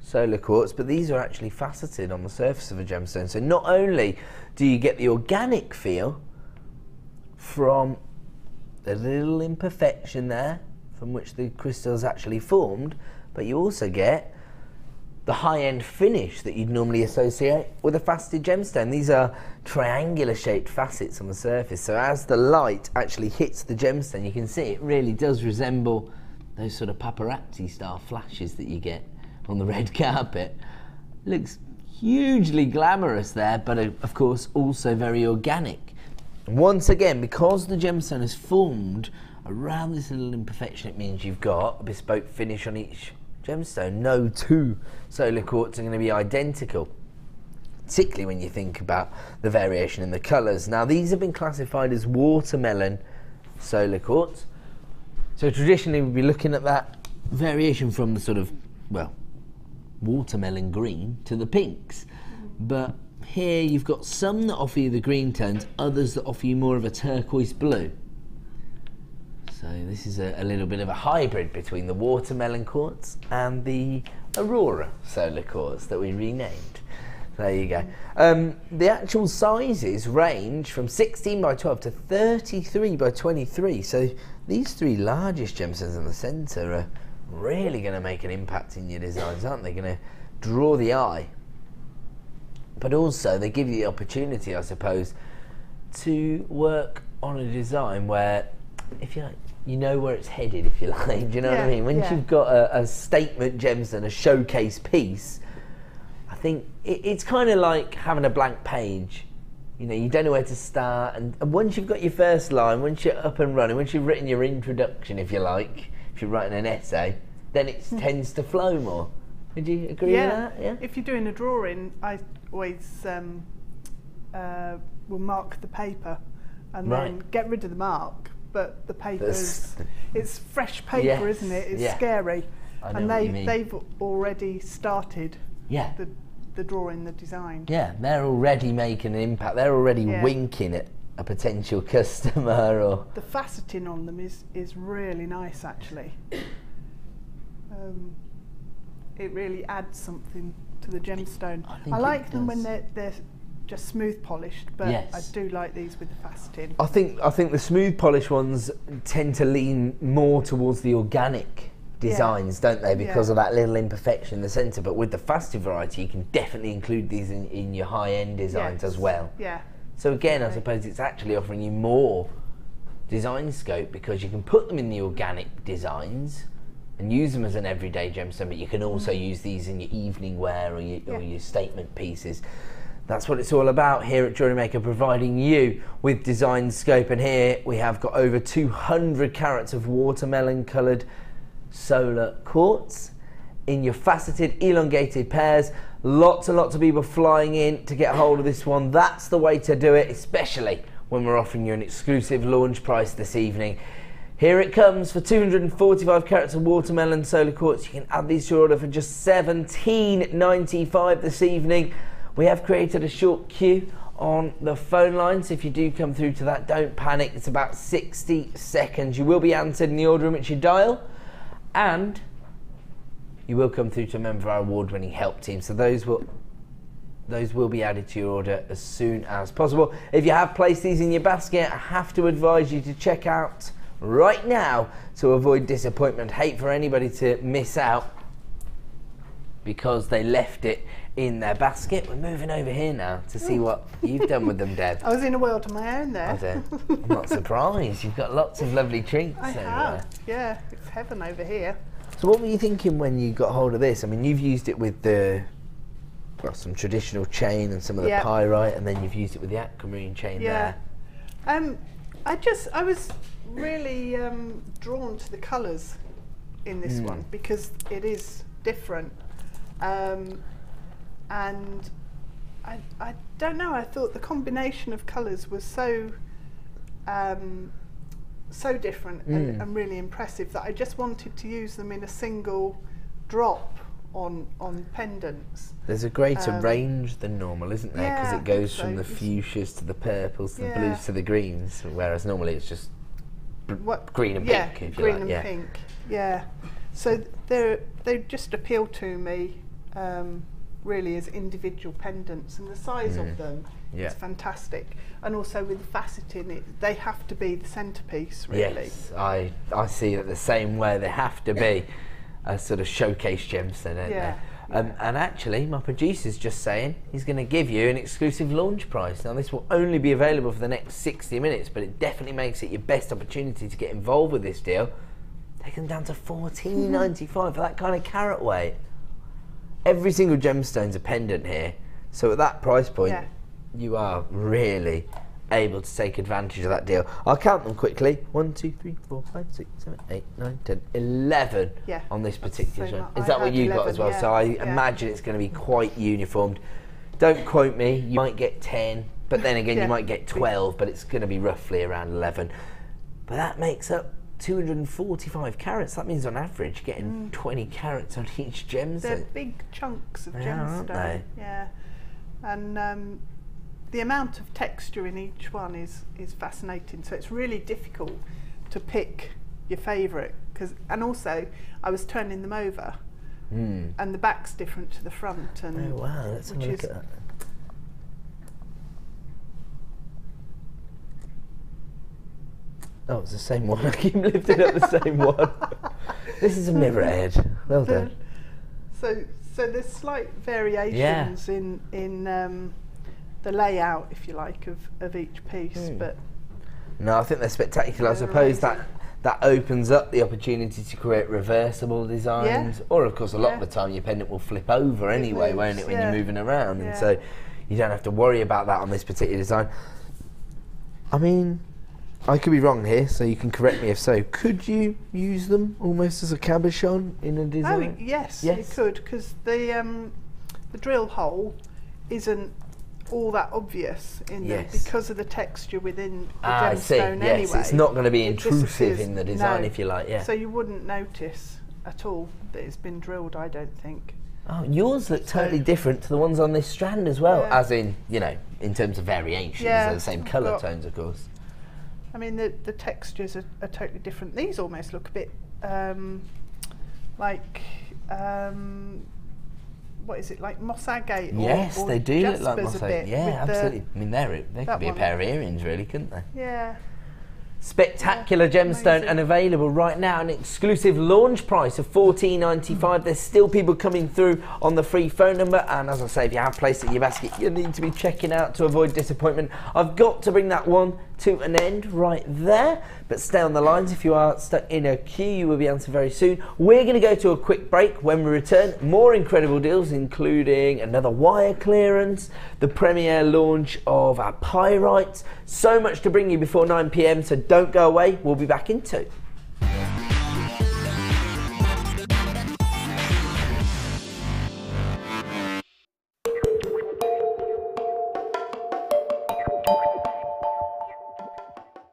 solar quartz, but these are actually faceted on the surface of a gemstone. So not only do you get the organic feel from the little imperfection there from which the crystal is actually formed, but you also get the high-end finish that you'd normally associate with a faceted gemstone. These are triangular shaped facets on the surface, so as the light actually hits the gemstone, you can see it really does resemble those sort of paparazzi style flashes that you get on the red carpet. Looks hugely glamorous there, but of course also very organic. Once again, because the gemstone is formed around this little imperfection, it means you've got a bespoke finish on each gemstone. No two solar quartz are going to be identical, particularly when you think about the variation in the colours. Now, these have been classified as watermelon solar quartz. So traditionally we'd be looking at that variation from the sort of, well, watermelon green to the pinks. But here you've got some that offer you the green tones, others that offer you more of a turquoise blue. So this is a little bit of a hybrid between the watermelon quartz and the Aurora solar quartz that we renamed. There you go. The actual sizes range from 16 by 12 to 33 by 23. So these three largest gemstones in the centre are really going to make an impact in your designs, aren't they? Going to draw the eye. But also they give you the opportunity, I suppose, to work on a design where, if you like, you know where it's headed, if you like. Do you know what I mean? Once you've got a statement gemstone, a showcase piece, I think it's kind of like having a blank page. You know, you don't know where to start, and once you've got your first line, once you're up and running, once you've written your introduction, if you like, if you're writing an essay, then it tends to flow more. Would you agree with that? Yeah. If you're doing a drawing, I always will mark the paper and then get rid of the mark. But the paper's, it's fresh paper, isn't it? It's scary. And they've already started the drawing, the design. Yeah, they're already making an impact. They're already winking at a potential customer. Or the faceting on them is really nice, actually. It really adds something to the gemstone. I like them when they're just smooth polished, but I do like these with the faceting. I think the smooth polished ones tend to lean more towards the organic designs, don't they, because of that little imperfection in the centre. But with the faceted variety, you can definitely include these in your high-end designs as well. Yeah. So again, I suppose it's actually offering you more design scope, because you can put them in the organic designs and use them as an everyday gemstone, but you can also use these in your evening wear or your statement pieces. That's what it's all about here at JewelleryMaker, providing you with design scope. And here we have got over 200 carats of watermelon coloured solar quartz in your faceted elongated pairs. Lots and lots of people flying in to get hold of this one. That's the way to do it, especially when we're offering you an exclusive launch price this evening. Here it comes for 245 carats of watermelon solar quartz. You can add these to your order for just $17.95 this evening. We have created a short queue on the phone line, so if you do come through to that, don't panic. It's about 60 seconds. You will be answered in the order in which you dial, and you will come through to a member of our award-winning help team. So those will be added to your order as soon as possible. If you have placed these in your basket, I have to advise you to check out right now to avoid disappointment. Hate for anybody to miss out because they left it in their basket. We're moving over here now to see what you've done with them, Deb. I was in a world of my own there. I'm not surprised. You've got lots of lovely treats over there. Yeah, it's heaven over here. So what were you thinking when you got hold of this? I mean, you've used it with some traditional chain and some of the pyrite, and then you've used it with the aquamarine chain there. I was really drawn to the colours in this one, because it is different. And I don't know, I thought the combination of colours was so different and really impressive that I just wanted to use them in a single drop on pendants. There's a greater range than normal, isn't there? Because it goes from the fuchsias to the purples to the blues to the greens, whereas normally it's just green and pink. If green you like. and pink. Yeah. So they just appeal to me really as individual pendants, and the size of them is fantastic. And also with the faceting, they have to be the centerpiece, really. Yes, I see it the same way. They have to be a sort of showcase gemstone, don't they? And actually, my producer's just saying he's going to give you an exclusive launch price. Now, this will only be available for the next 60 minutes, but it definitely makes it your best opportunity to get involved with this deal. Take them down to $14.95 for that kind of carat weight. Every single gemstone's a pendant here, So at that price point, you are really able to take advantage of that deal. I'll count them quickly. 1, 2, 3, 4, 5, 6, 7, 8, 9, 10, 11 on this particular one. Is that what you got as well? So I imagine it's going to be quite uniformed. Don't quote me, you might get 10, but then again you might get 12, but it's going to be roughly around 11. But that makes up 245 carats. That means on average getting 20 carats on each gemstone. They're big chunks of gemstone, aren't they? Yeah. And the amount of texture in each one is fascinating. So it's really difficult to pick your favourite, and also I was turning them over, and the back's different to the front. And oh wow, let's have a look at that. Oh, it's the same one. I keep lifting up the same one. This is a mirror head. Well done. So there's slight variations in the layout, if you like, of each piece. But no, I think they're spectacular. I suppose that opens up the opportunity to create reversible designs, or of course a lot of the time your pendant will flip over anyway, won't it, when you're moving around, and so you don't have to worry about that on this particular design. I mean, I could be wrong here, so you can correct me if so. Could you use them almost as a cabochon in a design? Oh yes, you could, because the drill hole isn't all that obvious in them because of the texture within the gemstone anyway. Yes, it's not going to be intrusive in the design, if you like. Yeah. So you wouldn't notice at all that it's been drilled, I don't think. Oh, yours look totally different to the ones on this strand as well, as in, you know, in terms of variations. They're the same colour tones, of course. I mean, the textures are totally different. These almost look a bit like, what is it, like moss agate? Yes, they do look like moss agate. Yeah, absolutely. I mean, they could be a pair of earrings, really, couldn't they? Yeah. Spectacular gemstone, and available right now, an exclusive launch price of $14.95. There's still people coming through on the free phone number, and as I say, if you have placed it in your basket, you need to be checking out to avoid disappointment. I've got to bring that one to an end right there, but stay on the lines. If you are stuck in a queue, you will be answered very soon. We're going to go to a quick break. When we return, more incredible deals, including another wire clearance, the premiere launch of our pyrites, so much to bring you before 9 PM, so don't go away. We'll be back in 2.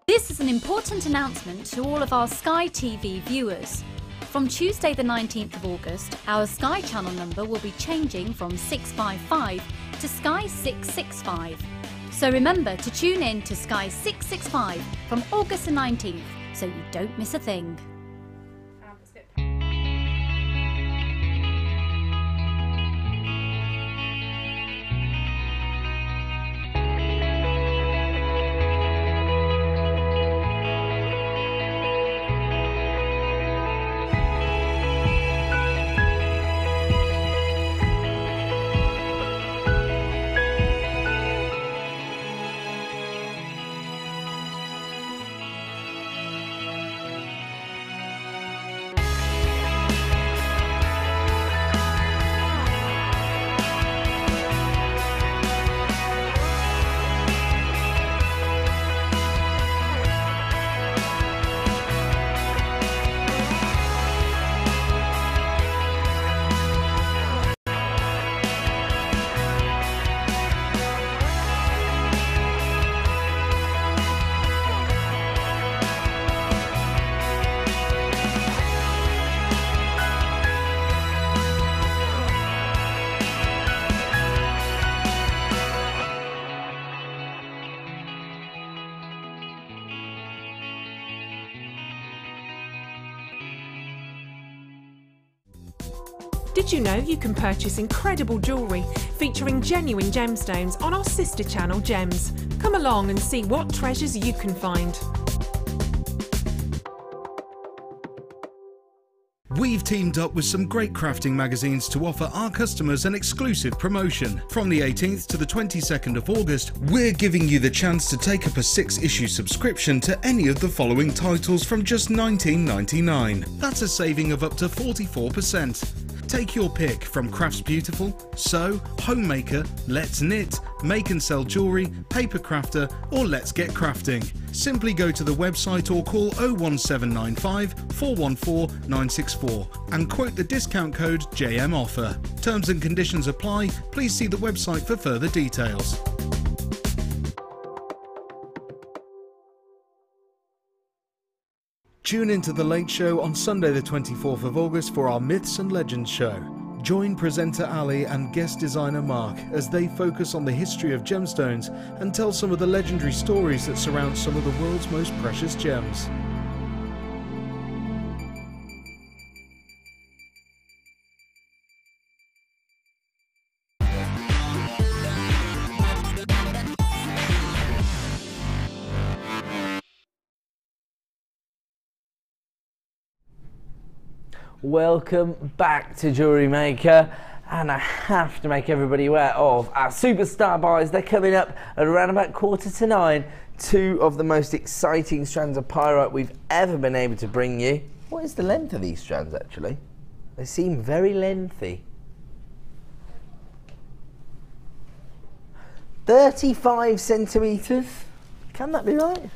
This is an important announcement to all of our Sky TV viewers. From Tuesday the 19th of August, our Sky channel number will be changing from 655 to Sky 665. So remember to tune in to Sky 665 from August the 19th so you don't miss a thing. Did you know you can purchase incredible jewellery featuring genuine gemstones on our sister channel Gems? Come along and see what treasures you can find. We've teamed up with some great crafting magazines to offer our customers an exclusive promotion. From the 18th to the 22nd of August, we're giving you the chance to take up a 6-issue subscription to any of the following titles from just $19.99. That's a saving of up to 44%. Take your pick from Crafts Beautiful, Sew, Homemaker, Let's Knit, Make and Sell Jewellery, Paper Crafter or Let's Get Crafting. Simply go to the website or call 01795 414 964 and quote the discount code JMOffer. Terms and conditions apply. Please see the website for further details. Tune into The Late Show on Sunday the 24th of August for our Myths and Legends show. Join presenter Ali and guest designer Mark as they focus on the history of gemstones and tell some of the legendary stories that surround some of the world's most precious gems. Welcome back to Jewellery Maker, and I have to make everybody aware of our superstar buys. They're coming up at around about 8:45. Two of the most exciting strands of pyrite we've ever been able to bring you. What is the length of these strands actually? They seem very lengthy. 35 centimetres. Can that be right?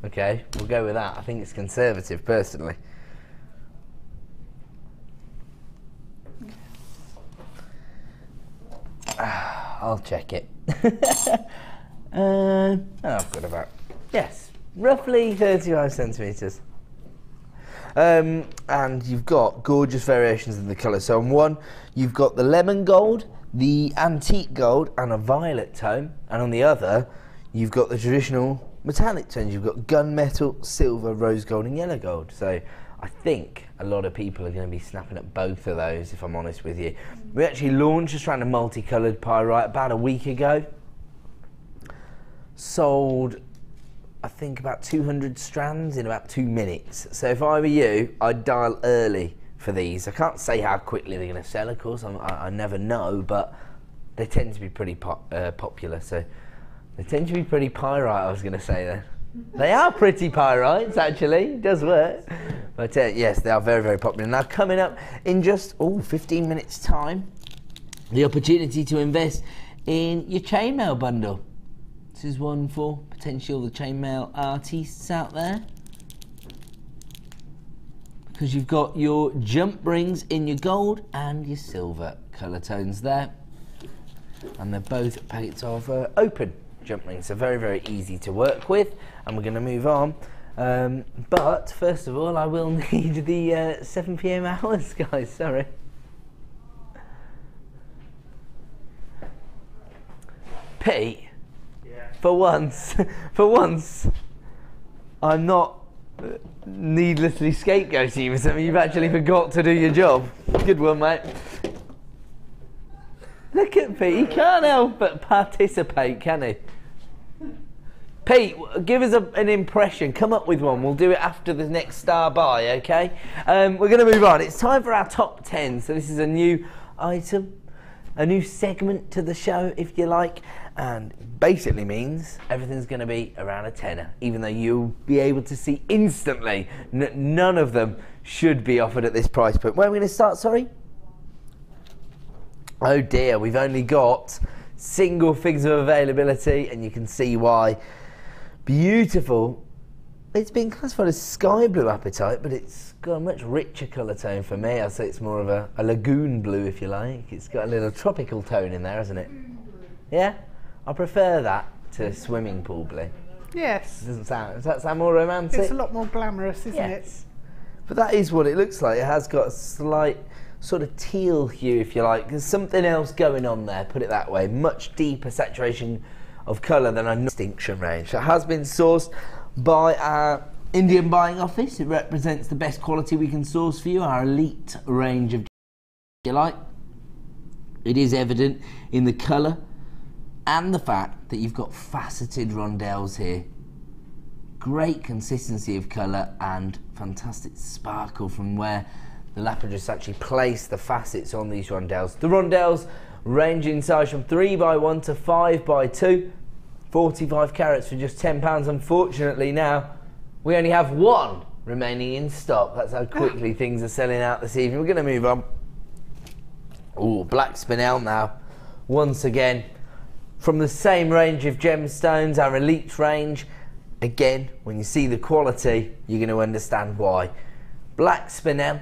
Okay, we'll go with that. I think it's conservative, personally. I'll check it. I've got about, yes, roughly 35 centimetres. And you've got gorgeous variations in the colour. So on one, you've got the lemon gold, the antique gold, and a violet tone. And on the other, you've got the traditional metallic tones. You've got gunmetal, silver, rose gold and yellow gold. So I think a lot of people are going to be snapping at both of those, if I'm honest with you. We actually launched a strand of multicoloured pyrite about a week ago. Sold, I think, about 200 strands in about 2 minutes. So if I were you, I'd dial early for these. I can't say how quickly they're going to sell, of course. I never know, but they tend to be pretty popular. So they tend to be pretty pyrite, I was going to say then. They are pretty pyrites, actually. It does work. But yes, they are very, very popular. Now, coming up in just 15 minutes' time, the opportunity to invest in your chainmail bundle. This is one for potential the chainmail artists out there. Because you've got your jump rings in your gold and your silver colour tones there. And they're both packets of open jump rings, so very, very easy to work with. And we're going to move on. But first of all, I will need the 7 PM hours, guys. Sorry. Pete, yeah. For once, I'm not needlessly scapegoating you for something. You've actually forgot to do your job. Good one, mate. Look at Pete. He can't help but participate, can he? Pete, give us an impression. Come up with one. We'll do it after the next star buy, okay? We're going to move on. It's time for our top 10. So this is a new item, a new segment to the show, if you like. And basically means everything's going to be around a tenner, even though you'll be able to see instantly none of them should be offered at this price point. Where are we going to start, sorry? Oh dear, we've only got single figures of availability, and you can see why. Beautiful. It's been classified as sky blue apatite, but it's got a much richer colour tone for me. I'd say it's more of a lagoon blue, if you like. It's got a little tropical tone in there, hasn't it? Yeah? I prefer that to swimming pool blue. Yes. Does that sound more romantic? It's a lot more glamorous, isn't it? But that is what it looks like. It has got a slight sort of teal hue, if you like. There's something else going on there, put it that way. Much deeper saturation of colour than our distinction range. So it has been sourced by our Indian buying office. It represents the best quality we can source for you, our elite range of, if you like. It is evident in the colour and the fact that you've got faceted rondelles here. Great consistency of colour and fantastic sparkle from where the lapidus actually placed the facets on these rondelles. The rondelles range in size from 3x1 to 5x2, 45 carats for just £10. Unfortunately now, we only have one remaining in stock. That's how quickly things are selling out this evening. We're going to move on. Ooh, black spinel now. Once again, from the same range of gemstones, our elite range. Again, when you see the quality, you're going to understand why. Black spinel,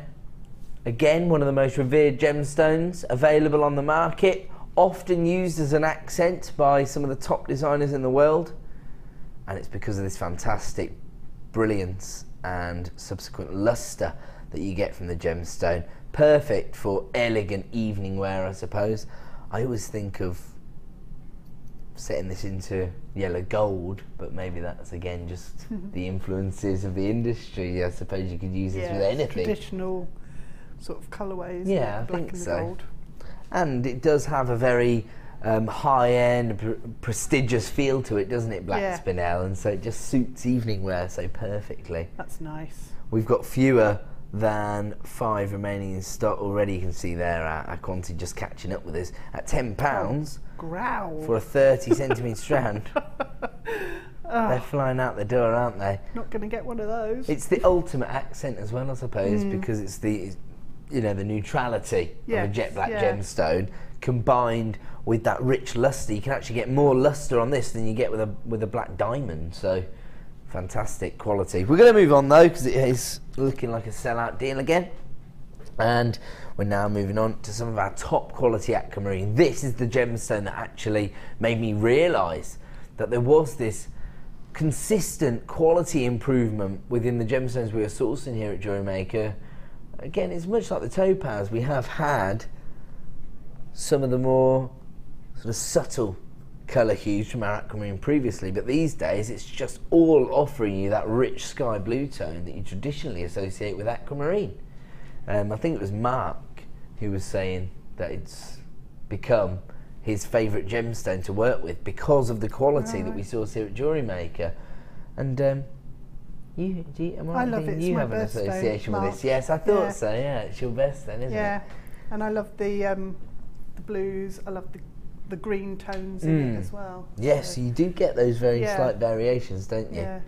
again, one of the most revered gemstones available on the market, often used as an accent by some of the top designers in the world. And it's because of this fantastic brilliance and subsequent luster that you get from the gemstone. Perfect for elegant evening wear, I suppose. I always think of setting this into yellow gold, but maybe that's again just the influences of the industry. I suppose you could use this with anything. Traditional sort of colourways. Yeah, I black think and so. Gold. And it does have a very high-end, prestigious feel to it, doesn't it, black spinel? And so it just suits evening wear so perfectly. That's nice. We've got fewer than 5 remaining in stock already. You can see there our quantity just catching up with us at £10 for a 30 centimetre strand. They're flying out the door, aren't they? Not going to get one of those. It's the ultimate accent as well, I suppose, because it's the, you know, the neutrality of a jet black gemstone combined with that rich luster. You can actually get more luster on this than you get with a black diamond. So fantastic quality. We're going to move on though, because it is looking like a sellout deal again. And we're now moving on to some of our top quality aquamarine. This is the gemstone that actually made me realise that there was this consistent quality improvement within the gemstones we are sourcing here at JewelleryMaker. Again, it's much like the topaz. We have had some of the more sort of subtle colour hues from our aquamarine previously, but these days it's just all offering you that rich sky blue tone that you traditionally associate with aquamarine. I think it was Mark who was saying that it's become his favourite gemstone to work with because of the quality that we source here at JewelleryMaker. And you have an association with this. Yes, I thought so. Yeah, it's your best then, isn't it? Yeah, and I love the blues. I love the green tones in it as well. Yes, so you do get those very slight variations, don't you? Yeah.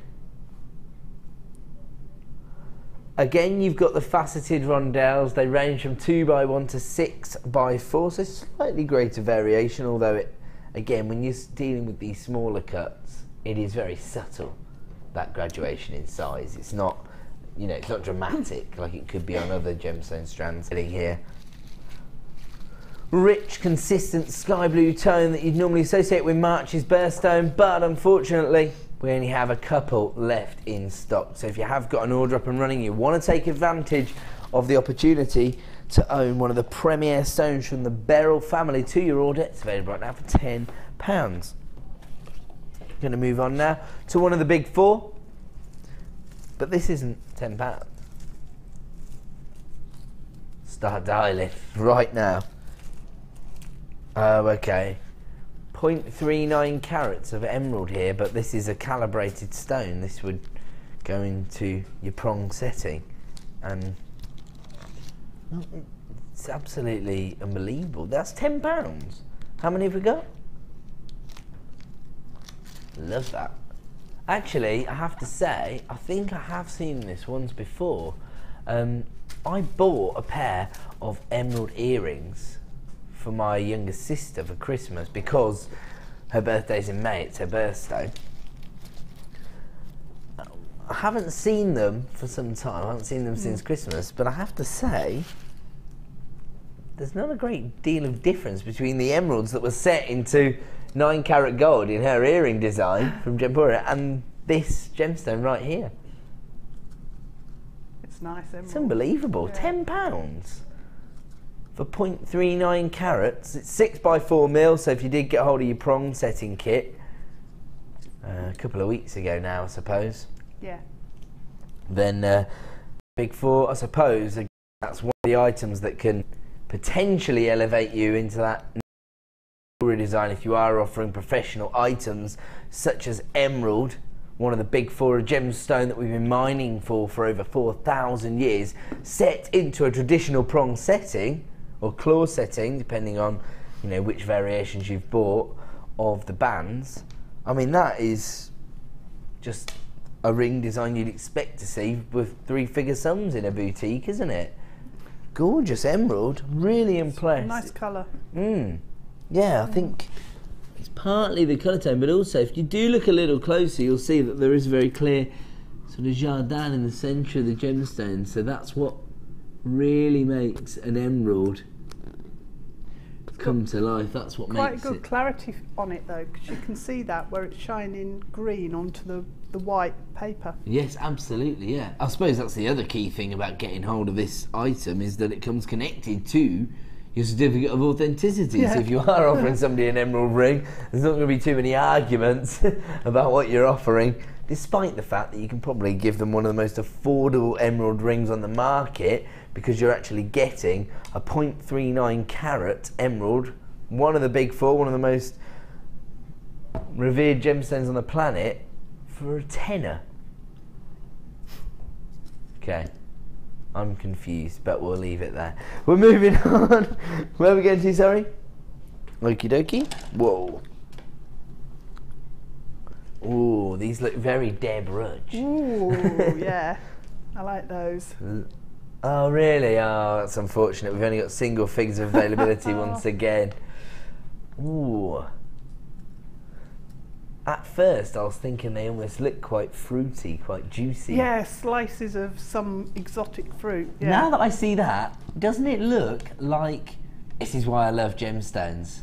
Again, you've got the faceted rondelles. They range from 2x1 to 6x4, so slightly greater variation, although it, again, when you're dealing with these smaller cuts, it is very subtle, that graduation in size. It's not, you know, it's not dramatic like it could be on other gemstone strands. Sitting here, rich, consistent sky blue tone that you'd normally associate with March's birthstone, but unfortunately, we only have a couple left in stock. So if you have got an order up and running, you want to take advantage of the opportunity to own one of the premier stones from the Beryl family to your order. It's available right now for £10. Going to move on now to one of the big four, but this isn't £10. Start dialing right now. Oh, okay. 0.39 carats of emerald here, but this is a calibrated stone. This would go into your prong setting, and it's absolutely unbelievable. That's £10. How many have we got? Love that. Actually, I have to say, I think I have seen this once before. I bought a pair of emerald earrings for my younger sister for Christmas because her birthday's in May. It's her birthstone. I haven't seen them for some time. I haven't seen them since Christmas, but I have to say there's not a great deal of difference between the emeralds that were set into 9 carat gold in her earring design from Gemporia and this gemstone right here. It's nice emerald. It's unbelievable. £10 for 0.39 carats. It's 6x4 mil, so if you did get hold of your prong setting kit a couple of weeks ago now, I suppose. Yeah. Then big four, I suppose, that's one of the items that can potentially elevate you into that jewelry design if you are offering professional items such as emerald, one of the big four, a gemstone that we've been mining for over 4,000 years, set into a traditional prong setting or claw setting, depending on, you know, which variations you've bought of the bands. I mean, that is just a ring design you'd expect to see with 3-figure sums in a boutique, isn't it? Gorgeous emerald, really impressed. Nice colour. Yeah, I think it's partly the colour tone, but also if you do look a little closer, you'll see that there is a very clear sort of jardin in the centre of the gemstone. So that's what really makes an emerald come to life. That's what quite makes good it. Clarity on it though, because you can see that where it's shining green onto the white paper. Yes, absolutely, yeah. I suppose that's the other key thing about getting hold of this item, is that it comes connected to your certificate of authenticity. Yeah. So if you are offering somebody an emerald ring, there's not going to be too many arguments about what you're offering, despite the fact that you can probably give them one of the most affordable emerald rings on the market, because you're actually getting a 0.39 carat emerald, one of the big four, one of the most revered gemstones on the planet, for a tenner. Okay, I'm confused, but we'll leave it there. We're moving on. Where are we going to, sorry? Okie dokie. Whoa. Ooh, these look very Deb Rudge. Ooh, yeah. I like those. Oh, really? Oh, that's unfortunate. We've only got single figures of availability once again. Ooh. At first, I was thinking they almost look quite fruity, quite juicy. Yeah, slices of some exotic fruit. Yeah. Now that I see that, doesn't it look like... This is why I love gemstones.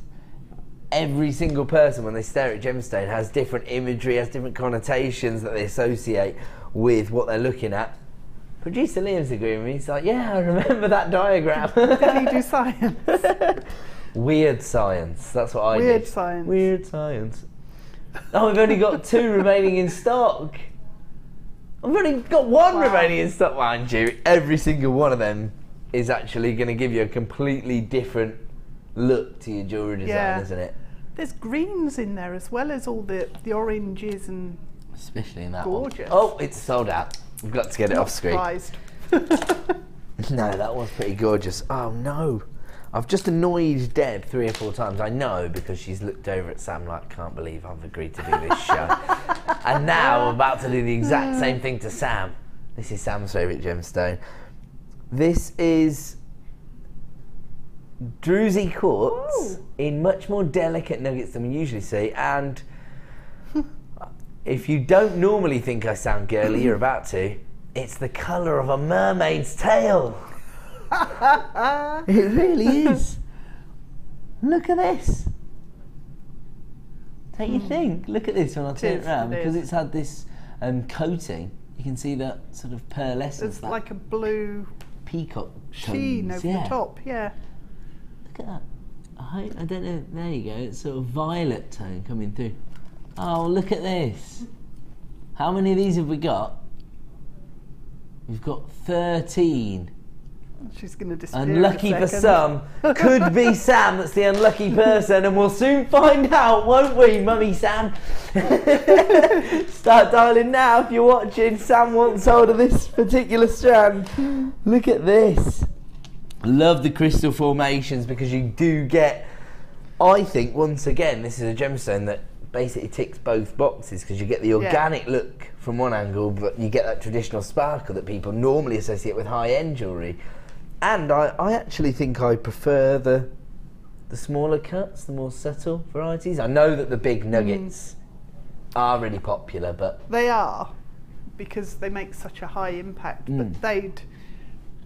Every single person, when they stare at gemstone, has different imagery, has different connotations that they associate with what they're looking at. Producer Liam's agreeing with me. He's like, yeah, I remember that diagram. Did he do science? Weird science. That's what I did. Weird science. Weird science. Oh, we've only got 2 remaining in stock. I've only got 1 remaining in stock, mind you. Every single one of them is actually going to give you a completely different look to your jewellery design, isn't it? There's greens in there as well as all the oranges and... Especially in that gorgeous. one. Oh, it's sold out. We've got to get it off screen. Surprised. No, that one's pretty gorgeous. Oh no. I've just annoyed Deb 3 or 4 times. I know, because she's looked over at Sam like, can't believe I've agreed to do this show. And now I'm about to do the exact same thing to Sam. This is Sam's favourite gemstone. This is Druzy Quartz in much more delicate nuggets than we usually see. And if you don't normally think I sound girly, you're about to. It's the colour of a mermaid's tail. It really is. Look at this. Don't you think? Look at this when I turn it around, because it's had this coating. You can see that sort of pearlescence. It's like a blue peacock sheen over the top. Yeah. Look at that. I don't know. There you go. It's sort of violet tone coming through. Oh, look at this. How many of these have we got? We've got 13. She's going to disappear. Unlucky for some. Could be Sam that's the unlucky person, and we'll soon find out, won't we, Mummy Sam? Start dialing now if you're watching. Sam wants hold of this particular strand. Look at this. Love the crystal formations, because you do get, I think, once again, this is a gemstone that basically ticks both boxes, because you get the organic look from one angle, but you get that traditional sparkle that people normally associate with high-end jewellery. And I actually think I prefer the smaller cuts, the more subtle varieties. I know that the big nuggets are really popular, but... They are, because they make such a high impact, but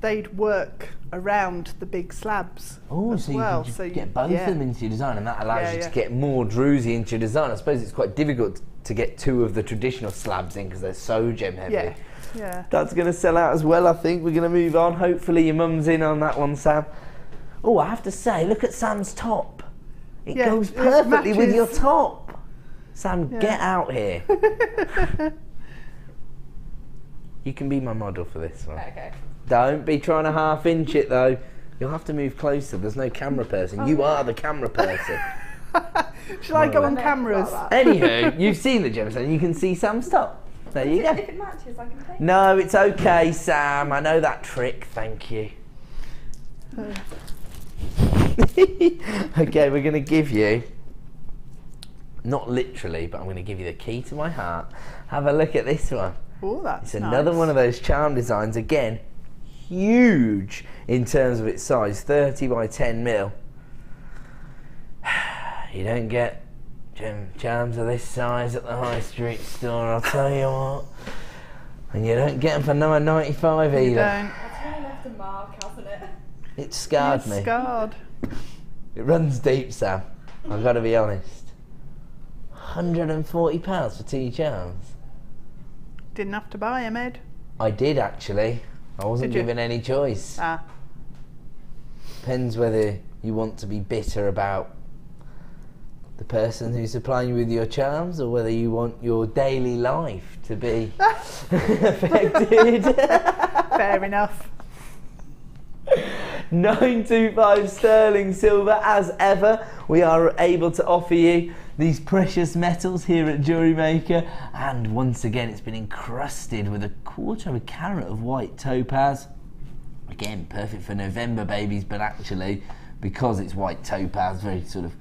they'd work around the big slabs as well. So you get both of them into your design, and that allows you to get more druzy into your design. I suppose it's quite difficult to get 2 of the traditional slabs in, because they're so gem heavy. Yeah. That's going to sell out as well, I think. We're going to move on. Hopefully your mum's in on that one, Sam. Oh, I have to say, look at Sam's top. It goes perfectly with your top. Sam, get out here. You can be my model for this one. Okay. Don't be trying to half-inch it, though. You'll have to move closer. There's no camera person. You are the camera person. Shall I go on cameras? Anywho, you've seen the gemstone. You can see Sam's top. There you go. If it matches, I can take it. No, it's okay, Sam. I know that trick. Thank you. Okay, we're going to give you, not literally, but I'm going to give you the key to my heart. Have a look at this one. Oh, that's It's another one of those charm designs, again, huge in terms of its size, 30 by 10 mil. You don't get charms of this size at the high street store, I'll tell you what. And you don't get them for $9.95 either. You don't. That's really left a mark, hasn't it? It scarred me. Scarred. It runs deep, Sam. I've got to be honest. £140 for 2 charms. Didn't have to buy them, Ed. I did actually. I wasn't given any choice. Ah. Depends whether you want to be bitter about the person who's supplying you with your charms, or whether you want your daily life to be affected. Fair enough. 925 sterling silver. As ever, we are able to offer you these precious metals here at JewelleryMaker, and once again it's been encrusted with 1/4 carat of white topaz. Again, perfect for November babies, but actually, because it's white topaz, very sort of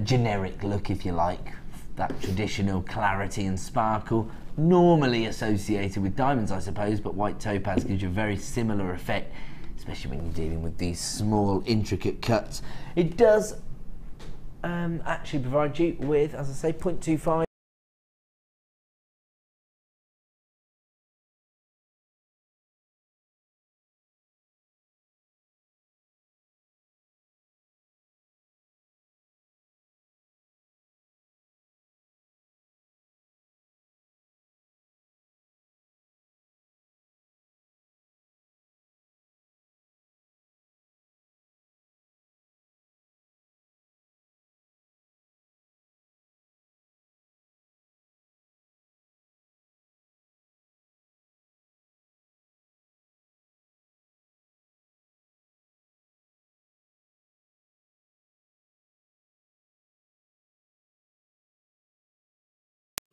generic look, if you like, that traditional clarity and sparkle, normally associated with diamonds, I suppose, but white topaz gives you a very similar effect, especially when you're dealing with these small, intricate cuts. It does actually provide you with, as I say, 0.25.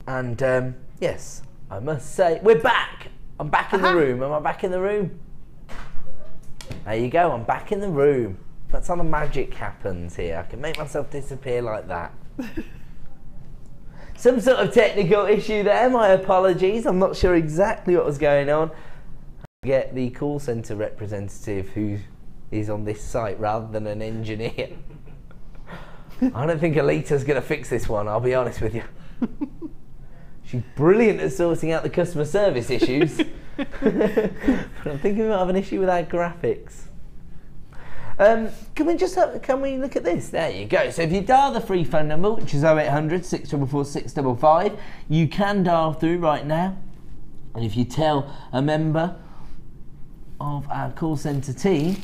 And yes, I must say, we're back. I'm back in the room. Am I back in the room? There you go, I'm back in the room. That's how the magic happens here. I can make myself disappear like that. Some sort of technical issue there, my apologies. I'm not sure exactly what was going on. Get the call centre representative who is on this site rather than an engineer. I don't think Alita's going to fix this one, I'll be honest with you. She's brilliant at sorting out the customer service issues. But I'm thinking we might have an issue with our graphics. Can we look at this? There you go. So if you dial the free phone number, which is 0800 644 655, you can dial through right now. And if you tell a member of our call centre team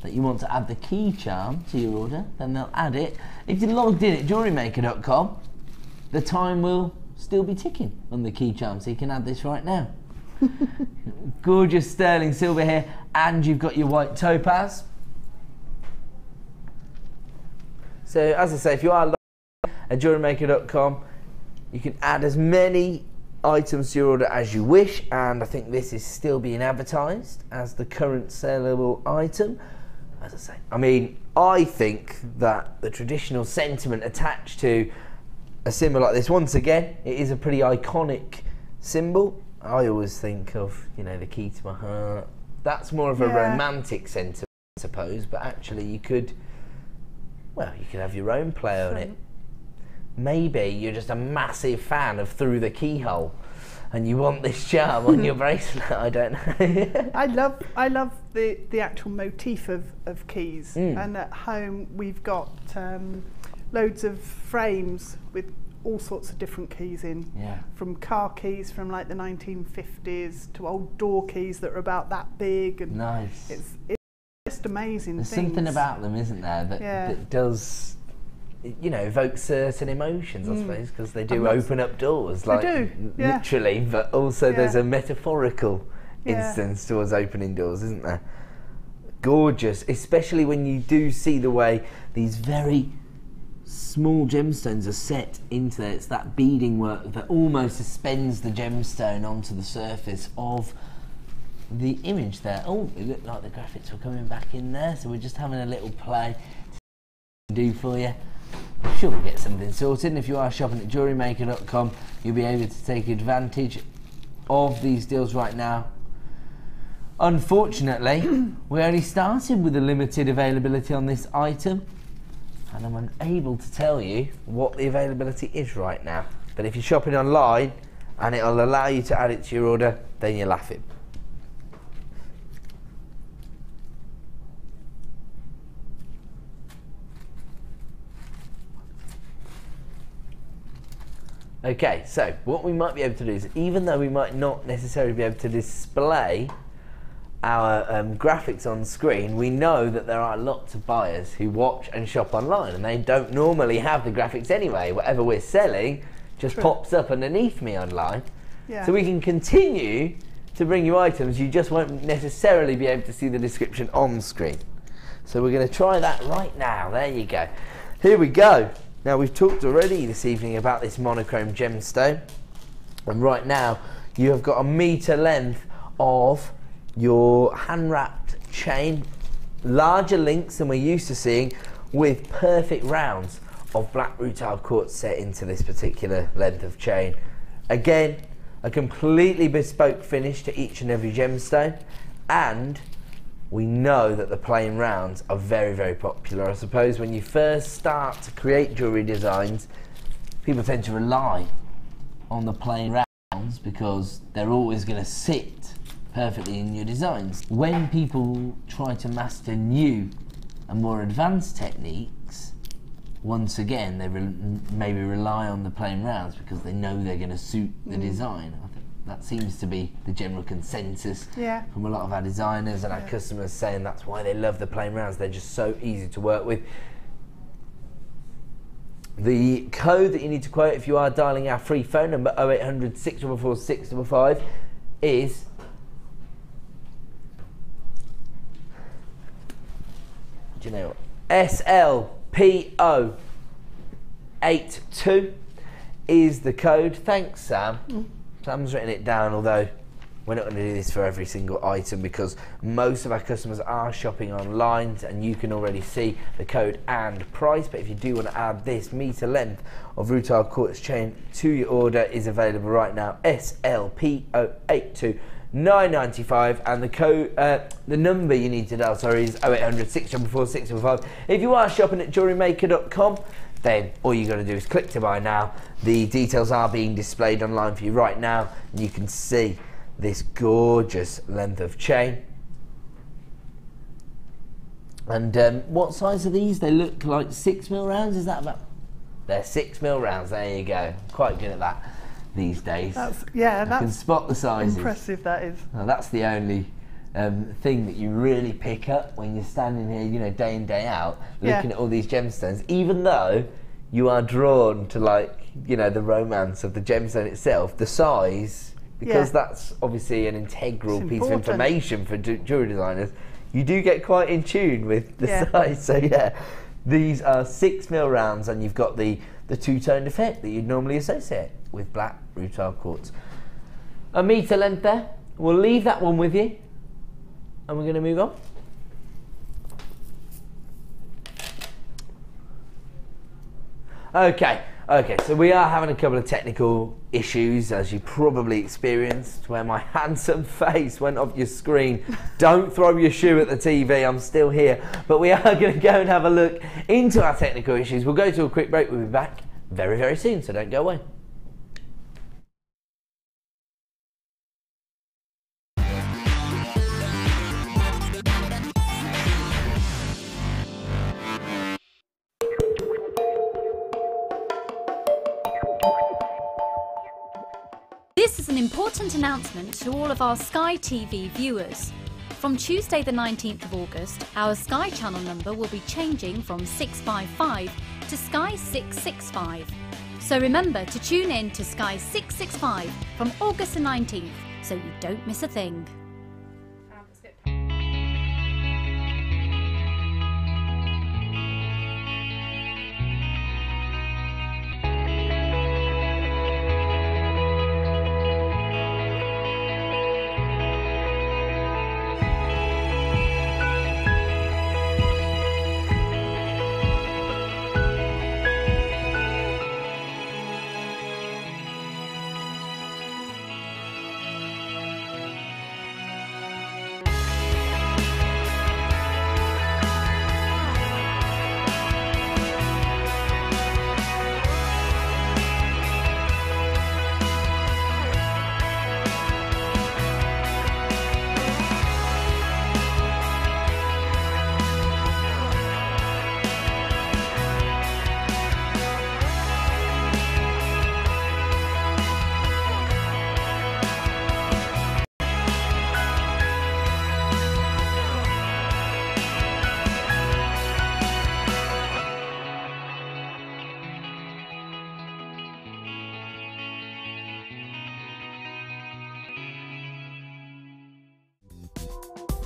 that you want to add the key charm to your order, then they'll add it. If you're logged in at JewelleryMaker.com, the time will still be ticking on the key charm, so you can add this right now. Gorgeous sterling silver here, and you've got your white topaz. So as I say, if you are logged in at JewelleryMaker.com, you can add as many items to your order as you wish, and I think this is still being advertised as the current saleable item. As I say, I mean, I think that the traditional sentiment attached to a symbol like this, once again, it is a pretty iconic symbol. I always think of, you know, the key to my heart. That's more of a romantic sentiment, I suppose, but actually you could, well, you could have your own play on it. Maybe you're just a massive fan of Through the Keyhole and you want this charm on your bracelet. I don't know. I love the actual motif of keys, and at home we've got loads of frames with all sorts of different keys in. From car keys from like the 1950s to old door keys that are about that big. And nice. It's just amazing. There's something about them, isn't there, that does, you know, evoke certain emotions, I suppose, because they do open up doors, like literally, but also there's a metaphorical instance towards opening doors, isn't there? Gorgeous, especially when you do see the way these very small gemstones are set into there. It's that beading work that almost suspends the gemstone onto the surface of the image there. Oh, it looked like the graphics were coming back in there, so we're just having a little play to do for you. I'm sure we'll get something sorted, and if you are shopping at JewelleryMaker.com, you'll be able to take advantage of these deals right now. Unfortunately, we only started with a limited availability on this item, and I'm unable to tell you what the availability is right now. But if you're shopping online and it'll allow you to add it to your order, then you're laughing. Okay, so what we might be able to do is, even though we might not necessarily be able to display our graphics on screen, we know that there are lots of buyers who watch and shop online, and they don't normally have the graphics anyway. Whatever we're selling just pops up underneath me online. Yeah. So we can continue to bring you items, you just won't necessarily be able to see the description on screen. So we're going to try that right now. There you go. Here we go. Now, we've talked already this evening about this monochrome gemstone, and right now you have got 1 meter length of your hand wrapped chain, larger links than we're used to seeing, with perfect rounds of black rutile quartz set into this particular length of chain. Again, a completely bespoke finish to each and every gemstone, and we know that the plain rounds are very, very popular. I suppose when you first start to create jewellery designs, people tend to rely on the plain rounds because they're always going to sit perfectly in your designs. When people try to master new and more advanced techniques, once again they maybe rely on the plain rounds because they know they're going to suit the design. I think that seems to be the general consensus from a lot of our designers and our customers, saying that's why they love the plain rounds. They're just so easy to work with. The code that you need to quote if you are dialing our free phone number 0800 644 655 is SLPO82 is the code. Thanks, Sam. Sam's written it down, although we're not going to do this for every single item because most of our customers are shopping online and you can already see the code and price. But if you do want to add this meter length of rutile quartz chain to your order, is available right now. SLPO82 995, and the code, the number you need to dial, sorry, is 0800 644 655. If you are shopping at JewelleryMaker.com, then all you got to do is click to buy now. The details are being displayed online for you right now, and you can see this gorgeous length of chain. And what size are these? They look like 6mm rounds. Is that about? They're 6mm rounds. There you go. Quite good at that these days. That's I can spot the sizes. Impressive, that is. Now, that's the only thing that you really pick up when you're standing here, you know, day in, day out, looking at all these gemstones. Even though you are drawn to, like, you know, the romance of the gemstone itself, the size, because that's obviously an integral piece of information for jewellery designers, you do get quite in tune with the size. So these are 6mm rounds, and you've got the two-toned effect that you'd normally associate with black rutile quartz. 1 meter length there. We'll leave that one with you, and we're going to move on. Okay, so we are having a couple of technical issues, as you probably experienced, where my handsome face went off your screen. Don't throw your shoe at the TV, I'm still here. But we are going to go and have a look into our technical issues. We'll go to a quick break. We'll be back very, very soon, so don't go away. This is an important announcement to all of our Sky TV viewers. From Tuesday the 19th of August, our Sky channel number will be changing from 655 to Sky 665. So remember to tune in to Sky 665 from August the 19th so you don't miss a thing.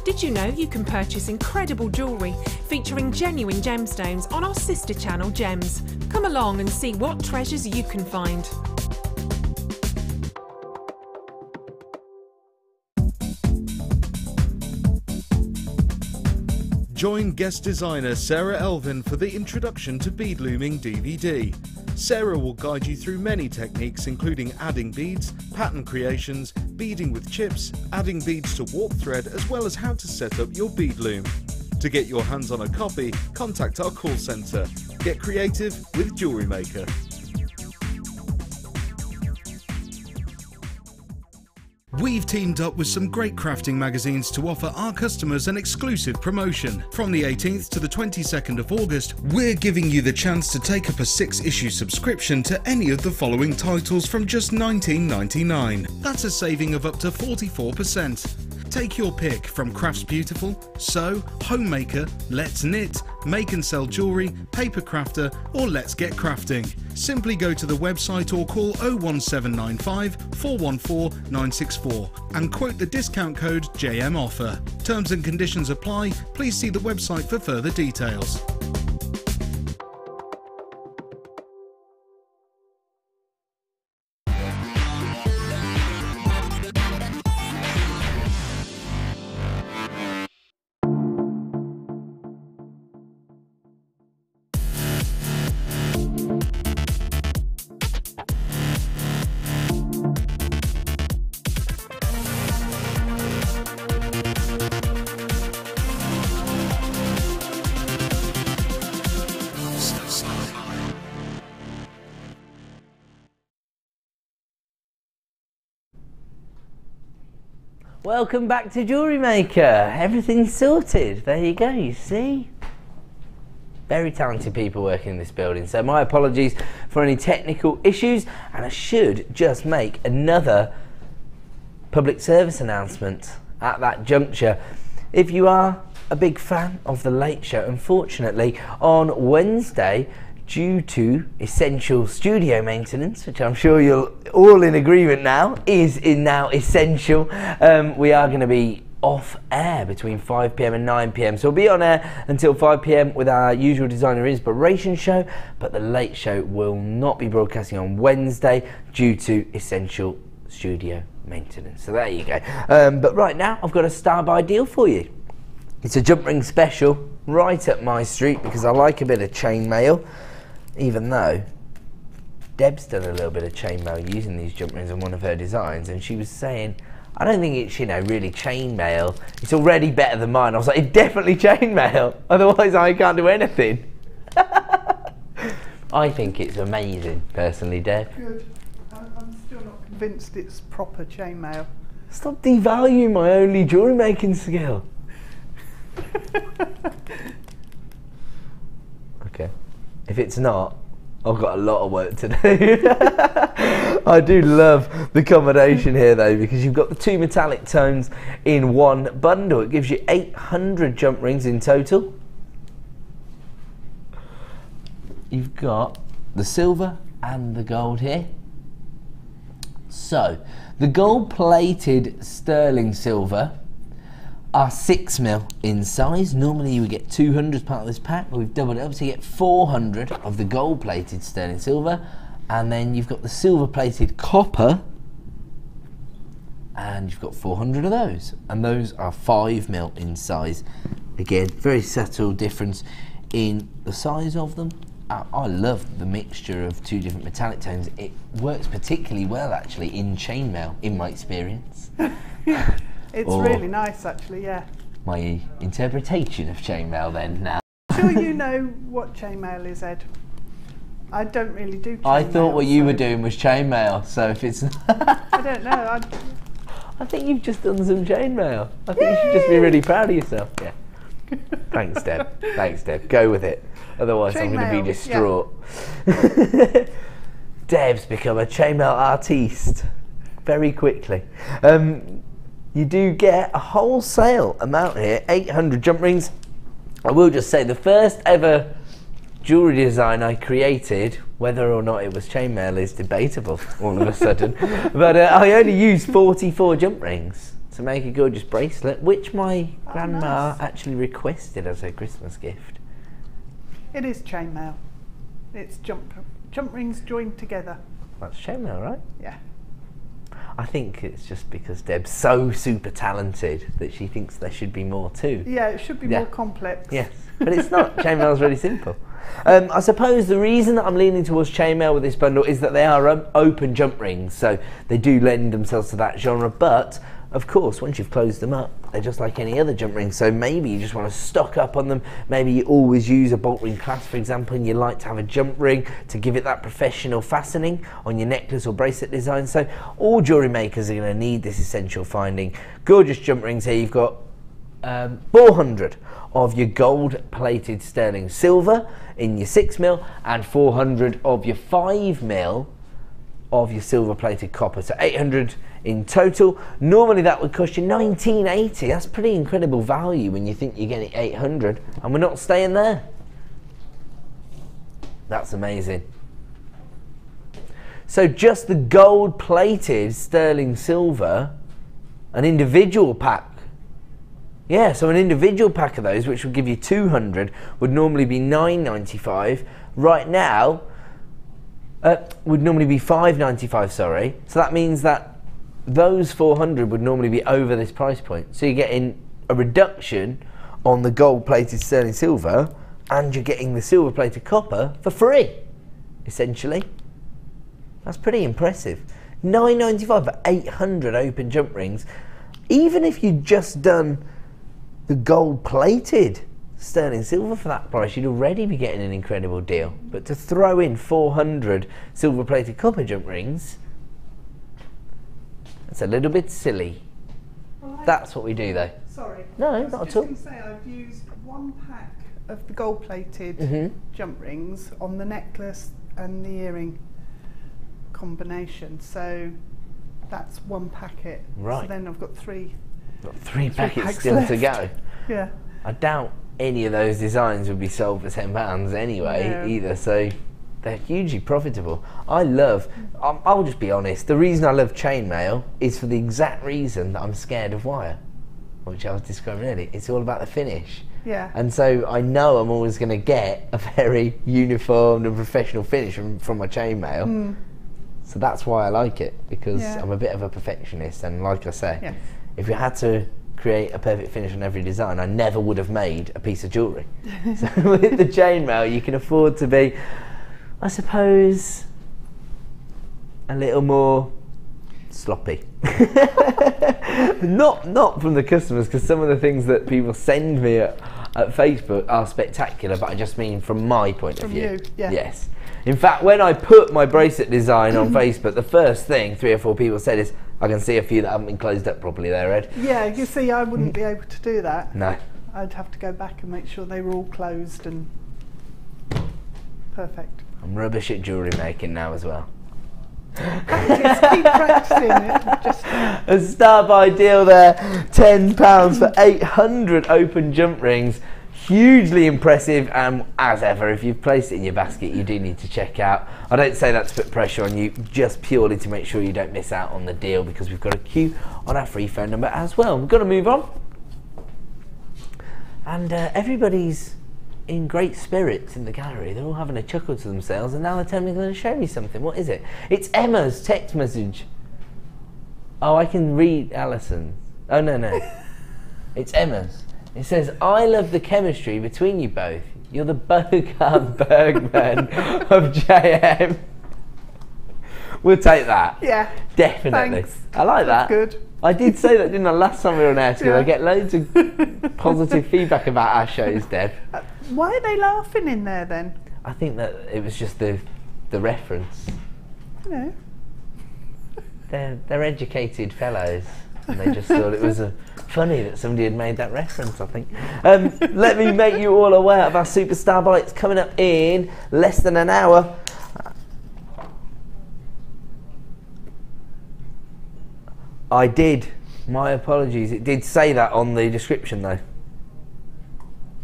Did you know you can purchase incredible jewellery featuring genuine gemstones on our sister channel Gems? Come along and see what treasures you can find. Join guest designer Sarah Elvin for the Introduction to Beadlooming DVD. Sarah will guide you through many techniques including adding beads, pattern creations, beading with chips, adding beads to warp thread, as well as how to set up your bead loom. To get your hands on a copy, contact our call centre. Get creative with JewelleryMaker. We've teamed up with some great crafting magazines to offer our customers an exclusive promotion. From the 18th to the 22nd of August, we're giving you the chance to take up a 6-issue subscription to any of the following titles from just $19.99. That's a saving of up to 44%. Take your pick from Crafts Beautiful, Sew, Homemaker, Let's Knit, Make and Sell Jewellery, Paper Crafter, or Let's Get Crafting. Simply go to the website or call 01795 414 964 and quote the discount code JMOffer. Terms and conditions apply. Please see the website for further details. Welcome back to JewelleryMaker. Everything's sorted. There you go, you see? Very talented people working in this building, so my apologies for any technical issues, and I should just make another public service announcement at that juncture. If you are a big fan of The Late Show, unfortunately, on Wednesday, due to essential studio maintenance, which I'm sure you're all in agreement now, is now essential, we are going to be off air between 5 PM and 9 PM. So we'll be on air until 5 PM with our usual designer inspiration show, but The Late Show will not be broadcasting on Wednesday due to essential studio maintenance. So there you go. But right now, I've got a star-buy deal for you. It's a jump ring special, right up my street, because I like a bit of chainmail. Even though Deb's done a little bit of chainmail using these jump rings on one of her designs, and she was saying, I don't think it's, you know, really chainmail. It's already better than mine. I was like, it's definitely chainmail. Otherwise, I can't do anything. I think it's amazing, personally, Deb. Good. I'm still not convinced it's proper chainmail. Stop devaluing my only jewellery making skill. Okay. If it's not, I've got a lot of work to do. I do love the combination here though, because you've got the two metallic tones in one bundle. It gives you 800 jump rings in total. You've got the silver and the gold here. So, the gold plated sterling silver are 6mm in size. Normally you would get 200 as part of this pack, but we've doubled it up, so you get 400 of the gold plated sterling silver, and then you've got the silver plated copper, and you've got 400 of those, and those are 5mm in size. Again, very subtle difference in the size of them. I love the mixture of two different metallic tones. It works particularly well actually in chainmail, in my experience. It's really nice, actually, yeah. My interpretation of chainmail then now. I'm sure you know what chainmail is, Ed. I don't really do chainmail. I thought what you were doing was chainmail, so if it's... I don't know. I think you've just done some chainmail. I think you should just be really proud of yourself. Yeah. Thanks, Deb. Thanks, Deb. Go with it. Otherwise, I'm going to be distraught. Yeah. Deb's become a chainmail artiste very quickly. You do get a wholesale amount here, 800 jump rings. I will just say the first ever jewellery design I created, whether or not it was chainmail is debatable all of a sudden, but I only used 44 jump rings to make a gorgeous bracelet, which my grandma actually requested as her Christmas gift. It is chainmail. It's jump rings joined together. That's chainmail, right? Yeah. I think it's just because Deb's so super talented that she thinks there should be more too. Yeah, it should be more complex. Yes, but it's not. Chainmail's really simple. I suppose the reason that I'm leaning towards chainmail with this bundle is that they are open jump rings, so they do lend themselves to that genre, but of course once you've closed them up, they're just like any other jump ring, so maybe you just want to stock up on them. Maybe you always use a bolt ring clasp, for example, and you like to have a jump ring to give it that professional fastening on your necklace or bracelet design. So all jewellery makers are going to need this essential finding. Gorgeous jump rings here. You've got 400 of your gold plated sterling silver in your 6mm and 400 of your 5mm of your silver plated copper, so 800 in total. Normally that would cost you $19.80. That's pretty incredible value when you think you're getting 800, and we're not staying there. That's amazing. So just the gold plated sterling silver, an individual pack. Yeah, so an individual pack of those, which would give you 200, would normally be $9.95. Right now, would normally be $5.95, sorry. So that means that those 400 would normally be over this price point. So you're getting a reduction on the gold-plated sterling silver, and you're getting the silver-plated copper for free, essentially. That's pretty impressive. $9.95 for 800 open jump rings. Even if you'd just done the gold-plated sterling silver for that price, you'd already be getting an incredible deal. But to throw in 400 silver-plated copper jump rings, that's a little bit silly. Well, that's what we do, though. Sorry. No, I was not at just all. going to say I've used one pack of the gold-plated jump rings on the necklace and the earring combination. So that's one packet. Right. So then I've got three. Got three packets packs still left. to go. Yeah. I doubt any of those designs would be sold for £10 anyway, either, so they're hugely profitable. I'll just be honest, the reason I love chainmail is for the exact reason that I'm scared of wire, which I was describing earlier. It's all about the finish. Yeah. And so I know I'm always going to get a very uniformed and professional finish from my chainmail. So that's why I like it, because I'm a bit of a perfectionist, and like I say, if you had to create a perfect finish on every design, I never would have made a piece of jewellery. So with the chainmail, you can afford to be, I suppose, a little more sloppy. not from the customers, because some of the things that people send me at Facebook are spectacular, but I just mean from my point of view. Yes. In fact, when I put my bracelet design on Facebook, the first thing 3 or 4 people said is, I can see a few that haven't been closed up properly there, Ed. Yeah, you see, I wouldn't be able to do that. No. I'd have to go back and make sure they were all closed and perfect. I'm rubbish at jewellery making now as well. Practice, keep practicing it. Just a star buy deal there, £10 for 800 open jump rings. Hugely impressive, and as ever, if you've placed it in your basket, you do need to check out. I don't say that to put pressure on you, just purely to make sure you don't miss out on the deal, because we've got a queue on our free phone number as well. We've got to move on. And everybody's in great spirits in the gallery. They're all having a chuckle to themselves, and now they're telling me they're going to show me something. What is it? It's Emma's text message. Oh, I can read Alison's. Oh, no. It's Emma's. It says, I love the chemistry between you both. You're the Bogart Bergman of JM. We'll take that. Yeah. Definitely. Thanks. I like that. That's good. I did say that, didn't I, last time we were on air together? I get loads of positive feedback about our shows, Deb. Why are they laughing in there then? I think that it was just the reference. No. They're educated fellows, and they just thought it was funny that somebody had made that reference, I think. Let me make you all aware of our Superstar Bites coming up in less than an hour. I did. My apologies. It did say that on the description, though.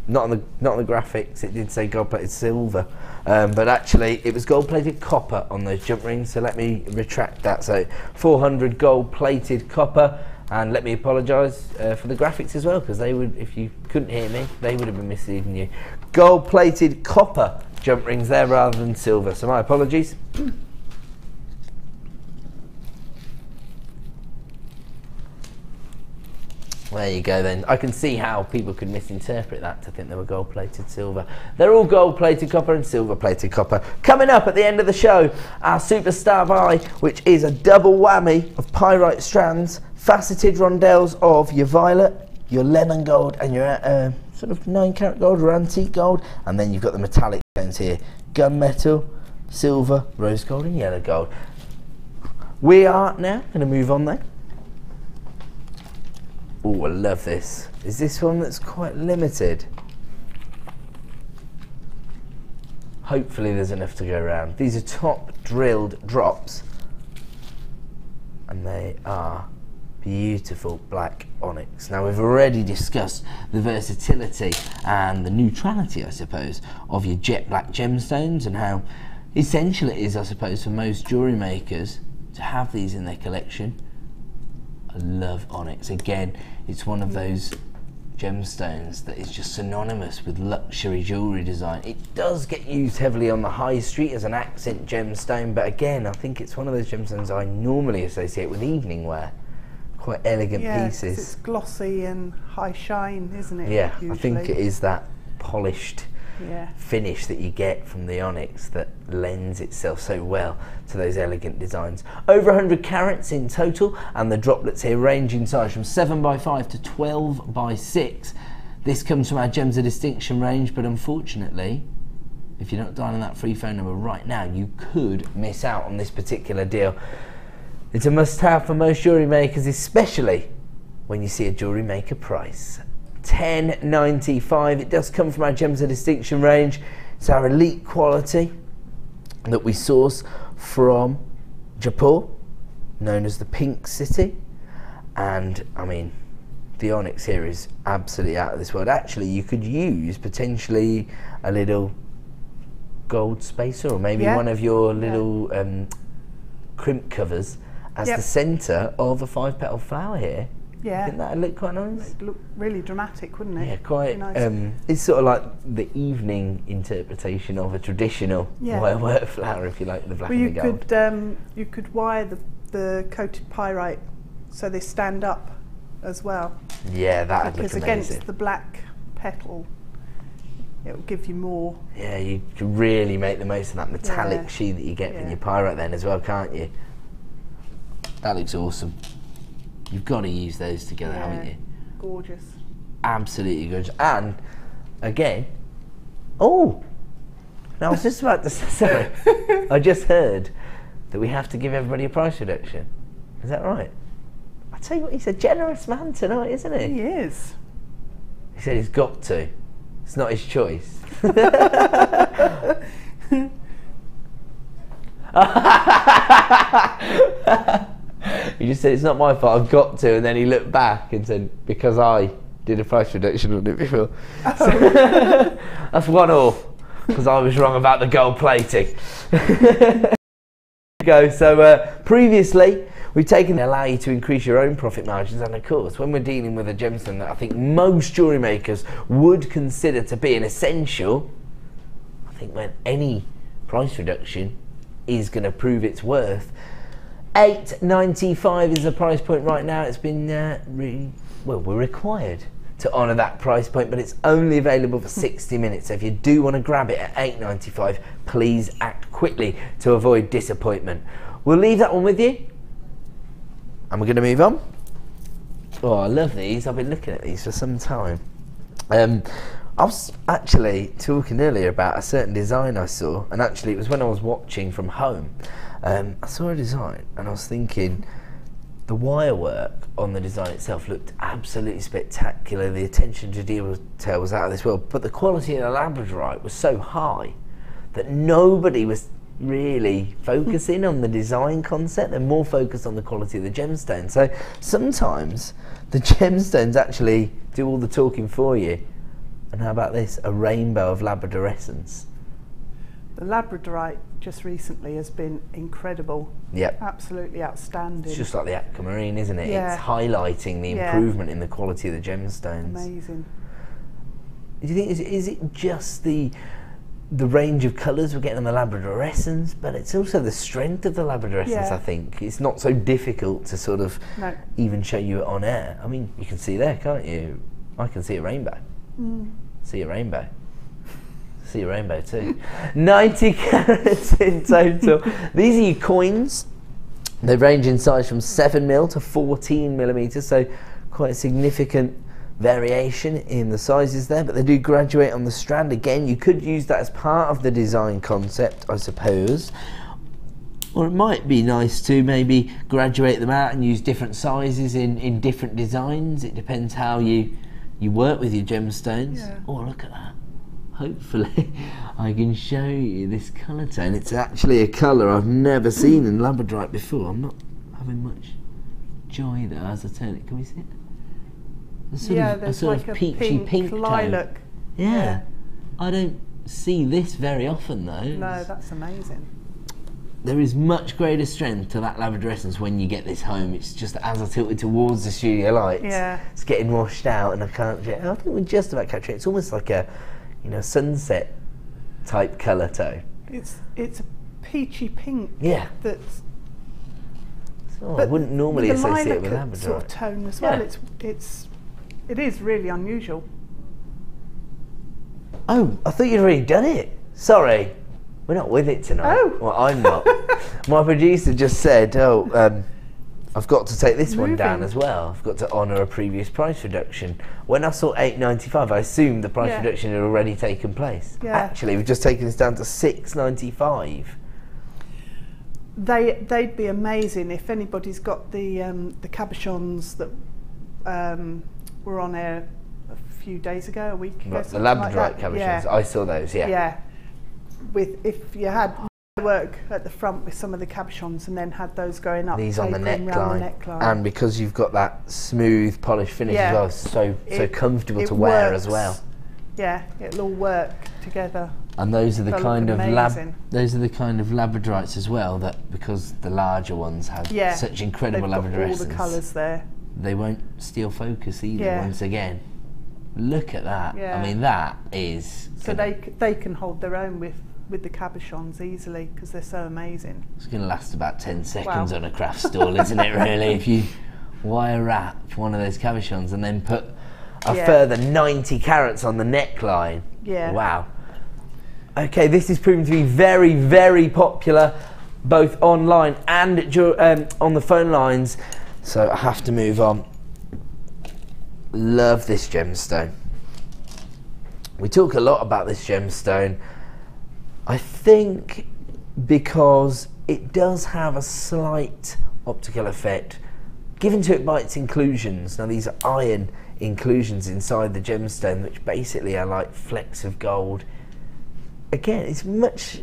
Not on the graphics. It did say gold-plated silver, but actually it was gold-plated copper on those jump rings. So let me retract that. So 400 gold-plated copper, And let me apologise for the graphics as well, because they would, if you couldn't hear me, they would have been misleading you. Gold-plated copper jump rings there rather than silver, so my apologies. There you go then. I can see how people could misinterpret that to think they were gold-plated silver. They're all gold-plated copper and silver-plated copper. Coming up at the end of the show, our superstar buy, which is a double whammy of pyrite strands, faceted rondelles of your violet, your lemon gold, and your sort of 9-carat gold or antique gold. And then you've got the metallic stones here. Gunmetal, silver, rose gold, and yellow gold. We are now going to move on then. Oh, I love this. Is this one that's quite limited? Hopefully there's enough to go around. These are top drilled drops, and they are beautiful black onyx. Now, we've already discussed the versatility and the neutrality, I suppose, of your jet black gemstones, and how essential it is, I suppose, for most jewellery makers to have these in their collection. I love onyx. Again, it's one of those gemstones that is just synonymous with luxury jewellery design. It does get used heavily on the high street as an accent gemstone, but again, I think it's one of those gemstones I normally associate with evening wear. Quite elegant pieces. It's glossy and high shine, isn't it? Yeah, usually? I think it is that polished finish that you get from the onyx that lends itself so well to those elegant designs. Over 100 carats in total, and the droplets here range in size from 7x5 to 12x6. This comes from our Gems of Distinction range, but unfortunately, if you're not dialing that free phone number right now, you could miss out on this particular deal. It's a must-have for most jewellery makers, especially when you see a Jewellery Maker price. $10.95. It does come from our Gems of Distinction range. It's our elite quality that we source from Jaipur, known as the Pink City. And I mean, the onyx here is absolutely out of this world. Actually, you could use potentially a little gold spacer, or maybe one of your little crimp covers as the centre of a 5-petal flower here. Yeah. I think that would look quite nice. It'd look really dramatic, wouldn't it? Yeah, quite. Nice. It's sort of like the evening interpretation of a traditional wire work flower, if you like, the black and the gold. You could wire the coated pyrite so they stand up as well. Yeah, that would look amazing. Because against the black petal, it will give you more. Yeah, you can really make the most of that metallic sheen that you get from your pyrite then as well, can't you? That looks awesome. You've got to use those together, haven't you? Gorgeous. Absolutely gorgeous. And again, now I was just about to say, I just heard that we have to give everybody a price reduction. Is that right? I tell you what, he's a generous man tonight, isn't he? He is. He said he's got to. It's not his choice. He just said, it's not my fault, I've got to, and then he looked back and said, because I did a price reduction on it before. So, that's 1-1, because I was wrong about the gold plating. So previously, we've taken to allow you to increase your own profit margins, and of course, when we're dealing with a gemstone that I think most jewellery makers would consider to be an essential, I think when any price reduction is going to prove its worth, $8.95 is the price point right now. It's been we're required to honour that price point, but it's only available for 60 minutes. So if you do want to grab it at $8.95, please act quickly to avoid disappointment. We'll leave that one with you, and we're going to move on. Oh, I love these. I've been looking at these for some time. I was actually talking earlier about a certain design I saw, and actually it was when I was watching from home. I saw a design and I was thinking the wire work on the design itself looked absolutely spectacular. The attention to detail was out of this world, but the quality of the labradorite was so high that nobody was really focusing on the design concept. They're more focused on the quality of the gemstone. So sometimes the gemstones actually do all the talking for you. And how about this? A rainbow of labradorescence. The labradorite just recently has been incredible. Yep. Absolutely outstanding. It's just like the aquamarine, isn't it? Yeah. It's highlighting the improvement in the quality of the gemstones. Amazing. Do you think, is it just the range of colours we're getting on the labradorescence, but it's also the strength of the labradorescence, I think. It's not so difficult to sort of even show you it on air. I mean, you can see there, can't you? I can see a rainbow. See a rainbow. See a rainbow too. 90 carats in total. These are your coins. They range in size from 7mm to 14mm, so quite a significant variation in the sizes there, but they do graduate on the strand. Again, you could use that as part of the design concept, I suppose. Or it might be nice to maybe graduate them out and use different sizes in different designs. It depends how you work with your gemstones. Oh, look at that. Hopefully I can show you this colour tone. It's actually a colour I've never seen in labradorite before. I'm not having much joy though as I turn it. Can we see it? A sort of peachy pink lilac tone. Yeah. I don't see this very often though. No, that's amazing. There is much greater strength to that labradorescence when you get this home. It's just as I tilted towards the studio lights, it's getting washed out and I think we're just about capturing it. It's almost like a sunset type colour tone. It's a peachy pink. Yeah. That's. I wouldn't normally associate it with labradorite. Sort of tone as well. It is really unusual. Oh, I thought you'd already done it. Sorry, we're not with it tonight. Oh. Well, I'm not. My producer just said, I've got to take this one down as well. I've got to honour a previous price reduction. When I saw $8.95, I assumed the price reduction had already taken place. Actually, we've just taken this down to $6.95. They'd be amazing if anybody's got the cabochons that were on air a few days ago, a week ago. The labradorite cabochons, I saw those. Yeah. If you had work at the front with some of the cabochons and then had those going up. These on the neckline. And because you've got that smooth polished finish as well, so comfortable to wear as well. Yeah, it'll all work together. And those are the kind of labradorites as well that, because the larger ones have such incredible labradorescence. All the colours there. They won't steal focus either. Once again, look at that. I mean, that is. So they can hold their own with the cabochons easily because they're so amazing. It's going to last about 10 seconds on a craft stall, isn't it, really? If you wire wrap one of those cabochons and then put a further 90 carats on the neckline. Wow. Okay, this is proving to be very, very popular, both online and on the phone lines. So I have to move on. Love this gemstone. We talk a lot about this gemstone. I think because it does have a slight optical effect given to it by its inclusions. Now these are iron inclusions inside the gemstone, which basically are like flecks of gold. Again, it's much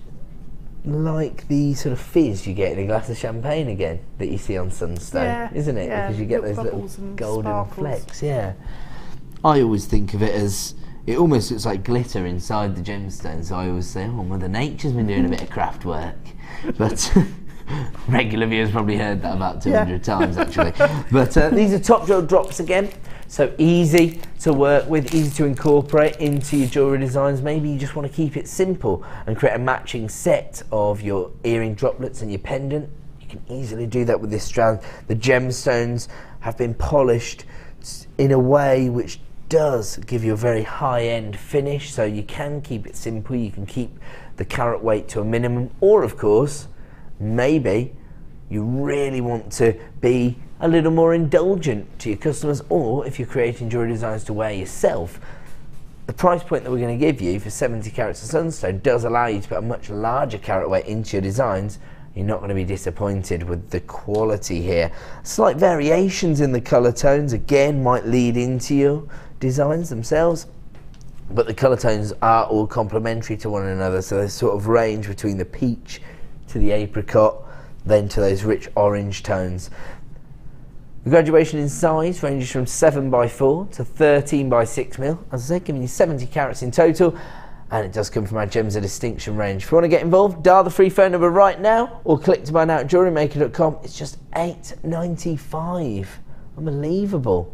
like the sort of fizz you get in a glass of champagne again that you see on sunstone, isn't it? Because you get those little golden flecks. I always think of it as, it almost looks like glitter inside the gemstones. So I always say, oh, Mother Nature's been doing a bit of craft work. But regular viewers probably heard that about 200 times actually. But these are top drill drops again. So easy to work with, easy to incorporate into your jewellery designs. Maybe you just want to keep it simple and create a matching set of your earring droplets and your pendant. You can easily do that with this strand. The gemstones have been polished in a way which does give you a very high-end finish, so you can keep it simple, you can keep the carat weight to a minimum, or of course maybe you really want to be a little more indulgent to your customers, or if you're creating jewellery designs to wear yourself, the price point that we're going to give you for 70 carats of sunstone does allow you to put a much larger carat weight into your designs. You're not going to be disappointed with the quality here. Slight variations in the colour tones again might lead into your designs themselves, but the colour tones are all complementary to one another, so they sort of range between the peach to the apricot, then to those rich orange tones. The graduation in size ranges from 7x4 to 13x6mm, as I said, giving you 70 carats in total, and it does come from our Gems of Distinction range. If you want to get involved, dial the free phone number right now or click to buy now at JewelleryMaker.com. It's just $8.95. Unbelievable.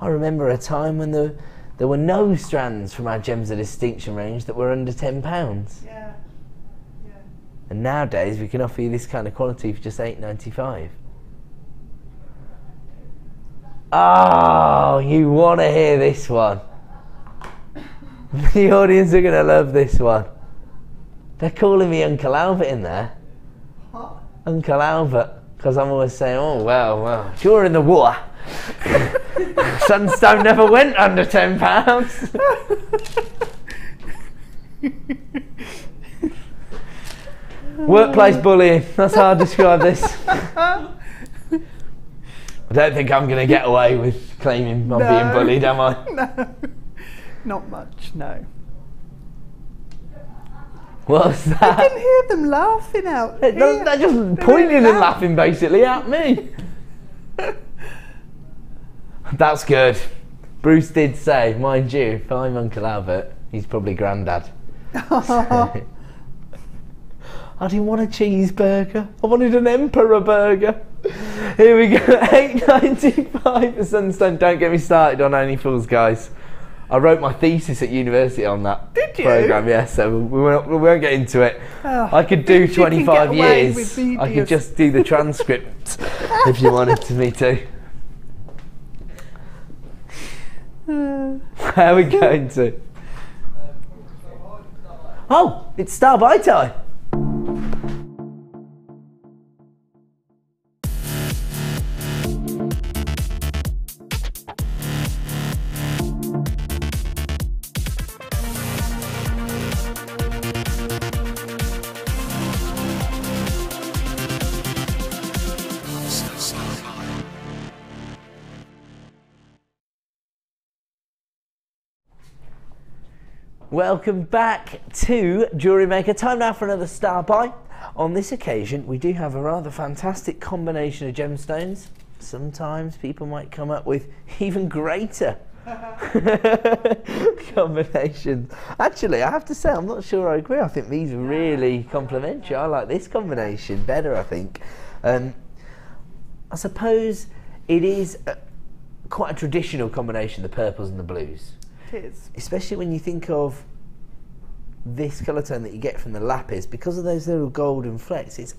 I remember a time when there were no strands from our Gems of Distinction range that were under £10. Yeah. Yeah. And nowadays we can offer you this kind of quality for just $8.95. Oh, you want to hear this one. The audience are going to love this one. They're calling me Uncle Albert in there. What? Uncle Albert. Because I'm always saying, oh, well, during the war, Sunstone never went under £10. Workplace bullying, that's how I describe this. I don't think I'm going to get away with claiming I'm being bullied, am I? No, not much, no. What's that? I can hear them laughing out here. They're just pointing and laughing basically at me. That's good. Bruce did say, mind you, if I'm Uncle Albert, he's probably Grandad. I didn't want a cheeseburger. I wanted an Emperor burger. Here we go, $8.95 for Sunstone. Don't get me started on Only Fools, guys. I wrote my thesis at university on that program, yeah, so we won't get into it. Oh, I could do 25 years. I could just do the transcript if you wanted me to. Where are we going to? Oh, it's Star By time. Welcome back to JewelleryMaker. Time now for another Star Buy. On this occasion, we do have a rather fantastic combination of gemstones. Sometimes people might come up with even greater combinations. Actually, I have to say, I'm not sure I agree. I think these are really complementary. I like this combination better, I think. I suppose it is quite a traditional combination, the purples and the blues. It is. Especially when you think of this colour tone that you get from the Lapis, because of those little golden flecks, it's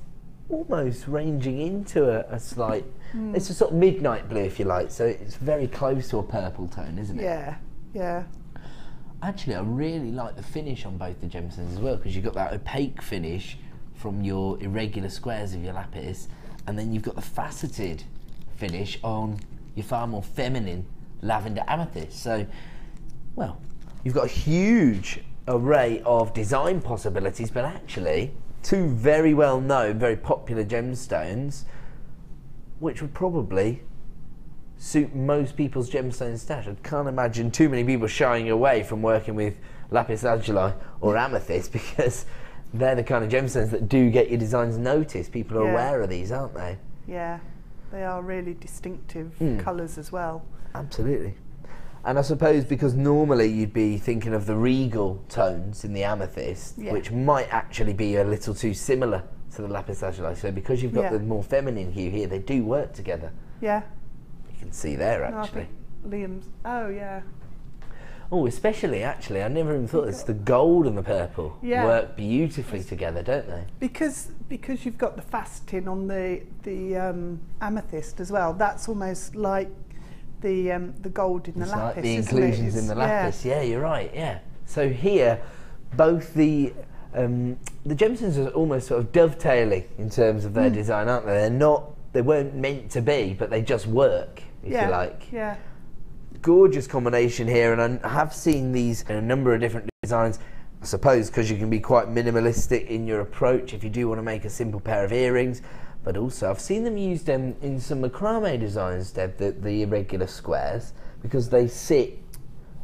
almost ranging into a slight, it's a sort of midnight blue if you like, so it's very close to a purple tone, isn't it? Yeah, yeah. Actually, I really like the finish on both the gemstones as well, because you've got that opaque finish from your irregular squares of your Lapis, and then you've got the faceted finish on your far more feminine lavender amethyst. So, well, you've got a huge array of design possibilities, but actually two very well known, very popular gemstones, which would probably suit most people's gemstone stash. I can't imagine too many people shying away from working with Lapis Lazuli or Amethyst, because they're the kind of gemstones that do get your designs noticed. People are aware of these, aren't they? Yeah, they are really distinctive colours as well. Absolutely. And I suppose because normally you'd be thinking of the regal tones in the amethyst, which might actually be a little too similar to the Lapis Lazuli. So because you've got the more feminine hue here, they do work together. Yeah. You can see there, actually. No, I think Liam's, oh yeah. Oh, especially, actually, I never even thought this, the gold and the purple work beautifully together, don't they? Because you've got the faceting on the amethyst as well. That's almost like the gold in the Lapis, like the inclusions in the Lapis. Yeah, you're right. Yeah. So here, both the gemstones are almost sort of dovetailing in terms of their design, aren't they? They're not. They weren't meant to be, but they just work, if you like. Yeah. Gorgeous combination here, and I have seen these in a number of different designs. I suppose because you can be quite minimalistic in your approach if you do want to make a simple pair of earrings. But also, I've seen them used in some macrame designs, Deb, the irregular squares, because they sit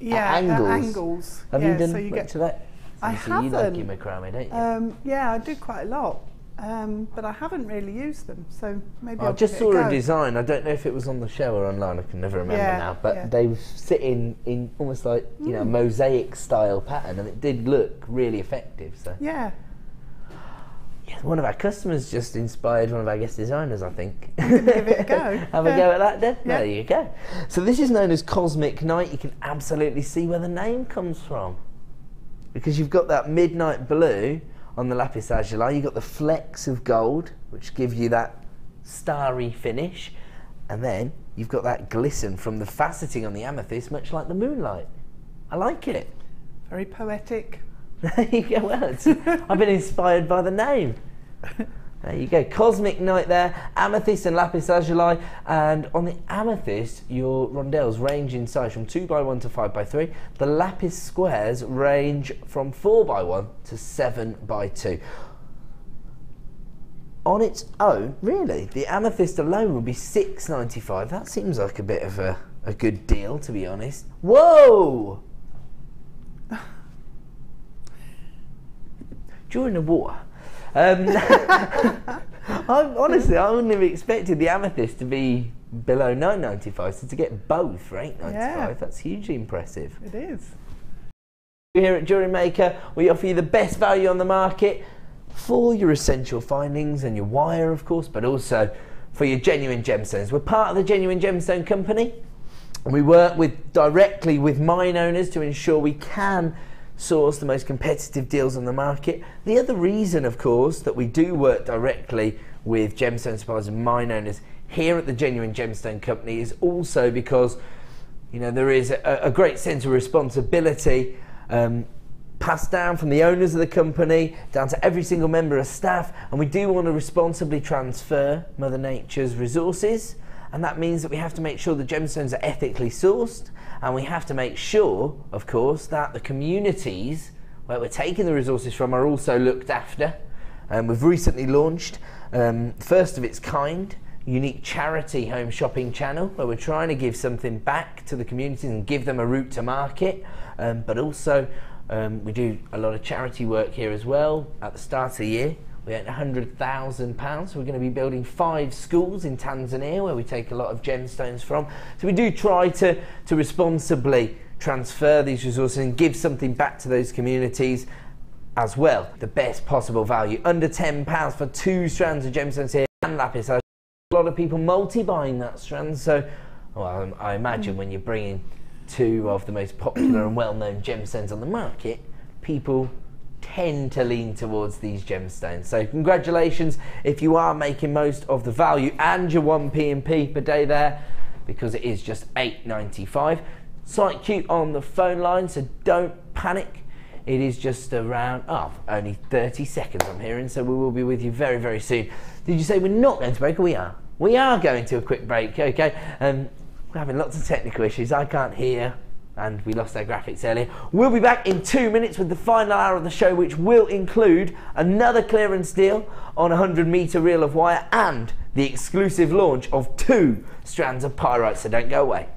at angles. Have you done much of that? I haven't. You like your macrame, don't you? Yeah, I do quite a lot. but I haven't really used them, so maybe I just saw a design. I don't know if it was on the show or online. I can never remember now. But they were sitting in almost like mosaic style pattern, and it did look really effective. So yeah, one of our customers just inspired one of our guest designers, I think. Give it a go. Have a go at that, then. Yeah. There you go. So this is known as Cosmic Night. You can absolutely see where the name comes from, because you've got that midnight blue on the Lapis Lazuli. You've got the flecks of gold, which give you that starry finish, and then you've got that glisten from the faceting on the amethyst, much like the moonlight. I like it. Very poetic. There you go. Well, I've been inspired by the name. There you go. Cosmic Night there. Amethyst and Lapis Lazuli. And on the amethyst, your rondelles range in size from 2x1 to 5x3. The lapis squares range from 4x1 to 7x2. On its own, really, the amethyst alone would be $6.95. That seems like a bit of a good deal, to be honest. Whoa! During the water. Honestly, I wouldn't have expected the amethyst to be below $9.95, so to get both for $8.95, that's hugely impressive. It is. Here at JewelleryMaker, we offer you the best value on the market for your essential findings and your wire, of course, but also for your genuine gemstones. We're part of the Genuine Gemstone Company, and we work directly with mine owners to ensure we can source the most competitive deals on the market. The other reason, of course, that we do work directly with gemstone suppliers and mine owners here at the Genuine Gemstone Company is also because, you know, there is a great sense of responsibility passed down from the owners of the company down to every single member of staff, and we do want to responsibly transfer Mother Nature's resources, and that means that we have to make sure the gemstones are ethically sourced, and we have to make sure, of course, that the communities where we're taking the resources from are also looked after. We've recently launched first of its kind unique charity home shopping channel, where we're trying to give something back to the communities and give them a route to market, but also we do a lot of charity work here as well. At the start of the year, we earned £100,000, so we're going to be building 5 schools in Tanzania where we take a lot of gemstones from. So we do try to responsibly transfer these resources and give something back to those communities as well. The best possible value, under £10 for 2 strands of gemstones here and lapis. A lot of people multi-buying that strand, so well, I imagine when you're bringing 2 of the most popular and well-known gemstones on the market, people tend to lean towards these gemstones. So congratulations if you are making most of the value and your 1p&p per day there, because it is just $8.95. Site cute on the phone line, so don't panic. It is just around, only 30 seconds I'm hearing, so we will be with you very, very soon. Did you say we're not going to break, or we are? We are going to a quick break, okay? We're having lots of technical issues. I can't hear, and we lost our graphics earlier. We'll be back in 2 minutes with the final hour of the show, which will include another clearance deal on a 100-metre reel of wire and the exclusive launch of 2 strands of pyrite, so don't go away.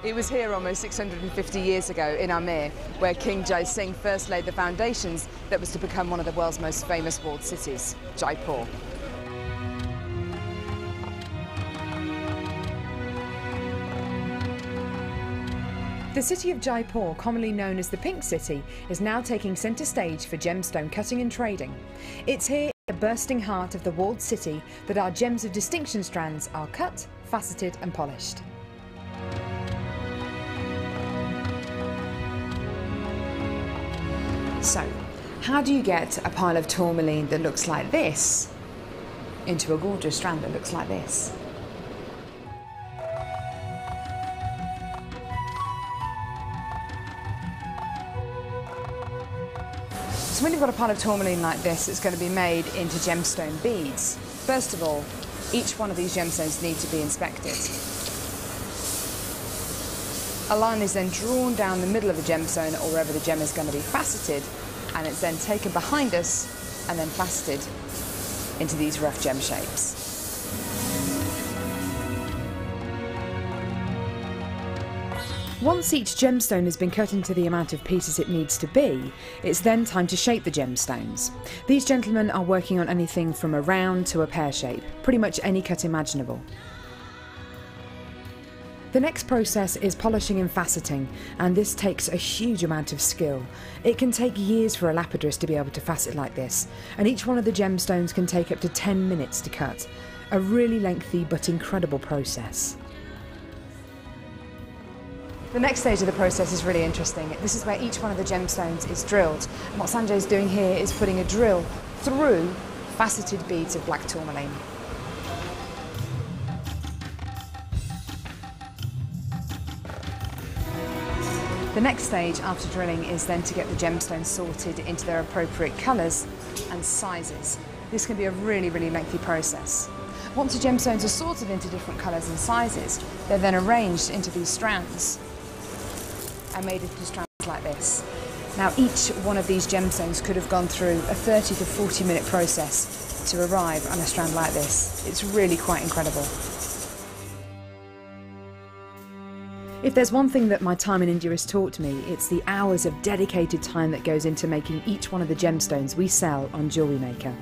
It was here almost 650 years ago in Amir where King Jai Singh first laid the foundations that was to become one of the world's most famous walled cities, Jaipur. The city of Jaipur, commonly known as the Pink City, is now taking centre stage for gemstone cutting and trading. It's here, the bursting heart of the walled city, that our gems of distinction strands are cut, faceted and polished. So, how do you get a pile of tourmaline that looks like this into a gorgeous strand that looks like this? So when you've got a pile of tourmaline like this, it's going to be made into gemstone beads. First of all, each one of these gemstones need to be inspected. A line is then drawn down the middle of the gemstone or wherever the gem is going to be faceted, and it's then taken behind us and then faceted into these rough gem shapes. Once each gemstone has been cut into the amount of pieces it needs to be, it's then time to shape the gemstones. These gentlemen are working on anything from a round to a pear shape, pretty much any cut imaginable. The next process is polishing and faceting, and this takes a huge amount of skill. It can take years for a lapidrist to be able to facet like this, and each one of the gemstones can take up to 10 minutes to cut. A really lengthy but incredible process. The next stage of the process is really interesting. This is where each one of the gemstones is drilled. And what Sanjay's doing here is putting a drill through faceted beads of black tourmaline. The next stage after drilling is then to get the gemstones sorted into their appropriate colours and sizes. This can be a really, really lengthy process. Once the gemstones are sorted into different colours and sizes, they're then arranged into these strands and made into strands like this. Now each one of these gemstones could have gone through a 30 to 40 minute process to arrive on a strand like this. It's really quite incredible. If there's one thing that my time in India has taught me, it's the hours of dedicated time that goes into making each one of the gemstones we sell on JewelleryMaker.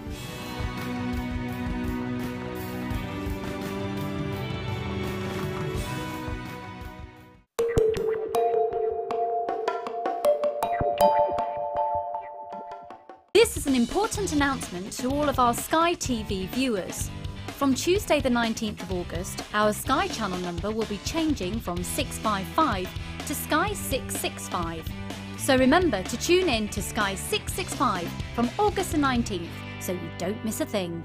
This is an important announcement to all of our Sky TV viewers. From Tuesday the 19th of August, our Sky channel number will be changing from 655 to Sky 665. So remember to tune in to Sky 665 from August the 19th so you don't miss a thing.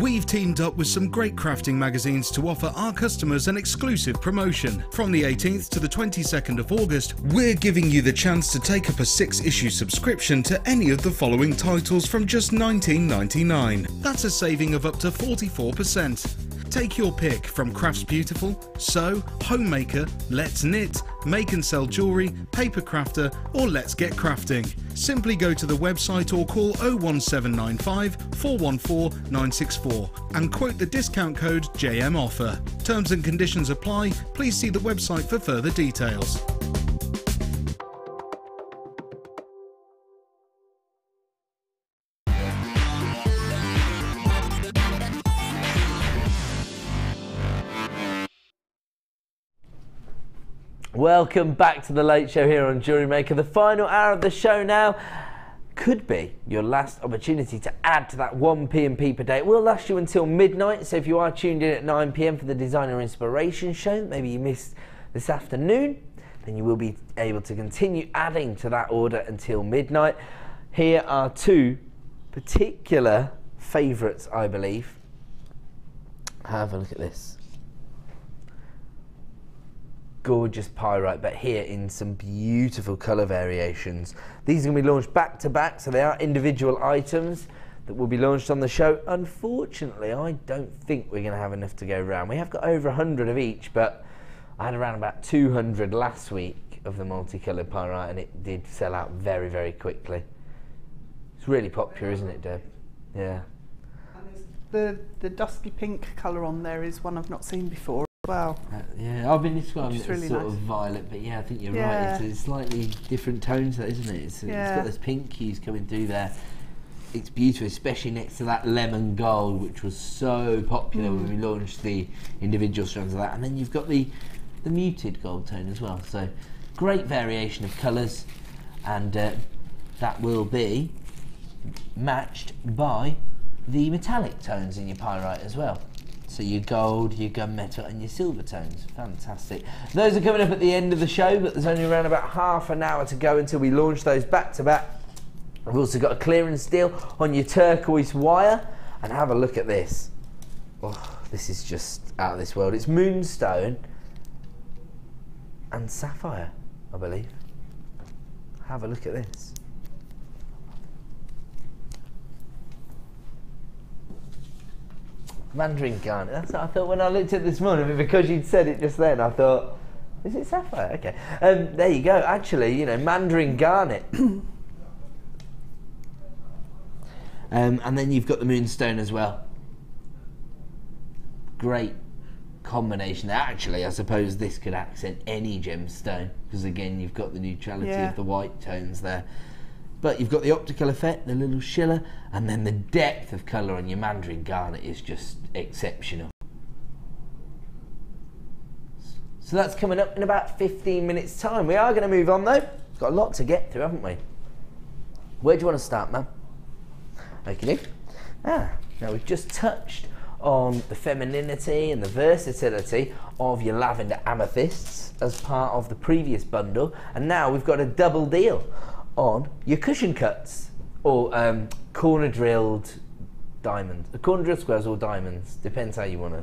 We've teamed up with some great crafting magazines to offer our customers an exclusive promotion. From the 18th to the 22nd of August, we're giving you the chance to take up a 6-issue subscription to any of the following titles from just $19.99. That's a saving of up to 44%. Take your pick from Crafts Beautiful, Sew, Homemaker, Let's Knit, Make and Sell Jewellery, Paper Crafter or Let's Get Crafting. Simply go to the website or call 01795 414 964 and quote the discount code JMOffer. Terms and conditions apply. Please see the website for further details. Welcome back to the Late Show here on JewelleryMaker. The final hour of the show now could be your last opportunity to add to that 1 p.m. per day. It will last you until midnight, so if you are tuned in at 9 p.m. for the Designer Inspiration Show, maybe you missed this afternoon, then you will be able to continue adding to that order until midnight. Here are two particular favourites, I believe. Have a look at this. Gorgeous pyrite, but here in some beautiful colour variations. These are going to be launched back to back, so they are individual items that will be launched on the show. Unfortunately, I don't think we're going to have enough to go around. We have got over 100 of each, but I had around about 200 last week of the multicoloured pyrite, and it did sell out very, very quickly. It's really popular, isn't it, Deb? Yeah. And the dusky pink colour on there is one I've not seen before. Wow. Yeah, I've been describing it as really sort nice. of violet, but yeah, I think you're right. It's slightly different tones, isn't it? It's got those pink hues coming through there. It's beautiful, especially next to that lemon gold, which was so popular when we launched the individual strands of that. And then you've got the muted gold tone as well. So great variation of colours, and that will be matched by the metallic tones in your pyrite as well. So your gold, your gunmetal and your silver tones. Fantastic. Those are coming up at the end of the show, but there's only around about half an hour to go until we launch those back to back. We've also got a clearance deal on your turquoise wire. And have a look at this. Oh, this is just out of this world. It's moonstone and sapphire, I believe. Have a look at this. Mandarin Garnet. That's what I thought when I looked at it this morning, but because you'd said it just then, I thought, is it sapphire? Okay. There you go. Actually, you know, Mandarin Garnet And then you've got the Moonstone as well. Great combination. Actually, I suppose this could accent any gemstone, because again, you've got the neutrality of the white tones there. But you've got the optical effect, the little shiller, and then the depth of colour on your Mandarin Garnet is just exceptional. So that's coming up in about 15 minutes time. We are going to move on though. We've got a lot to get through, haven't we? Where do you want to start, man? Okay. Now we've just touched on the femininity and the versatility of your lavender amethysts as part of the previous bundle, and now we've got a double deal on your cushion cuts, or corner drilled diamonds, corner drilled squares or diamonds, depends how you want to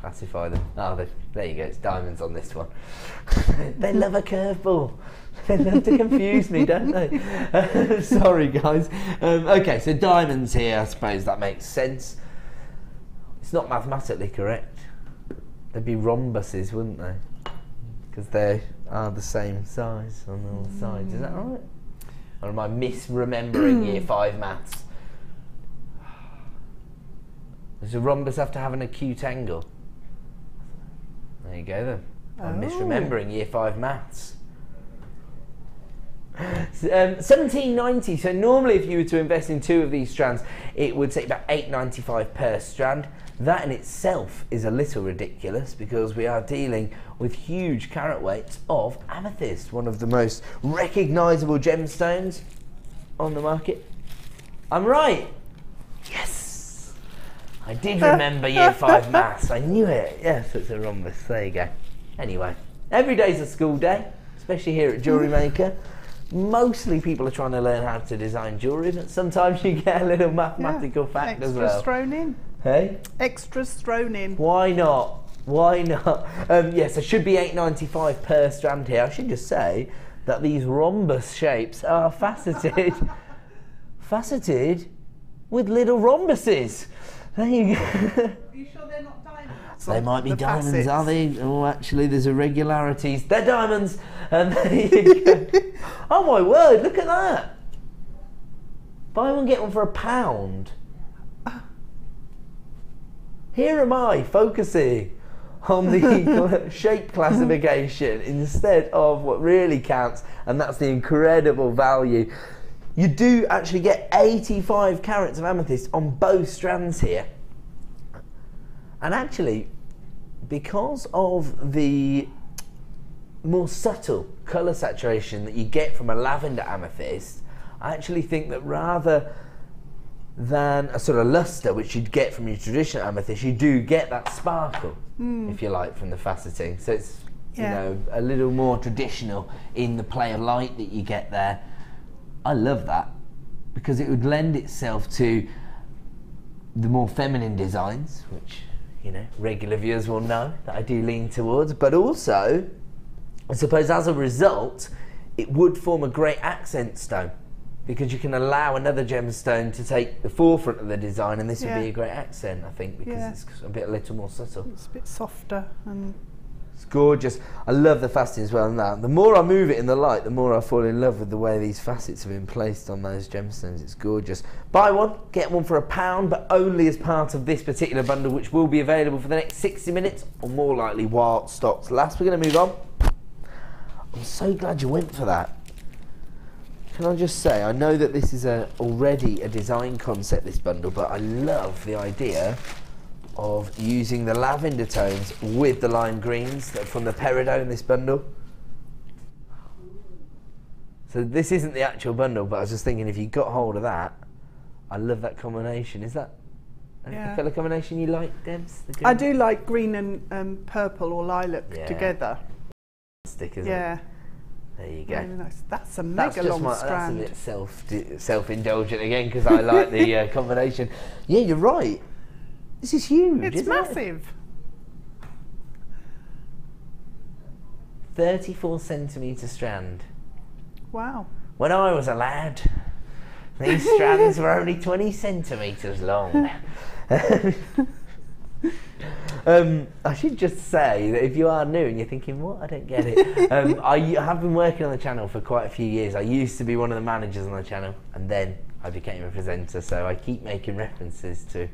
classify them. Oh, there you go, it's diamonds on this one. They love a curveball. They love to confuse me, don't they? Sorry guys. Okay, so diamonds here, I suppose that makes sense. It's not mathematically correct. They'd be rhombuses, wouldn't they? Because they are the same size on all sides. Is that right? Or am I misremembering Year 5 maths? Does a rhombus have to have an acute angle? There you go then. I'm misremembering Year 5 maths. 17.90. So normally if you were to invest in 2 of these strands, it would take about $8.95 per strand. That in itself is a little ridiculous, because we are dealing with huge carat weights of amethyst, one of the most recognisable gemstones on the market. I'm right. Yes, I did remember Year 5 maths. I knew it. Yes, it's a rhombus. There you go. Anyway, every day's a school day, especially here at JewelleryMaker. Mostly people are trying to learn how to design jewellery, but sometimes you get a little mathematical fact as well. Extras thrown in. Hey? Extras thrown in. Why not? Why not? Yes, it should be $8.95 per strand here. I should just say that these rhombus shapes are faceted. Faceted with little rhombuses. There you go. Are you sure they're not diamonds? They might be the diamonds, facets. are they? Oh, actually, there's irregularities. They're diamonds. And there you go. Oh my word! Look at that. Buy one get one for £1. Here am I focusing on the shape classification instead of what really counts, and that's the incredible value. You do actually get 85 carats of amethyst on both strands here. And actually, because of the more subtle colour saturation that you get from a lavender amethyst, I actually think that rather than a sort of luster which you'd get from your traditional amethyst, you do get that sparkle, if you like, from the faceting. So it's you know, a little more traditional in the play of light that you get there. I love that, because it would lend itself to the more feminine designs, which, you know, regular viewers will know that I do lean towards, but also I suppose as a result it would form a great accent stone, because you can allow another gemstone to take the forefront of the design, and this would be a great accent, I think, because it's a little more subtle. It's a bit softer and it's gorgeous. I love the faceting as well. Now, the more I move it in the light, the more I fall in love with the way these facets have been placed on those gemstones. It's gorgeous. Buy one, get one for £1, but only as part of this particular bundle, which will be available for the next 60 minutes, or more likely while stock's last. We're going to move on. I'm so glad you went for that. Can I just say, I know that this is already a design concept, this bundle, but I love the idea of using the lavender tones with the lime greens that are from the peridot in this bundle. So this isn't the actual bundle, but I was just thinking, if you got hold of that, I love that combination. Is that a colour combination you like, Debs? I do like green and purple or lilac together. Stick, isn't it? There you go. Really nice. That's a mega long strand. That's a bit self-indulgent again, because I like the combination. Yeah, you're right. This is huge. It's massive. 34 centimetre strand. Wow. When I was a lad, these strands were only 20 centimetres long. I should just say that if you are new and you're thinking, what, I don't get it, I have been working on the channel for quite a few years. I used to be one of the managers on the channel, and then I became a presenter, so I keep making references to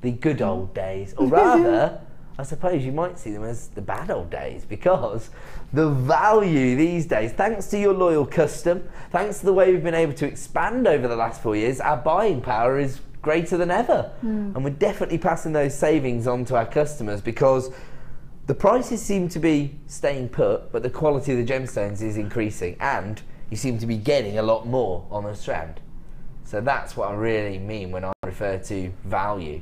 the good old days, or rather, I suppose you might see them as the bad old days, because the value these days, thanks to your loyal custom, thanks to the way we've been able to expand over the last 4 years, our buying power is greater than ever. And we're definitely passing those savings on to our customers, because the prices seem to be staying put, but the quality of the gemstones is increasing, and you seem to be getting a lot more on a strand. So that's what I really mean when I refer to value.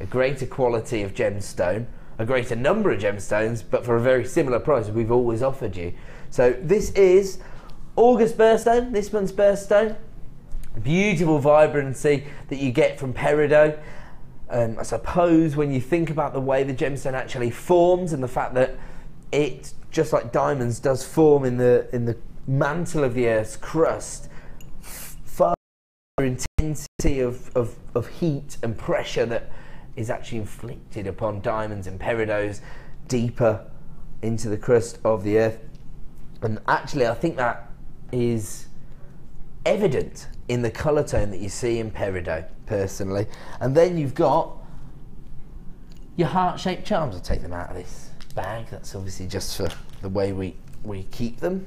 A greater quality of gemstone, a greater number of gemstones, but for a very similar price we've always offered you. So this is August birthstone, this month's birthstone. Beautiful vibrancy that you get from peridot. I suppose when you think about the way the gemstone actually forms, and the fact that it, just like diamonds, does form in the mantle of the Earth's crust, far intensity of heat and pressure that is actually inflicted upon diamonds and peridots deeper into the crust of the Earth. And actually I think that is evident in the colour tone that you see in peridot, personally. And then you've got your heart-shaped charms. I'll take them out of this bag. That's obviously just for the way we keep them.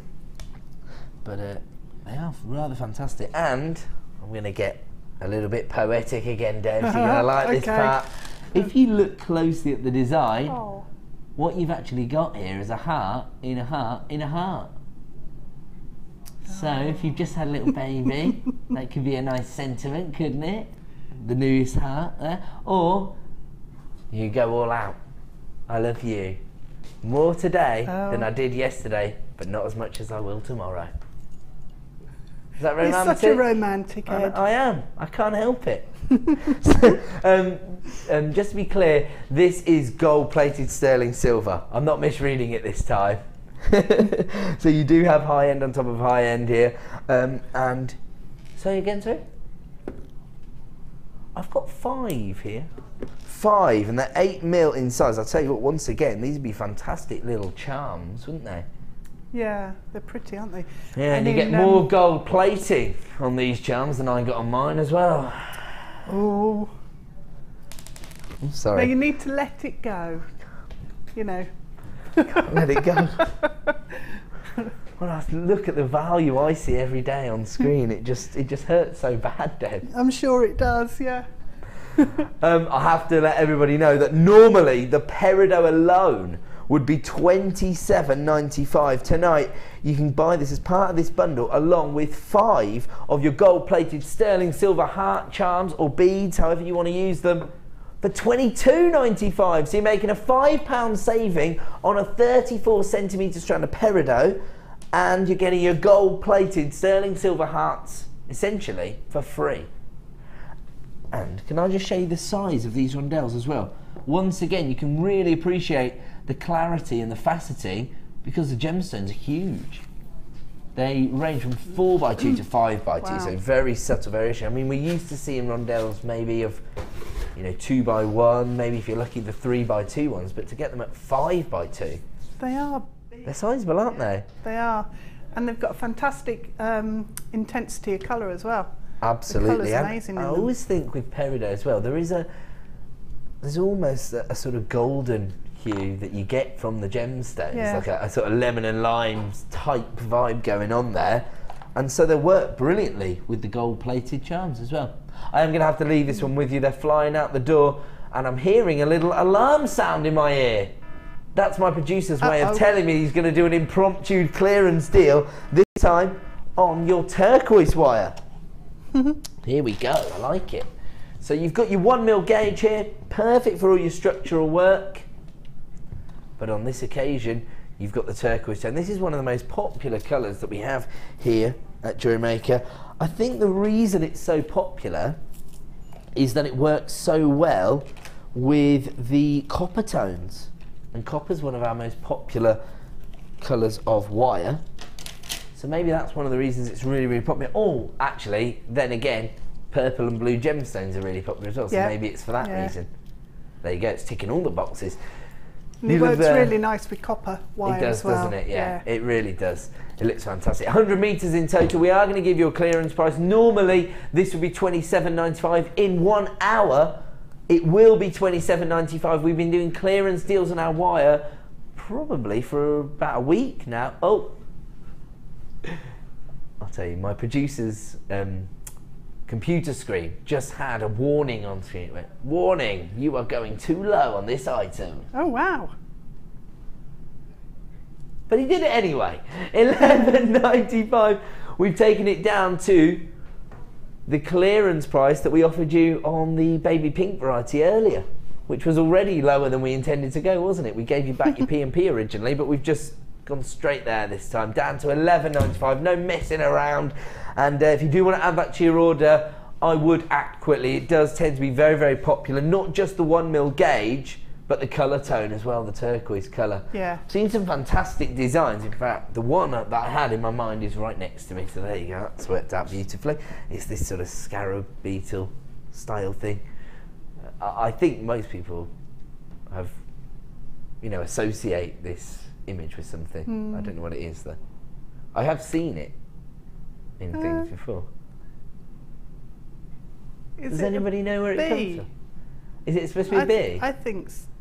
But they are rather fantastic. And I'm going to get a little bit poetic again, Deb. You're going to like this part. If you look closely at the design, what you've actually got here is a heart in a heart in a heart. So if you've just had a little baby, that could be a nice sentiment, couldn't it? The newest heart there. Or you go all out. I love you. More today than I did yesterday, but not as much as I will tomorrow. Is that romantic? You're such a romantic, Ed. I am. I can't help it. So, just to be clear, this is gold-plated sterling silver. I'm not misreading it this time. So you do have high end on top of high end here. And say again, sorry? I've got 5 here. 5, and they're 8mm in size. I'll tell you what, once again, these would be fantastic little charms, wouldn't they? Yeah, they're pretty, aren't they? Yeah, and you get more gold plating on these charms than I got on mine as well. Oh. I'm sorry. No, you need to let it go. You know. Let it go. When I look at the value I see every day on screen, it just hurts so bad, Deb. I'm sure it does, yeah. I have to let everybody know that normally the peridot alone would be $27.95. Tonight you can buy this as part of this bundle along with 5 of your gold-plated sterling silver heart charms or beads, however you want to use them, for $22.95. So you're making a £5 saving on a 34cm strand of peridot, and you're getting your gold-plated sterling silver hearts essentially for free. And can I just show you the size of these rondelles as well? Once again, you can really appreciate the clarity and the faceting because the gemstones are huge. They range from 4x2 to 5x2, wow. So very subtle variation. I mean, we're used to seeing rondelles maybe of, 2x1, maybe if you're lucky the 3x2 ones, but to get them at 5x2. They are big. They're sizable, aren't they? They are. And they've got a fantastic intensity of colour as well. Absolutely. The colour's amazing. I always think with peridot as well, there's almost a sort of golden hue that you get from the gemstones, like a sort of lemon and lime type vibe going on there, and so they work brilliantly with the gold-plated charms as well. I am going to have to leave this one with you. They're flying out the door, and I'm hearing a little alarm sound in my ear. That's my producer's way of telling me he's going to do an impromptu clearance deal, this time on your turquoise wire. Here we go, I like it. So you've got your 1mm gauge here, perfect for all your structural work. But on this occasion, you've got the turquoise tone. This is one of the most popular colours that we have here at JewelleryMaker. I think the reason it's so popular is that it works so well with the copper tones. And copper's one of our most popular colours of wire. So maybe that's one of the reasons it's really, really popular. Oh, actually, then again, purple and blue gemstones are really popular as well, so maybe it's for that reason. There you go, it's ticking all the boxes. And it works really nice with copper wire. It does, as well. doesn't it? Yeah, it really does. It looks fantastic. 100 metres in total. We are going to give you a clearance price. Normally, this would be $27.95. In 1 hour, it will be $27.95. We've been doing clearance deals on our wire probably for about a week now. Oh, I'll tell you, my producer's computer screen just had a warning on screen. It went, warning, you are going too low on this item. Oh, wow. But he did it anyway. $11.95. We've taken it down to the clearance price that we offered you on the baby pink variety earlier, which was already lower than we intended to go, wasn't it? We gave you back your P&P originally, but we've just gone straight there this time, down to $11.95. No messing around. And if you do want to add that to your order, I would act quickly. It does tend to be very, very popular. Not just the 1mm gauge, but the colour tone as well, the turquoise colour. Yeah. Seen some fantastic designs. In fact, the one that I had in my mind is right next to me. So there you go. That's worked out beautifully. It's this sort of scarab beetle style thing. I think most people have, you know, associate this image with something. I don't know what it is though. I have seen it in things before. Does anybody know where it comes from? Is it supposed to be a bee?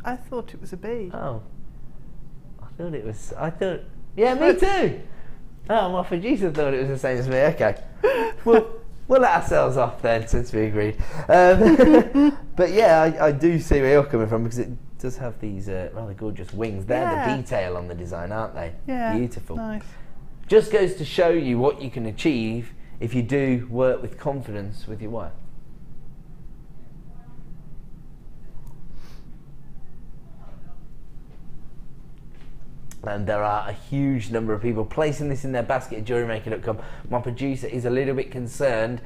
I thought it was a bee. Oh, I thought it was. Yeah, me too. Oh, my producer thought it was the same as me. Okay, we'll let ourselves off then, since we agreed. But yeah, I do see where you're coming from, because it does have these rather gorgeous wings. They're the detail on the design, aren't they? Yeah, beautiful. Nice. Just goes to show you what you can achieve if you do work with confidence with your wire. And there are a huge number of people placing this in their basket at JewelleryMaker.com. My producer is a little bit concerned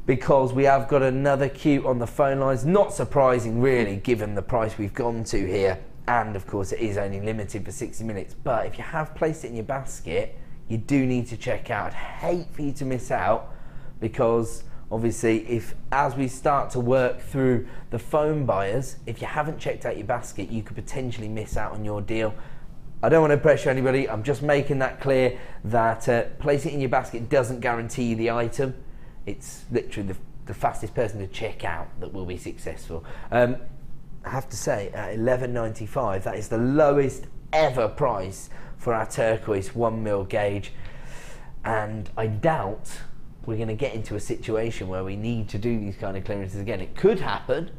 because we have got another queue on the phone lines. Not surprising, really, given the price we've gone to here. And, of course, it is only limited for 60 minutes. But if you have placed it in your basket, you do need to check out. I'd hate for you to miss out, because, obviously, as we start to work through the phone buyers, if you haven't checked out your basket, you could potentially miss out on your deal. I don't want to pressure anybody. I'm just making that clear that placing it in your basket doesn't guarantee you the item. It's literally the fastest person to check out that will be successful. I have to say, at $11.95, that is the lowest ever price for our turquoise 1mm gauge. And I doubt we're going to get into a situation where we need to do these kind of clearances again. It could happen.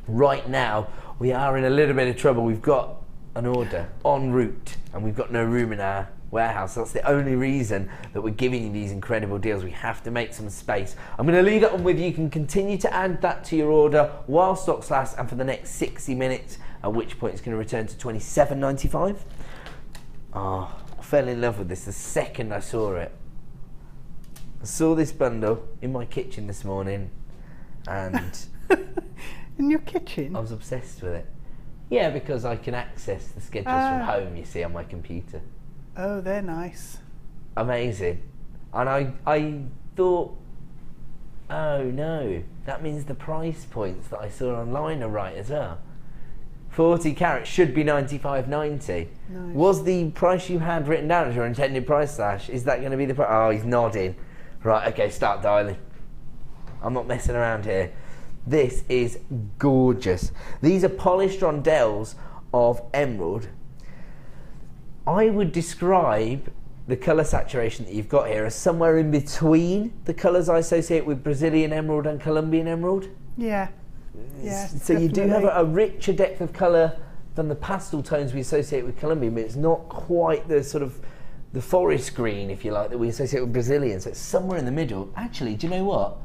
Right now, we are in a little bit of trouble. We've got an order en route and we've got no room in our warehouse. That's the only reason that we're giving you these incredible deals. We have to make some space. I'm going to leave that one with you. You can continue to add that to your order while stocks last and for the next 60 minutes, at which point it's going to return to $27.95. Oh, I fell in love with this the second I saw it. I saw this bundle in my kitchen this morning and in your kitchen? I was obsessed with it. Yeah, because I can access the schedules from home, you see, on my computer. Oh, they're nice. Amazing. And I thought, oh no, that means the price points that I saw online are right as well. 40 carats should be $95.90. Nice. Was the price you had written down as your intended price slash, is that going to be the price? Oh, he's nodding. Right, okay, start dialing. I'm not messing around here. This is gorgeous. These are polished rondelles of emerald. I would describe the colour saturation that you've got here as somewhere in between the colours I associate with Brazilian emerald and Colombian emerald. Yeah. Yeah. So definitely. You do have a richer depth of colour than the pastel tones we associate with Colombian, but it's not quite the sort of the forest green, if you like, that we associate with Brazilian. So it's somewhere in the middle. Actually, do you know what?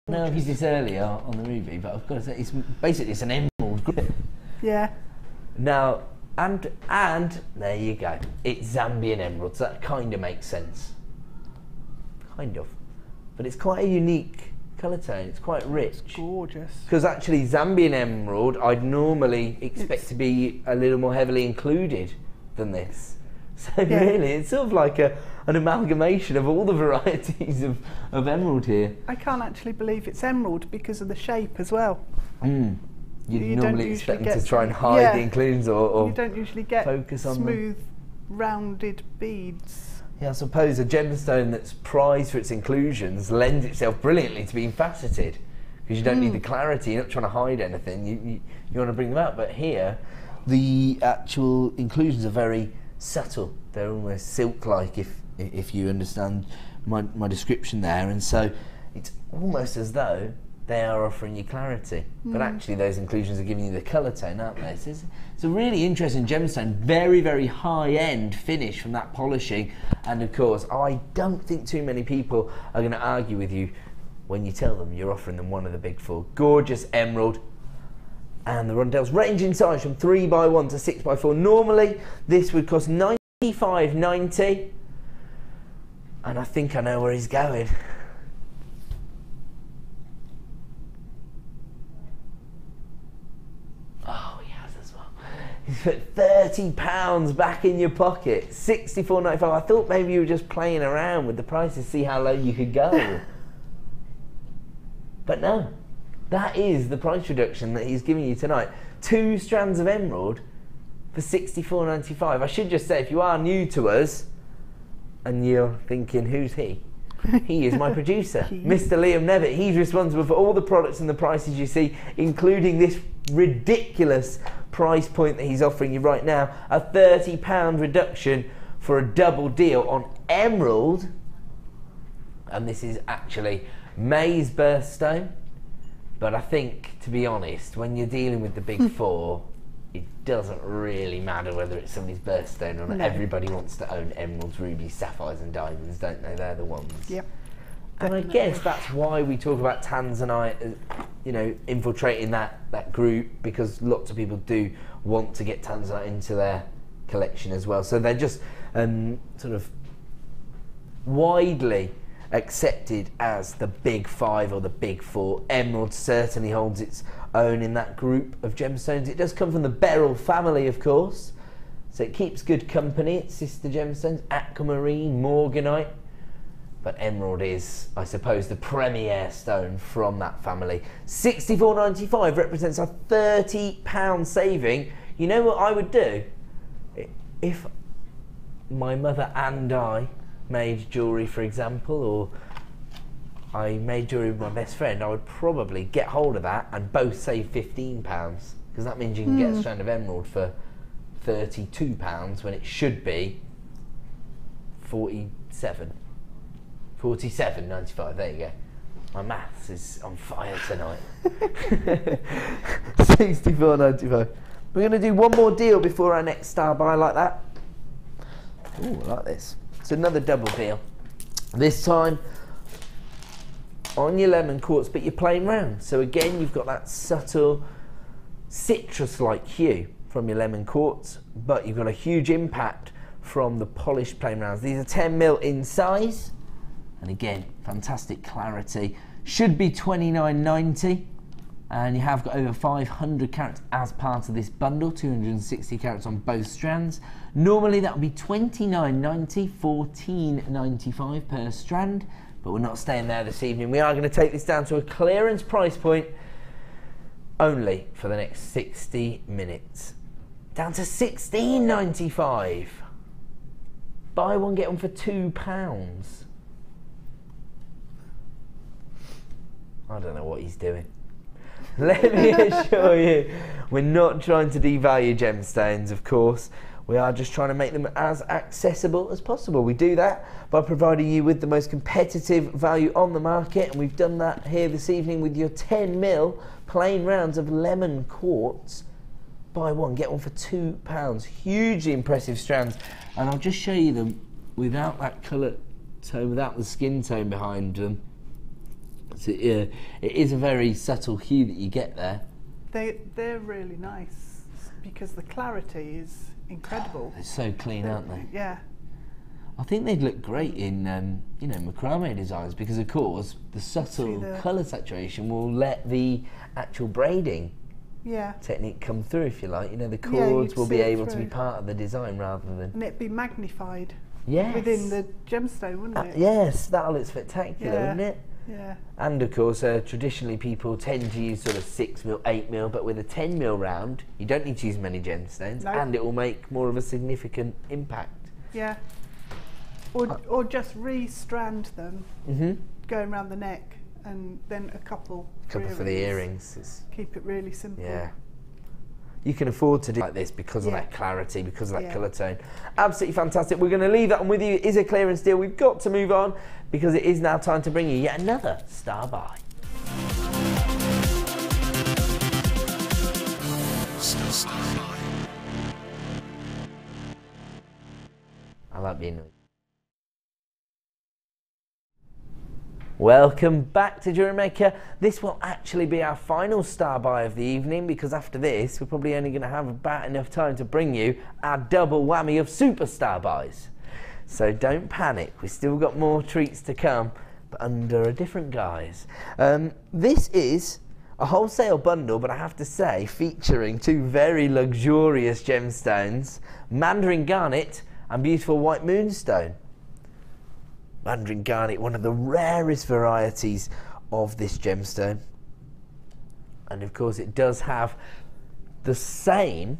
No, I did this earlier on the ruby, but I've got to say it's an emerald. Yeah. Now, and there you go. It's Zambian emerald, so that kind of makes sense. Kind of. But it's quite a unique colour tone. It's quite rich. It's gorgeous. Because actually Zambian emerald, I'd normally expect to be a little more heavily included than this. So yeah. Really, it's sort of like an amalgamation of all the varieties of emerald here. I can't actually believe it's emerald because of the shape as well. you'd normally expect them to try and hide the inclusions or you don't usually get focus on smooth, rounded beads. Yeah, I suppose a gemstone that's prized for its inclusions lends itself brilliantly to being faceted, because you don't need the clarity. You're not trying to hide anything. You want to bring them out, but here the actual inclusions are very subtle. They're almost silk-like, if you understand my description there, and so it's almost as though they are offering you clarity, but actually those inclusions are giving you the colour tone, aren't they? So it's a really interesting gemstone, very, very high-end finish from that polishing, and of course I don't think too many people are going to argue with you when you tell them you're offering them one of the big four. Gorgeous emerald, and the Rondelles range in size from 3x1 to 6x4. Normally this would cost $95.90, and I think I know where he's going. You put £30 back in your pocket, $64.95. I thought maybe you were just playing around with the prices, see how low you could go. But no, that is the price reduction that he's giving you tonight. 2 strands of emerald for $64.95. I should just say, if you are new to us and you're thinking, who's he? He is my producer, Mr. Liam Nevitt. He's responsible for all the products and the prices you see, including this ridiculous price point that he's offering you right now, a £30 reduction for a double deal on emerald. And this is actually May's birthstone, but I think, to be honest, when you're dealing with the big four, it doesn't really matter whether it's somebody's birthstone or not. No. Everybody wants to own emeralds, rubies, sapphires and diamonds, don't they? They're the ones. Yep. And I guess that's why we talk about tanzanite, you know, infiltrating that group, because lots of people do want to get tanzanite into their collection as well. So they're just sort of widely accepted as the big five or the big four. Emerald certainly holds its own in that group of gemstones. It does come from the beryl family, of course, so it keeps good company. Its sister gemstones, aquamarine, morganite, but emerald is, I suppose, the premier stone from that family. $64.95 represents a £30 saving. You know what I would do? If my mother and I made jewellery, for example, or I made jewellery with my best friend, I would probably get hold of that and both save £15, because that means you can get a strand of emerald for £32 when it should be $47.95. There you go. My maths is on fire tonight. $64.95. We're going to do one more deal before our next star buy, like that. Ooh, I like this. It's another double deal. This time on your lemon quartz, but you're plain round. So again, you've got that subtle citrus-like hue from your lemon quartz, but you've got a huge impact from the polished plain rounds. These are 10mm in size, and again, fantastic clarity. Should be $29.90, and you have got over 500 carats as part of this bundle, 260 carats on both strands. Normally that would be $29.90, $14.95 per strand, but we're not staying there this evening. We are going to take this down to a clearance price point only for the next 60 minutes. Down to $16.95. Buy one, get one for £2. I don't know what he's doing. Let me assure you, we're not trying to devalue gemstones, of course. We are just trying to make them as accessible as possible. We do that by providing you with the most competitive value on the market, and we've done that here this evening with your 10mm plain rounds of lemon quartz. Buy one, get one for £2. Hugely impressive strands, and I'll just show you them without that colour tone, without the skin tone behind them. So, yeah, it is a very subtle hue that you get there. They're really nice because the clarity is incredible. They're so clean, aren't they? Yeah. I think they'd look great in you know, macrame designs, because of course the subtle colour saturation will let the actual braiding technique come through, if you like. You know, the cords will be able to be part of the design rather than... And it'd be magnified within the gemstone, wouldn't it? Yes, that'll look spectacular, wouldn't it? Yeah. And of course, traditionally people tend to use sort of 6mm, 8mm, but with a 10mm round, you don't need to use many gemstones, and it will make more of a significant impact. Yeah. Or just re-strand them, going around the neck, and then a couple for the earrings. Keep it really simple. Yeah. You can afford to do like this because of that clarity, because of that colour tone. Absolutely fantastic. We're going to leave that one with you. It is a clearance deal. We've got to move on because it is now time to bring you yet another star buy. I like being noisy. Welcome back to JewelleryMaker. This will actually be our final star buy of the evening, because after this we're probably only going to have about enough time to bring you our double whammy of superstar buys. So don't panic, we've still got more treats to come, but under a different guise. This is a wholesale bundle, but I have to say featuring two very luxurious gemstones, Mandarin Garnet and beautiful White Moonstone. Mandarin Garnet, one of the rarest varieties of this gemstone, and of course it does have the same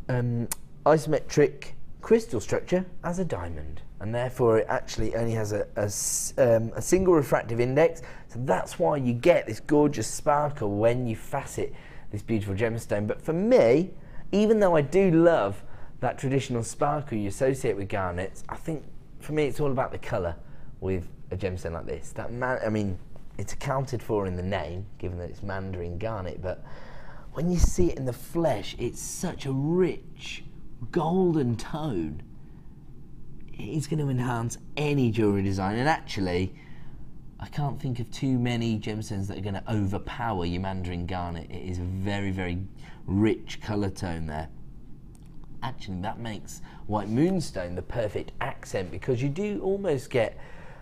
isometric crystal structure as a diamond, and therefore it actually only has a single refractive index, so that's why you get this gorgeous sparkle when you facet this beautiful gemstone. But for me, even though I do love that traditional sparkle you associate with garnets, I think for me it's all about the colour with a gemstone like this. I mean, it's accounted for in the name, given that it's Mandarin Garnet, but when you see it in the flesh, it's such a rich golden tone. It's going to enhance any jewellery design, and actually I can't think of too many gemstones that are going to overpower your Mandarin Garnet. It is a very, very rich colour tone there. Actually, that makes White Moonstone the perfect accent, because you do almost get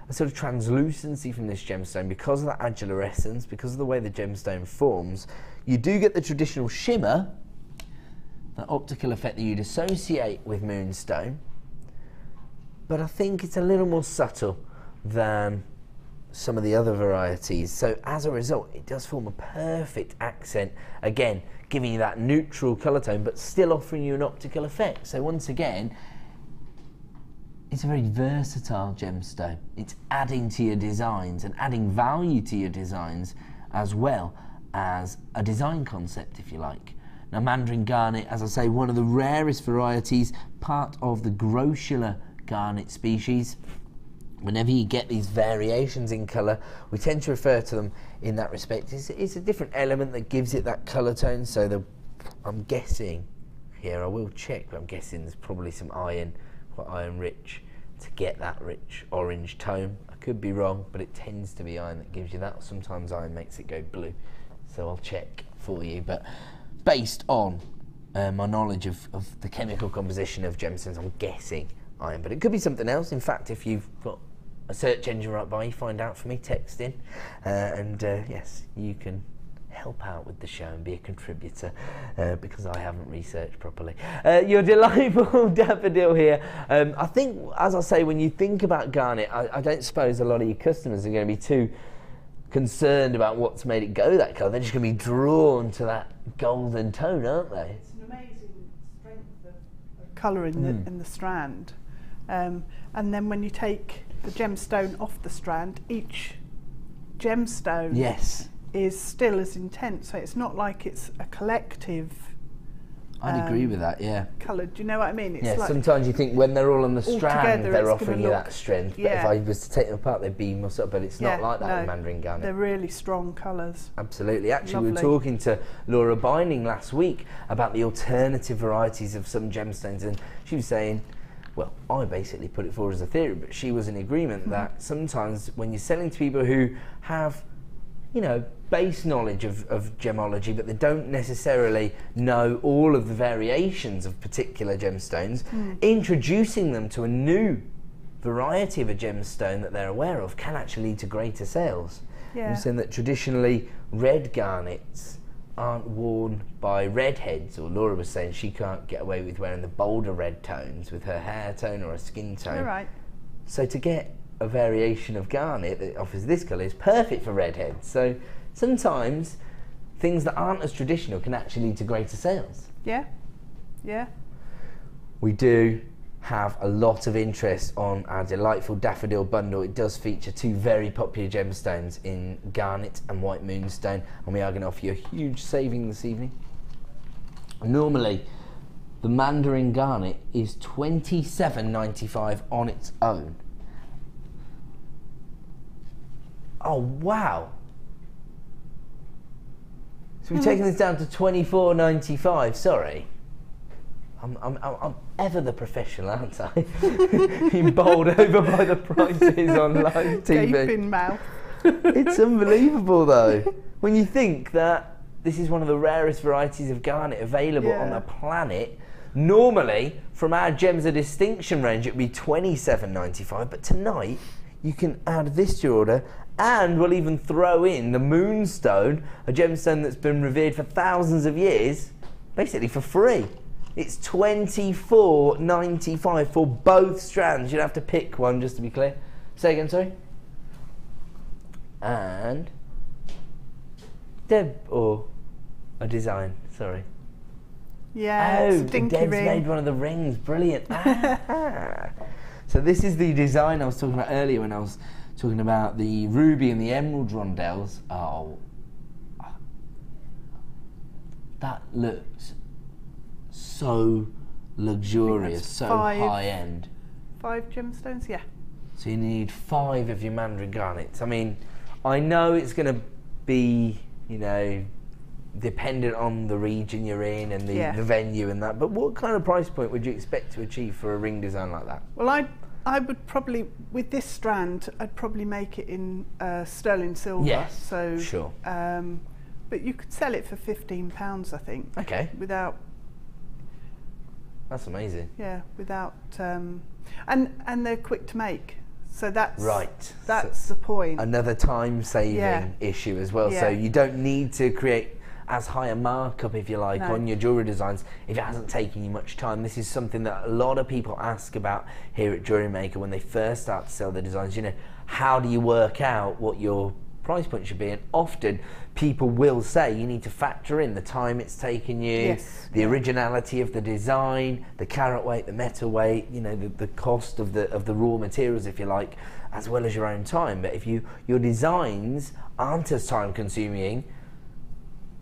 a sort of translucency from this gemstone because of that agilarescence, because of the way the gemstone forms. You do get the traditional shimmer, that optical effect that you'd associate with Moonstone, but I think it's a little more subtle than some of the other varieties. So as a result, it does form a perfect accent, again giving you that neutral colour tone but still offering you an optical effect. So once again, it's a very versatile gemstone. It's adding to your designs and adding value to your designs, as well as a design concept, if you like. Now, Mandarin Garnet, as I say, one of the rarest varieties, part of the Grossular garnet species. Whenever you get these variations in colour, we tend to refer to them in that respect. It's a different element that gives it that colour tone. So I'm guessing here, I will check, but I'm guessing there's probably some iron, quite iron rich, to get that rich orange tone. I could be wrong, but it tends to be iron that gives you that. Sometimes iron makes it go blue. So I'll check for you. But based on my knowledge of the chemical composition of gemstones, I'm guessing iron, but it could be something else. In fact, if you've got a search engine right by, find out for me, text in, and yes, you can help out with the show and be a contributor, because I haven't researched properly. Your delightful daffodil here. I think, as I say, when you think about garnet, I don't suppose a lot of your customers are going to be too concerned about what's made it go that colour. They're just going to be drawn to that golden tone, aren't they? It's an amazing strength of colour in the strand. And then when you take the gemstone off the strand, each gemstone is still as intense. So it's not like it's a collective. I'd agree with that, yeah. Colour, do you know what I mean? It's yeah, like sometimes you think when they're all on the strand, they're offering you that strength. Yeah. But if I was to take them apart, they'd be more subtle. But it's not like that with Mandarin Garnet. They're really strong colours. Absolutely. Actually, Lovely. we were talking to Laura Binding last week about the alternative varieties of some gemstones, and she was saying, well, I basically put it forward as a theory, but she was in agreement that sometimes when you're selling to people who have, you know, base knowledge of gemology, but they don't necessarily know all of the variations of particular gemstones, introducing them to a new variety of a gemstone that they're aware of can actually lead to greater sales. Yeah. I'm saying that traditionally red garnets aren't worn by redheads, or Laura was saying she can't get away with wearing the bolder red tones with her hair tone or her skin tone. All right. So to get a variation of garnet that offers this colour is perfect for redheads. So sometimes things that aren't as traditional can actually lead to greater sales. Yeah, yeah. We do have a lot of interest on our delightful daffodil bundle. It does feature 2 very popular gemstones in Garnet and White Moonstone, and we are going to offer you a huge saving this evening. Normally, the Mandarin Garnet is $27.95 on its own. Oh wow! So we've taken this down to $24.95. Sorry. I'm ever the professional, aren't I? Being bowled over by the prices on live TV. Gaping mouth. It's unbelievable though, when you think that this is one of the rarest varieties of garnet available on the planet. Normally, from our Gems of Distinction range, it would be $27.95, but tonight you can add this to your order, and we'll even throw in the Moonstone, a gemstone that's been revered for thousands of years, basically for free. It's $24.95 for both strands. You'd have to pick one, just to be clear. Say again, sorry. And Deb, or a design, sorry. Yeah, oh, it's a dinky Deb's ring. made one of the rings. Brilliant. So this is the design I was talking about earlier when I was talking about the ruby and the emerald rondelles. Oh, that looks so luxurious, so high end. 5 gemstones, yeah. So you need 5 of your Mandarin Garnets. I mean, I know it's going to be, you know, dependent on the region you're in and the venue and that, but what kind of price point would you expect to achieve for a ring design like that? Well, I would probably, with this strand, I'd probably make it in sterling silver. Yes, so, sure. But you could sell it for £15, I think. Okay. Without... That's amazing. Yeah, without... and they're quick to make. So that's That's so the point. Another time-saving issue as well. So you don't need to create as high a markup, if you like, on your jewellery designs if it hasn't taken you much time. This is something that a lot of people ask about here at JewelleryMaker when they first start to sell their designs. You know, how do you work out what your price point should be? And often people will say you need to factor in the time it's taken you, the originality of the design, the carat weight, the metal weight, you know, the cost of the raw materials, if you like, as well as your own time. But if your designs aren't as time consuming,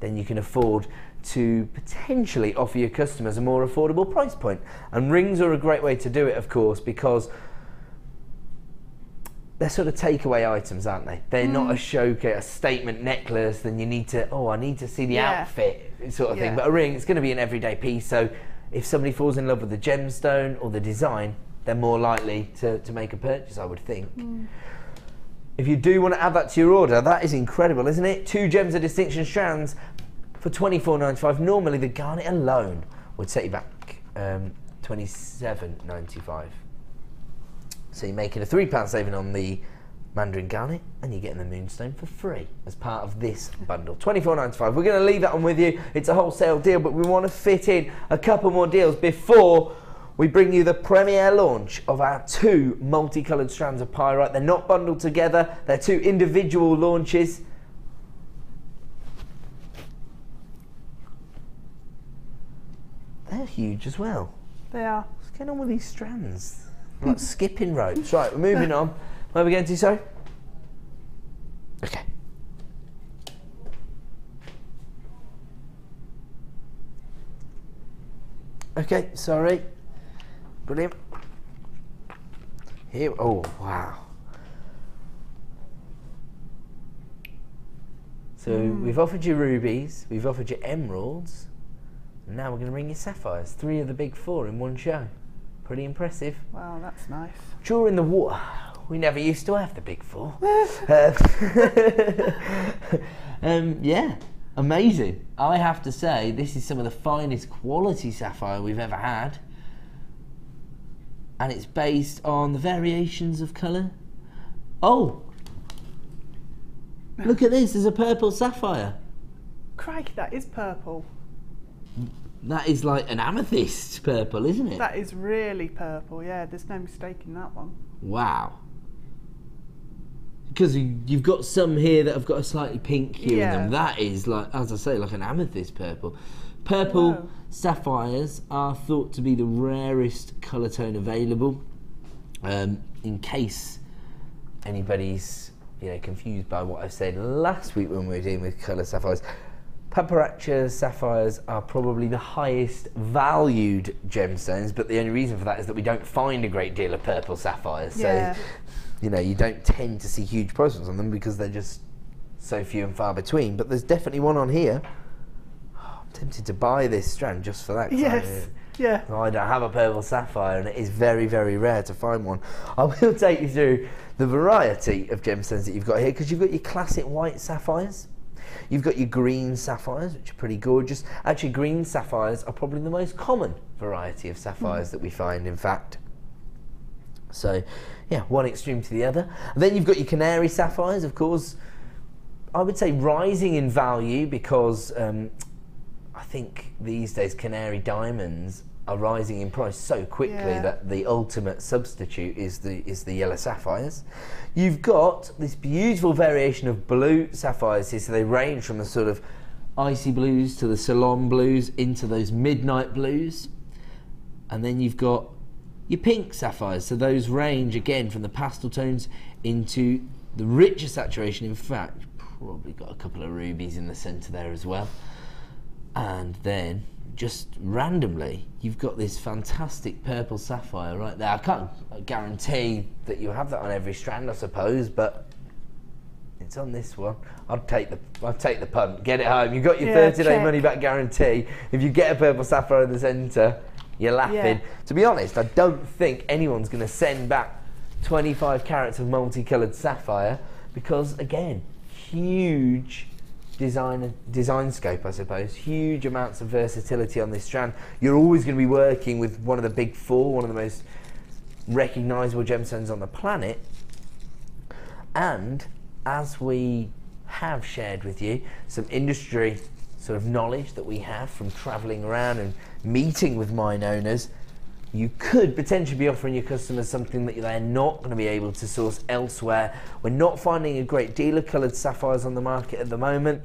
then you can afford to potentially offer your customers a more affordable price point. And rings are a great way to do it, of course, because they're sort of takeaway items, aren't they? They're not a showcase, a statement necklace, then you need to, I need to see the outfit sort of thing. But a ring, it's going to be an everyday piece. So if somebody falls in love with the gemstone or the design, they're more likely to make a purchase, I would think. If you do want to add that to your order, that is incredible, isn't it? 2 Gems of Distinction strands for $24.95. Normally the garnet alone would set you back $27.95. So you're making a £3 saving on the Mandarin Garnet, and you're getting the Moonstone for free as part of this bundle. $24.95. We're going to leave that one with you. It's a wholesale deal, but we want to fit in a couple more deals before we bring you the premiere launch of our 2 multicoloured strands of pyrite. They're not bundled together. They're 2 individual launches. They're huge as well. They are. What's going on with these strands? Like skipping ropes. Right, we're moving on. Where are we going to, sorry? Okay. Okay, sorry. Brilliant. Here, oh, wow. So we've offered you rubies, we've offered you emeralds, and now we're going to bring you sapphires. 3 of the big 4 in one show. Pretty impressive. Wow, that's nice. During the war, we never used to have the big 4. Yeah, amazing. I have to say, this is some of the finest quality sapphire we've ever had. And it's based on the variations of colour. Oh! Look at this, there's a purple sapphire. Crikey, that is purple. That is like an amethyst purple, isn't it? That is really purple, yeah. There's no mistake in that one. Wow. because you've got some here that have got a slightly pink hue in them. That is, like, as I say, like an amethyst purple. Purple sapphires are thought to be the rarest colour tone available. In case anybody's confused by what I said last week when we were dealing with colour sapphires, Paparazzi sapphires are probably the highest valued gemstones, but the only reason for that is that we don't find a great deal of purple sapphires. So, you don't tend to see huge prices on them because they're just so few and far between. But there's definitely one on here. Oh, I'm tempted to buy this strand just for that. Yes. Yeah. I don't have a purple sapphire, and it is very, very rare to find one. I will take you through the variety of gemstones that you've got here, because you've got your classic white sapphires. You've got your green sapphires, which are pretty gorgeous. Actually, green sapphires are probably the most common variety of sapphires that we find, in fact. So, yeah, one extreme to the other. And then you've got your canary sapphires, of course. I would say rising in value because I think these days canary diamonds are rising in price so quickly that the ultimate substitute is the yellow sapphires. You've got this beautiful variation of blue sapphires here, so they range from the sort of icy blues to the salon blues into those midnight blues. And then you've got your pink sapphires, so those range again from the pastel tones into the richer saturation. In fact, probably got a couple of rubies in the centre there as well. And then just randomly you've got this fantastic purple sapphire right there. I can't guarantee that you have that on every strand, I suppose, but it's on this one. I'll take the punt. Get it home. You've got your 30-day money back guarantee. If you get a purple sapphire in the centre, you're laughing. To be honest, I don't think anyone's going to send back 25 carats of multicoloured sapphire because, again, huge design scope, I suppose. Huge amounts of versatility on this strand. You're always going to be working with one of the big four, one of the most recognisable gemstones on the planet. And as we have shared with you some industry sort of knowledge that we have from travelling around and meeting with mine owners, you could potentially be offering your customers something that they're not going to be able to source elsewhere. We're not finding a great deal of coloured sapphires on the market at the moment,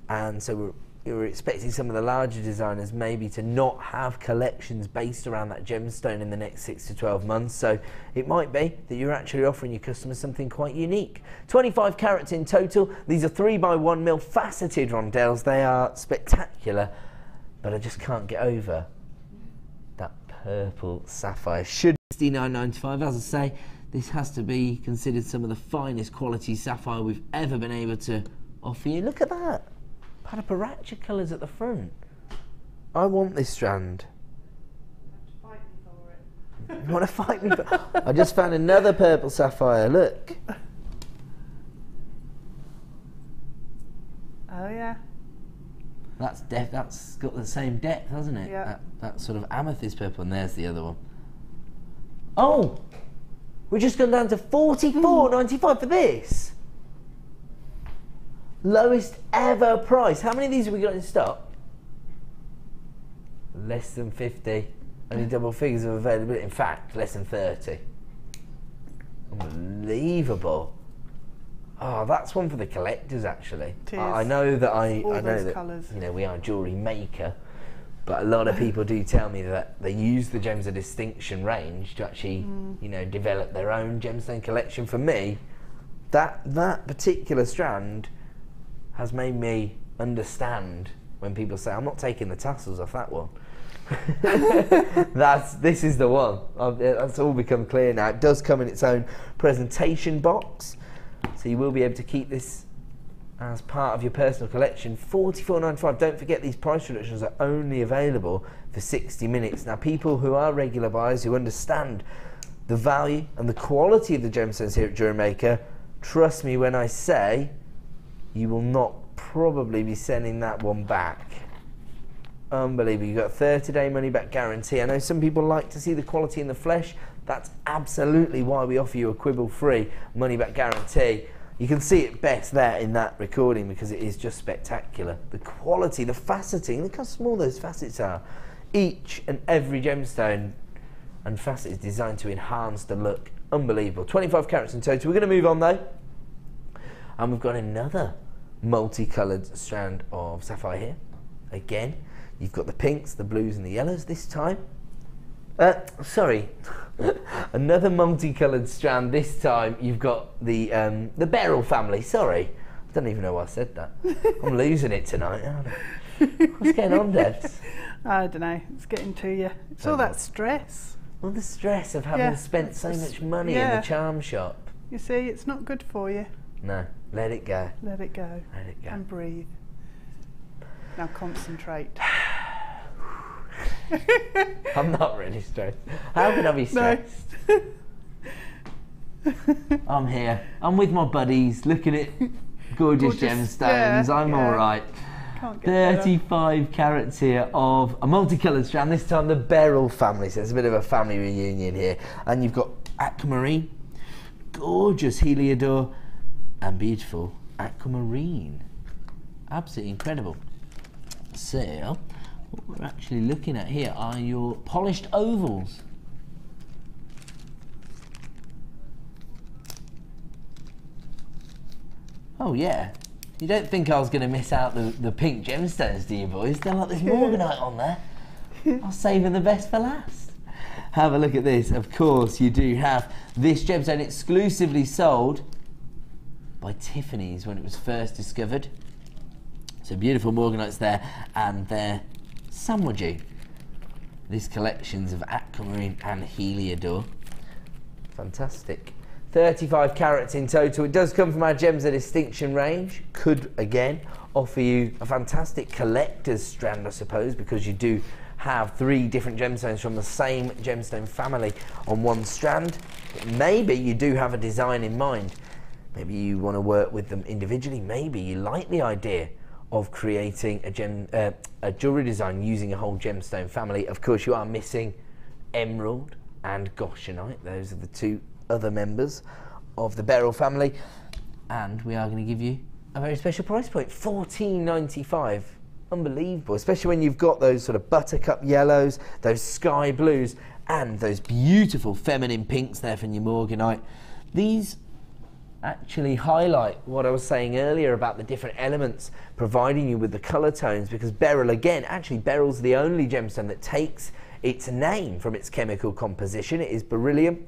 and so we're expecting some of the larger designers maybe to not have collections based around that gemstone in the next 6 to 12 months. So it might be that you're actually offering your customers something quite unique. 25 carats in total. These are 3x1mm faceted rondelles. They are spectacular, but I just can't get over that purple sapphire. Should $69.95, as I say, this has to be considered some of the finest quality sapphire we've ever been able to offer you. Look at that. Paparazzi colours at the front. I want this strand. Fight me for it. You want to fight me for I just found another purple sapphire, look. Oh yeah. That's got the same depth, hasn't it? Yeah. That sort of amethyst purple, and there's the other one. Oh! We've just gone down to $44.95 for this. Lowest ever price. How many of these have we got in stock? Less than 50. Only double figures of availability. In fact, less than 30. Unbelievable. Oh, that's one for the collectors, actually. I know that colours. We are JewelleryMaker, but a lot of people do tell me that they use the Gems of Distinction range to actually, develop their own gemstone collection. For me, that particular strand has made me understand when people say, I'm not taking the tassels off that one. This is the one. That's all become clear now. It does come in its own presentation box, so you will be able to keep this as part of your personal collection. $44.95. Don't forget, these price reductions are only available for 60 minutes. Now, people who are regular buyers, who understand the value and the quality of the gemstones here at JewelleryMaker, trust me when I say you will not probably be sending that one back. Unbelievable. You've got a 30-day money-back guarantee. I know some people like to see the quality in the flesh. That's absolutely why we offer you a quibble-free money-back guarantee. You can see it best there in that recording because it is just spectacular. The quality, the faceting, look how small those facets are. Each and every gemstone and facet is designed to enhance the look. Unbelievable. 25 carats in total. We're going to move on though And we've got another multicoloured strand of sapphire here. Again, you've got the pinks, the blues and the yellows this time. Sorry, another multicoloured strand this time. You've got the beryl family. Sorry, I don't even know why I said that. I'm losing it tonight, aren't I? What's going on, Debs? I don't know, it's getting to you. It's all that stress. All the stress of having spent so much money in the charm shop. You see, it's not good for you. No, let it go. Let it go. Let it go. And breathe. Now concentrate. I'm not really stressed. How can I be stressed? No. I'm here. I'm with my buddies, looking at gorgeous gemstones. I'm all right. 35 carats here of a multicoloured strand, this time the beryl family, so it's a bit of a family reunion here. And you've got aquamarine, gorgeous heliodor, and beautiful aquamarine. Absolutely incredible. So, what we're actually looking at here are your polished ovals. Oh yeah. You don't think I was going to miss out the pink gemstones, do you, boys? They're like, there's morganite on there. I'll save the best for last. Have a look at this. Of course, you do have this gemstone exclusively sold by Tiffany's when it was first discovered. So beautiful morganites there, and they're sandwiching. This collection's of aquamarine and heliodor. Fantastic. 35 carats in total. It does come from our Gems of Distinction range. Could, again, offer you a fantastic collector's strand, I suppose, because you do have 3 different gemstones from the same gemstone family on one strand. But maybe you do have a design in mind. Maybe you want to work with them individually. Maybe you like the idea of creating a jewellery design using a whole gemstone family. Of course, you are missing emerald and goshenite. Those are the 2 other members of the beryl family, and we are going to give you a very special price point, $14.95. Unbelievable, especially when you've got those sort of buttercup yellows, those sky blues, and those beautiful feminine pinks there from your morganite. These actually highlight what I was saying earlier about the different elements providing you with the colour tones, because beryl, again, actually beryl's the only gemstone that takes its name from its chemical composition. It is beryllium.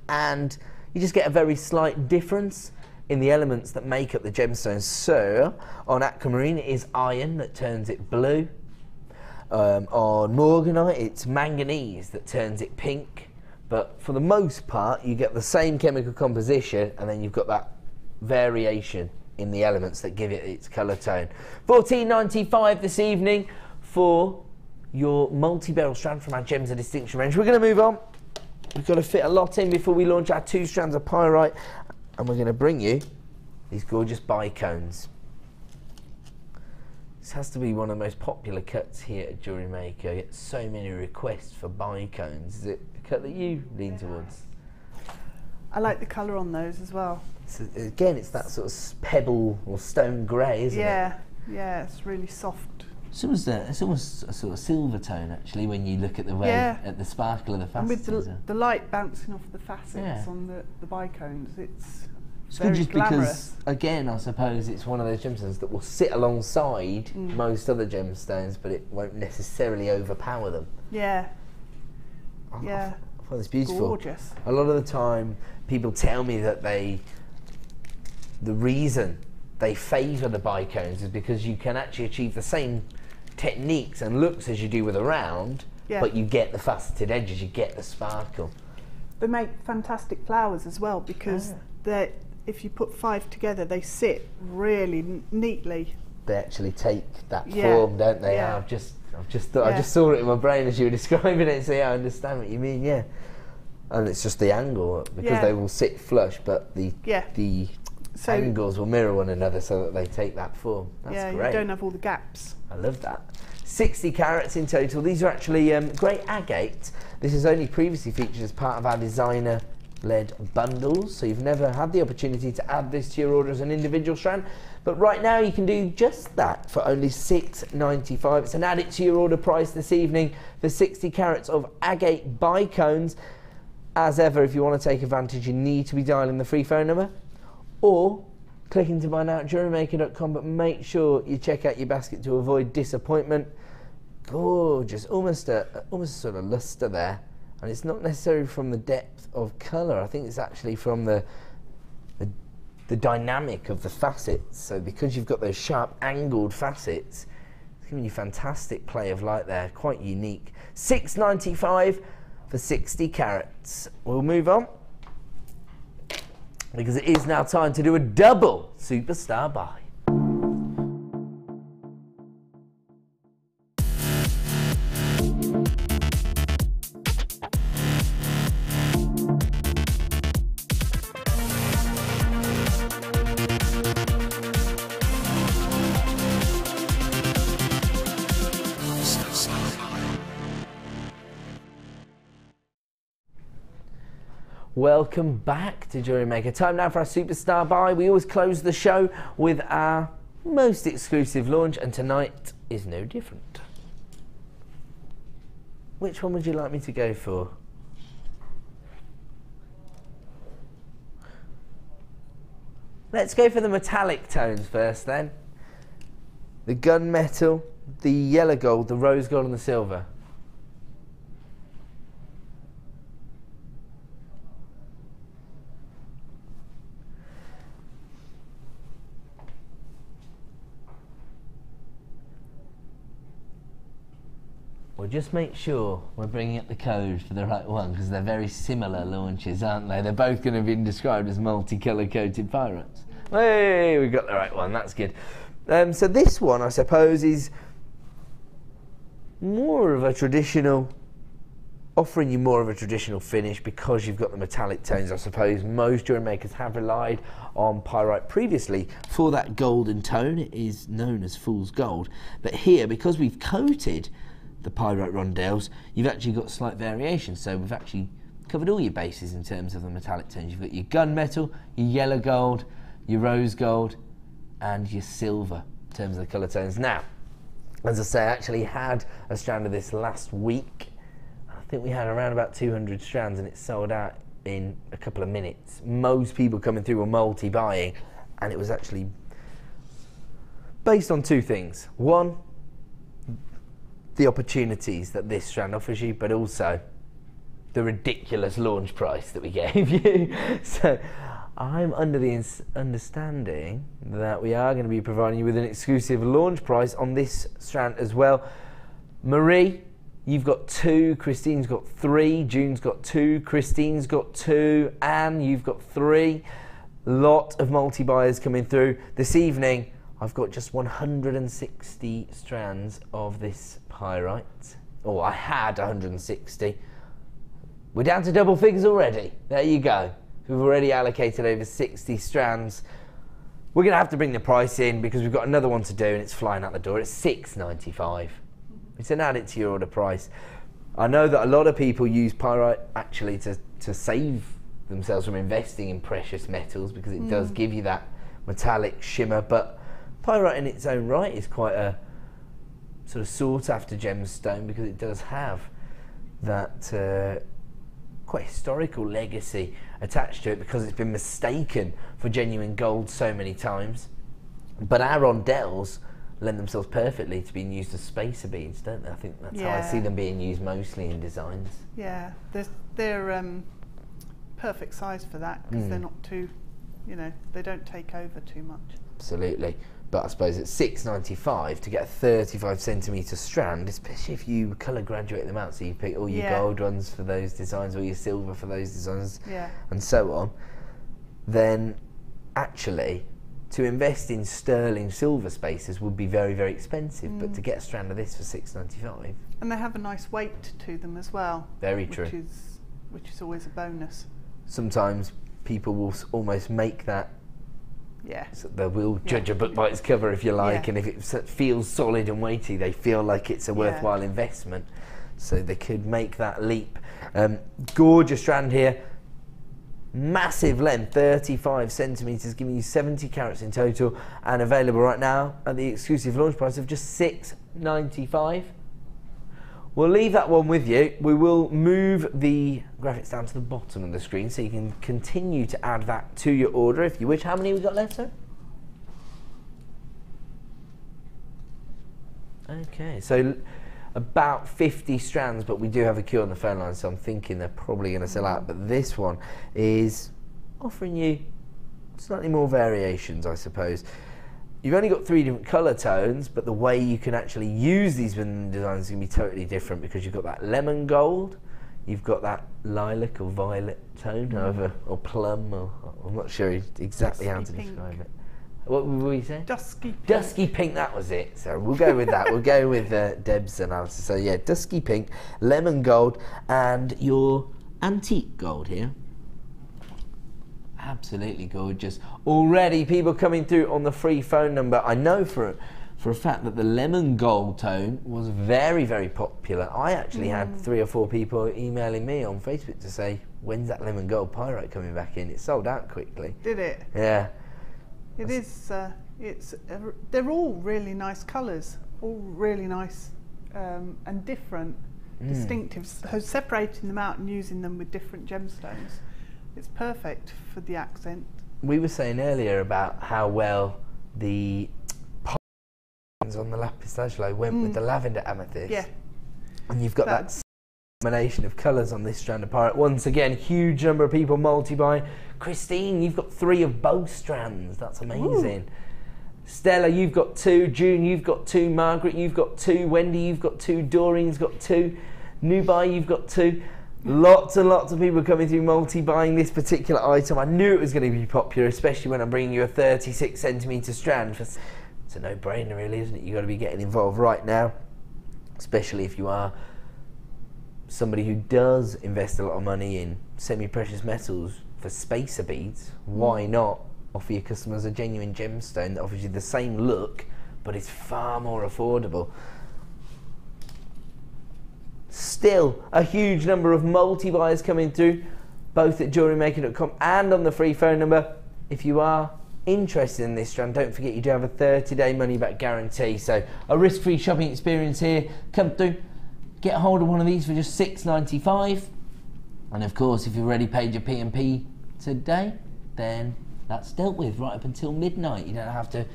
And you just get a very slight difference in the elements that make up the gemstones. So on aquamarine it is iron that turns it blue. On morganite it's manganese that turns it pink. But for the most part you get the same chemical composition, and then you've got that variation in the elements that give it its colour tone. $14.95 this evening for your multi-beryl strand from our Gems of Distinction range. We're going to move on. We've got to fit a lot in before we launch our 2 strands of pyrite, and we're going to bring you these gorgeous bicones. This has to be one of the most popular cuts here at JewelleryMaker. I get so many requests for bicones. Is it a cut that you lean towards? I like the colour on those as well. So again, it's that sort of pebble or stone grey, isn't it? Yeah, it's really soft. It's almost a sort of silver tone, actually, when you look at the way, at the sparkle of the facets. And with the light bouncing off the facets on the bicones, it's good, very just glamorous. because, again, I suppose it's one of those gemstones that will sit alongside most other gemstones, but it won't necessarily overpower them. Yeah. I find this beautiful. Gorgeous. A lot of the time, people tell me that the reason they favour the bicones is because you can actually achieve the same techniques and looks as you do with a round, but you get the faceted edges, you get the sparkle. They make fantastic flowers as well, because if you put 5 together, they sit really neatly. They actually take that form, don't they? Yeah. I just thought, I just saw it in my brain as you were describing it, so I understand what you mean, And it's just the angle, because they will sit flush, but the angles will mirror one another so that they take that form. That's great. You don't have all the gaps. I love that. 60 carats in total. These are actually grey agate. This is only previously featured as part of our designer-led bundles, so you've never had the opportunity to add this to your order as an individual strand. But right now you can do just that for only $6.95. It's an add it to your order price this evening for 60 carats of agate bicones. As ever, if you want to take advantage, you need to be dialing the free phone number, or clicking to buy now at JewelleryMaker.com, but make sure you check out your basket to avoid disappointment. Gorgeous, almost a sort of luster there, and it's not necessarily from the depth of colour. I think it's actually from the dynamic of the facets. So because you've got those sharp angled facets, it's giving you fantastic play of light there, quite unique. $6.95 for 60 carats. We'll move on, because it is now time to do a double superstar buy. Welcome back to JewelleryMaker. Time now for our superstar buy. We always close the show with our most exclusive launch, and tonight is no different. Which one would you like me to go for? Let's go for the metallic tones first then. The gunmetal, the yellow gold, the rose gold and the silver. We'll just make sure we're bringing up the code for the right one, because they're very similar launches, aren't they? They're both going to be described as multicolour coated pyrites. Hey, we got the right one, that's good. So this one, I suppose, is more of a traditional, offering you more of a traditional finish because you've got the metallic tones. I suppose most jewellery makers have relied on pyrite previously for that golden tone. It is known as fool's gold. But here, because we've coated the pyrite rondelles, you've actually got slight variation. So we've actually covered all your bases in terms of the metallic tones. You've got your gunmetal, your yellow gold, your rose gold, and your silver in terms of the colour tones. Now, as I say, I actually had a strand of this last week. I think we had around about 200 strands, and it sold out in a couple of minutes. Most people coming through were multi-buying, and it was actually based on two things. One, the opportunities that this strand offers you, but also the ridiculous launch price that we gave you. So I'm under the understanding that we are going to be providing you with an exclusive launch price on this strand as well. Marie, you've got 2, Christine's got 3, June's got 2, Christine's got 2, Anne, you've got 3. Lot of multi-buyers coming through. This evening, I've got just 160 strands of this pyrite. Oh, I had 160. We're down to double figures already. There you go. We've already allocated over 60 strands. We're going to have to bring the price in because we've got another one to do and it's flying out the door. It's $6.95. It's an add it to your order price. I know that a lot of people use pyrite actually to save themselves from investing in precious metals because it does give you that metallic shimmer, but pyrite in its own right is quite a sort of sought after gemstone because it does have that quite historical legacy attached to it because it's been mistaken for genuine gold so many times. But our rondelles lend themselves perfectly to being used as spacer beads, don't they? I think that's how I see them being used mostly in designs. Yeah, they're perfect size for that because they're not too, you know, they don't take over too much. Absolutely. But I suppose at $6.95 to get a 35 centimetre strand, especially if you colour graduate them out, so you pick all your gold ones for those designs, or your silver for those designs, and so on, then actually to invest in sterling silver spacers would be very, very expensive, but to get a strand of this for $6.95. And they have a nice weight to them as well. Very true. Which is always a bonus. Sometimes people will almost make that. So they will judge a book by its cover, if you like, and if it feels solid and weighty, they feel like it's a worthwhile investment. So they could make that leap. Gorgeous strand here. Massive length, 35 centimetres, giving you 70 carats in total, and available right now at the exclusive launch price of just $6.95. We'll leave that one with you. We will move the graphics down to the bottom of the screen so you can continue to add that to your order if you wish. How many have we got left, sir? Okay, so about 50 strands, but we do have a queue on the phone line, so I'm thinking they're probably going to sell out. But this one is offering you slightly more variations, I suppose. You've only got 3 different colour tones, but the way you can actually use these within the design is going to be totally different, because you've got that lemon gold, you've got that lilac or violet tone, however, or plum, or I'm not sure exactly how to describe it. What were you saying? Dusky pink. Dusky pink, that was it. So we'll go with that. We'll go with Deb's analysis. So yeah, dusky pink, lemon gold, and your antique gold here. Absolutely gorgeous. Already people coming through on the free phone number. I know for a fact that the lemon gold tone was very, very popular. I actually had 3 or 4 people emailing me on Facebook to say, when's that lemon gold pyrite coming back in? It sold out quickly. Did it? Yeah. It is, they're all really nice colours, all really nice and different, distinctive. So separating them out and using them with different gemstones, it's perfect for the accent. We were saying earlier about how well the on the Lapis Lazuli went with the lavender amethyst. Yeah. And you've got that combination of colours on this strand of pyrite. Once again, huge number of people multi-buying. Christine, you've got 3 of both strands. That's amazing. Ooh. Stella, you've got 2. June, you've got 2. Margaret, you've got 2. Wendy, you've got 2. Doreen's got 2. Nubai, you've got 2. Lots and lots of people coming through multi-buying this particular item. I knew it was going to be popular, especially when I'm bringing you a 36 centimetre strand. It's a no-brainer really, isn't it? You've got to be getting involved right now, especially if you are somebody who does invest a lot of money in semi-precious metals for spacer beads. Why not offer your customers a genuine gemstone that offers you the same look but is far more affordable? Still a huge number of multi-buyers coming through, both at JewelleryMaker.com and on the free phone number. If you are interested in this strand, don't forget you do have a 30-day money-back guarantee, so a risk-free shopping experience here. Come through, get a hold of one of these for just $6.95, and of course if you've already paid your P&P today, then that's dealt with right up until midnight. You don't have to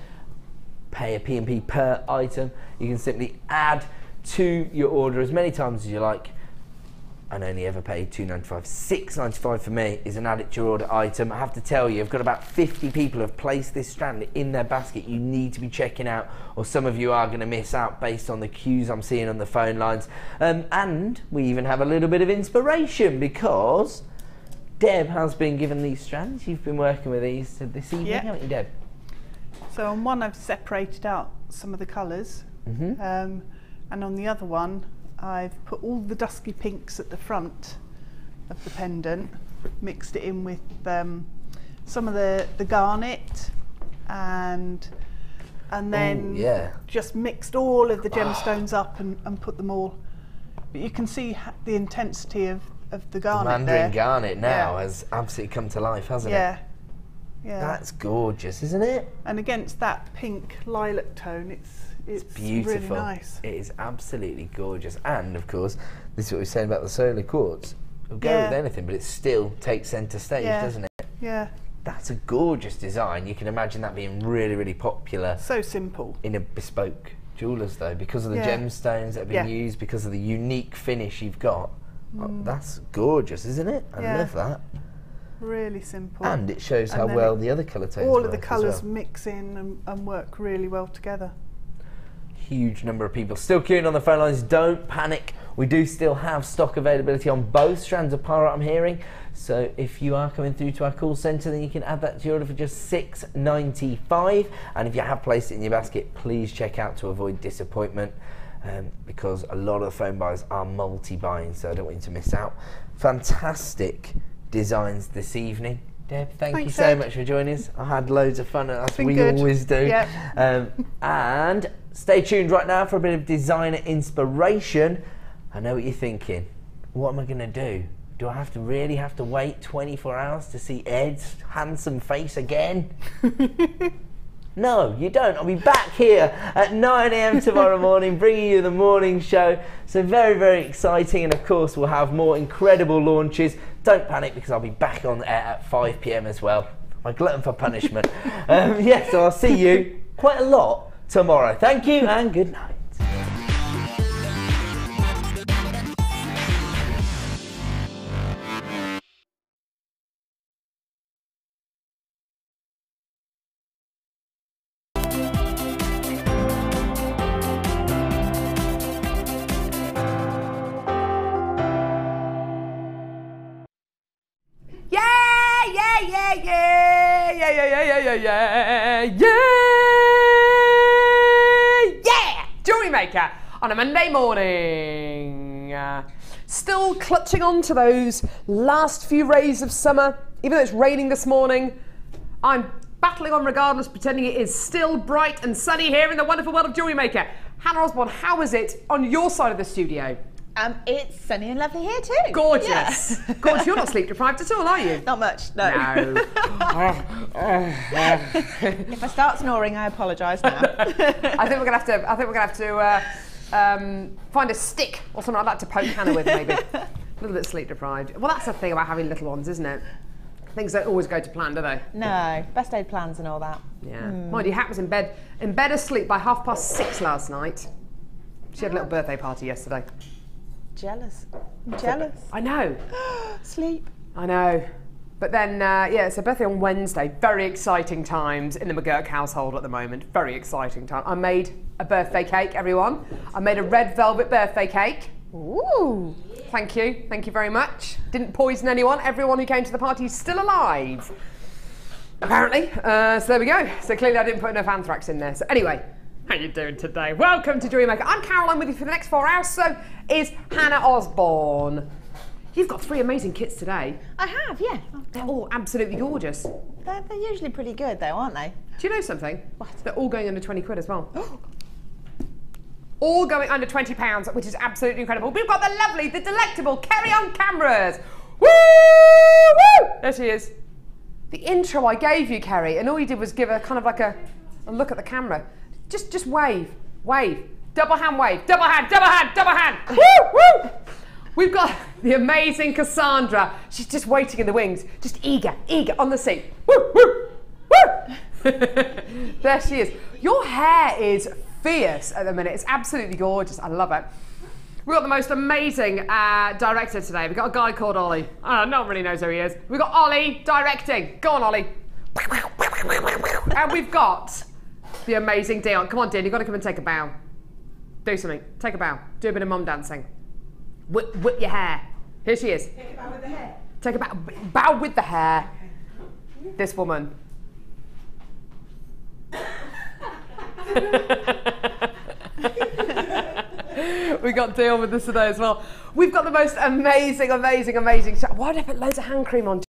pay a P&P per item. You can simply add to your order as many times as you like and only ever pay $2.95. $6.95 for me is an add it to your order item. I have to tell you, I've got about 50 people who have placed this strand in their basket. You need to be checking out, or some of you are going to miss out based on the queues I'm seeing on the phone lines. And we even have a little bit of inspiration, because Deb has been given these strands. You've been working with these this evening, haven't you, Deb? So on one I've separated out some of the colours, and on the other one I've put all the dusky pinks at the front of the pendant, mixed it in with some of the garnet, and then just mixed all of the gemstones up and put them all. But you can see the intensity of the garnet. The Mandarin Garnet now has absolutely come to life, hasn't it? Yeah. That's gorgeous, isn't it? And against that pink lilac tone, it's beautiful. Really nice. It is absolutely gorgeous. And of course, this is what we were saying about the solar quartz. It'll go with anything, but it still takes centre stage, doesn't it? Yeah. That's a gorgeous design. You can imagine that being really, really popular. So simple. In a bespoke jewellers though, because of the gemstones that have been used, because of the unique finish you've got. That's gorgeous, isn't it? I love that. Really simple. And it shows how well the other colour tones work. All of the colours mix in and work really well together. Huge number of people still queuing on the phone lines. Don't panic. We do still have stock availability on both strands of pyrite, I'm hearing. So if you are coming through to our call centre, then you can add that to your order for just $6.95. And if you have placed it in your basket, please check out to avoid disappointment, because a lot of the phone buyers are multi-buying, so I don't want you to miss out. Fantastic designs this evening. Deb, thank you so much for joining us. I had loads of fun, as we always do. Yep. And stay tuned right now for a bit of designer inspiration. I know what you're thinking. What am I going to do? Do I really have to wait 24 hours to see Ed's handsome face again? No, you don't. I'll be back here at 9 AM tomorrow morning, bringing you the morning show. So very, very exciting. And of course, we'll have more incredible launches. Don't panic, because I'll be back on air at 5 PM as well. My glutton for punishment. So I'll see you quite a lot tomorrow. Thank you and good night. JewelleryMaker on a Monday morning. Still clutching on to those last few rays of summer. Even though it's raining this morning, I'm battling on regardless, pretending it is still bright and sunny here in the wonderful world of JewelleryMaker. Hannah Osborne, how is it on your side of the studio? It's sunny and lovely here too. Gorgeous. Yeah. Gorgeous. You're not sleep deprived at all, are you? Not much, no. If I start snoring, I apologise now. I think we're gonna have to find a stick or something like that to poke Hannah with, maybe. A little bit sleep deprived. Well, that's the thing about having little ones, isn't it? Things don't always go to plan, do they? No, best laid plans and all that. Yeah. Mind you, Hat was in bed asleep by 6:30 last night. She had a little birthday party yesterday. Jealous. I'm jealous. I know. Sleep. I know. But then, yeah, it's her birthday on Wednesday. Very exciting times in the McGurk household at the moment. Very exciting time. I made a birthday cake, everyone. I made a red velvet birthday cake. Ooh. Thank you. Thank you very much. Didn't poison anyone. Everyone who came to the party is still alive. Apparently. So there we go. So clearly I didn't put enough anthrax in there. So anyway, how you doing today? Welcome to JewelleryMaker. I'm Caroline with you for the next 4 hours. So is Hannah Osborne. You've got 3 amazing kits today. I have, yeah. They're all absolutely gorgeous. They're usually pretty good though, aren't they? Do you know something? What? They're all going under 20 quid as well. All going under £20, which is absolutely incredible. We've got the lovely, the delectable Kerry on cameras. Woo! Woo! There she is. The intro I gave you, Kerry, and all you did was give her kind of like a look at the camera. Just wave, wave, double hand wave, double hand, double hand, double hand. Woo! Woo! We've got the amazing Cassandra. She's just waiting in the wings, just eager on the seat. Woo! Woo! Woo! There she is. Your hair is fierce at the minute. It's absolutely gorgeous. I love it. We've got the most amazing director today. We've got a guy called Ollie. No one really knows who he is. We've got Ollie directing. Go on, Ollie. And we've got the amazing Dion. Come on, Dion, you've got to come and take a bow. Do something. Take a bow. Do a bit of mum dancing. Whip your hair. Here she is. Take a bow with the hair. Take a bow. Bow with the hair. Okay. This woman. We got Dion with us today as well. We've got the most amazing shot. Why did I put loads of hand cream on?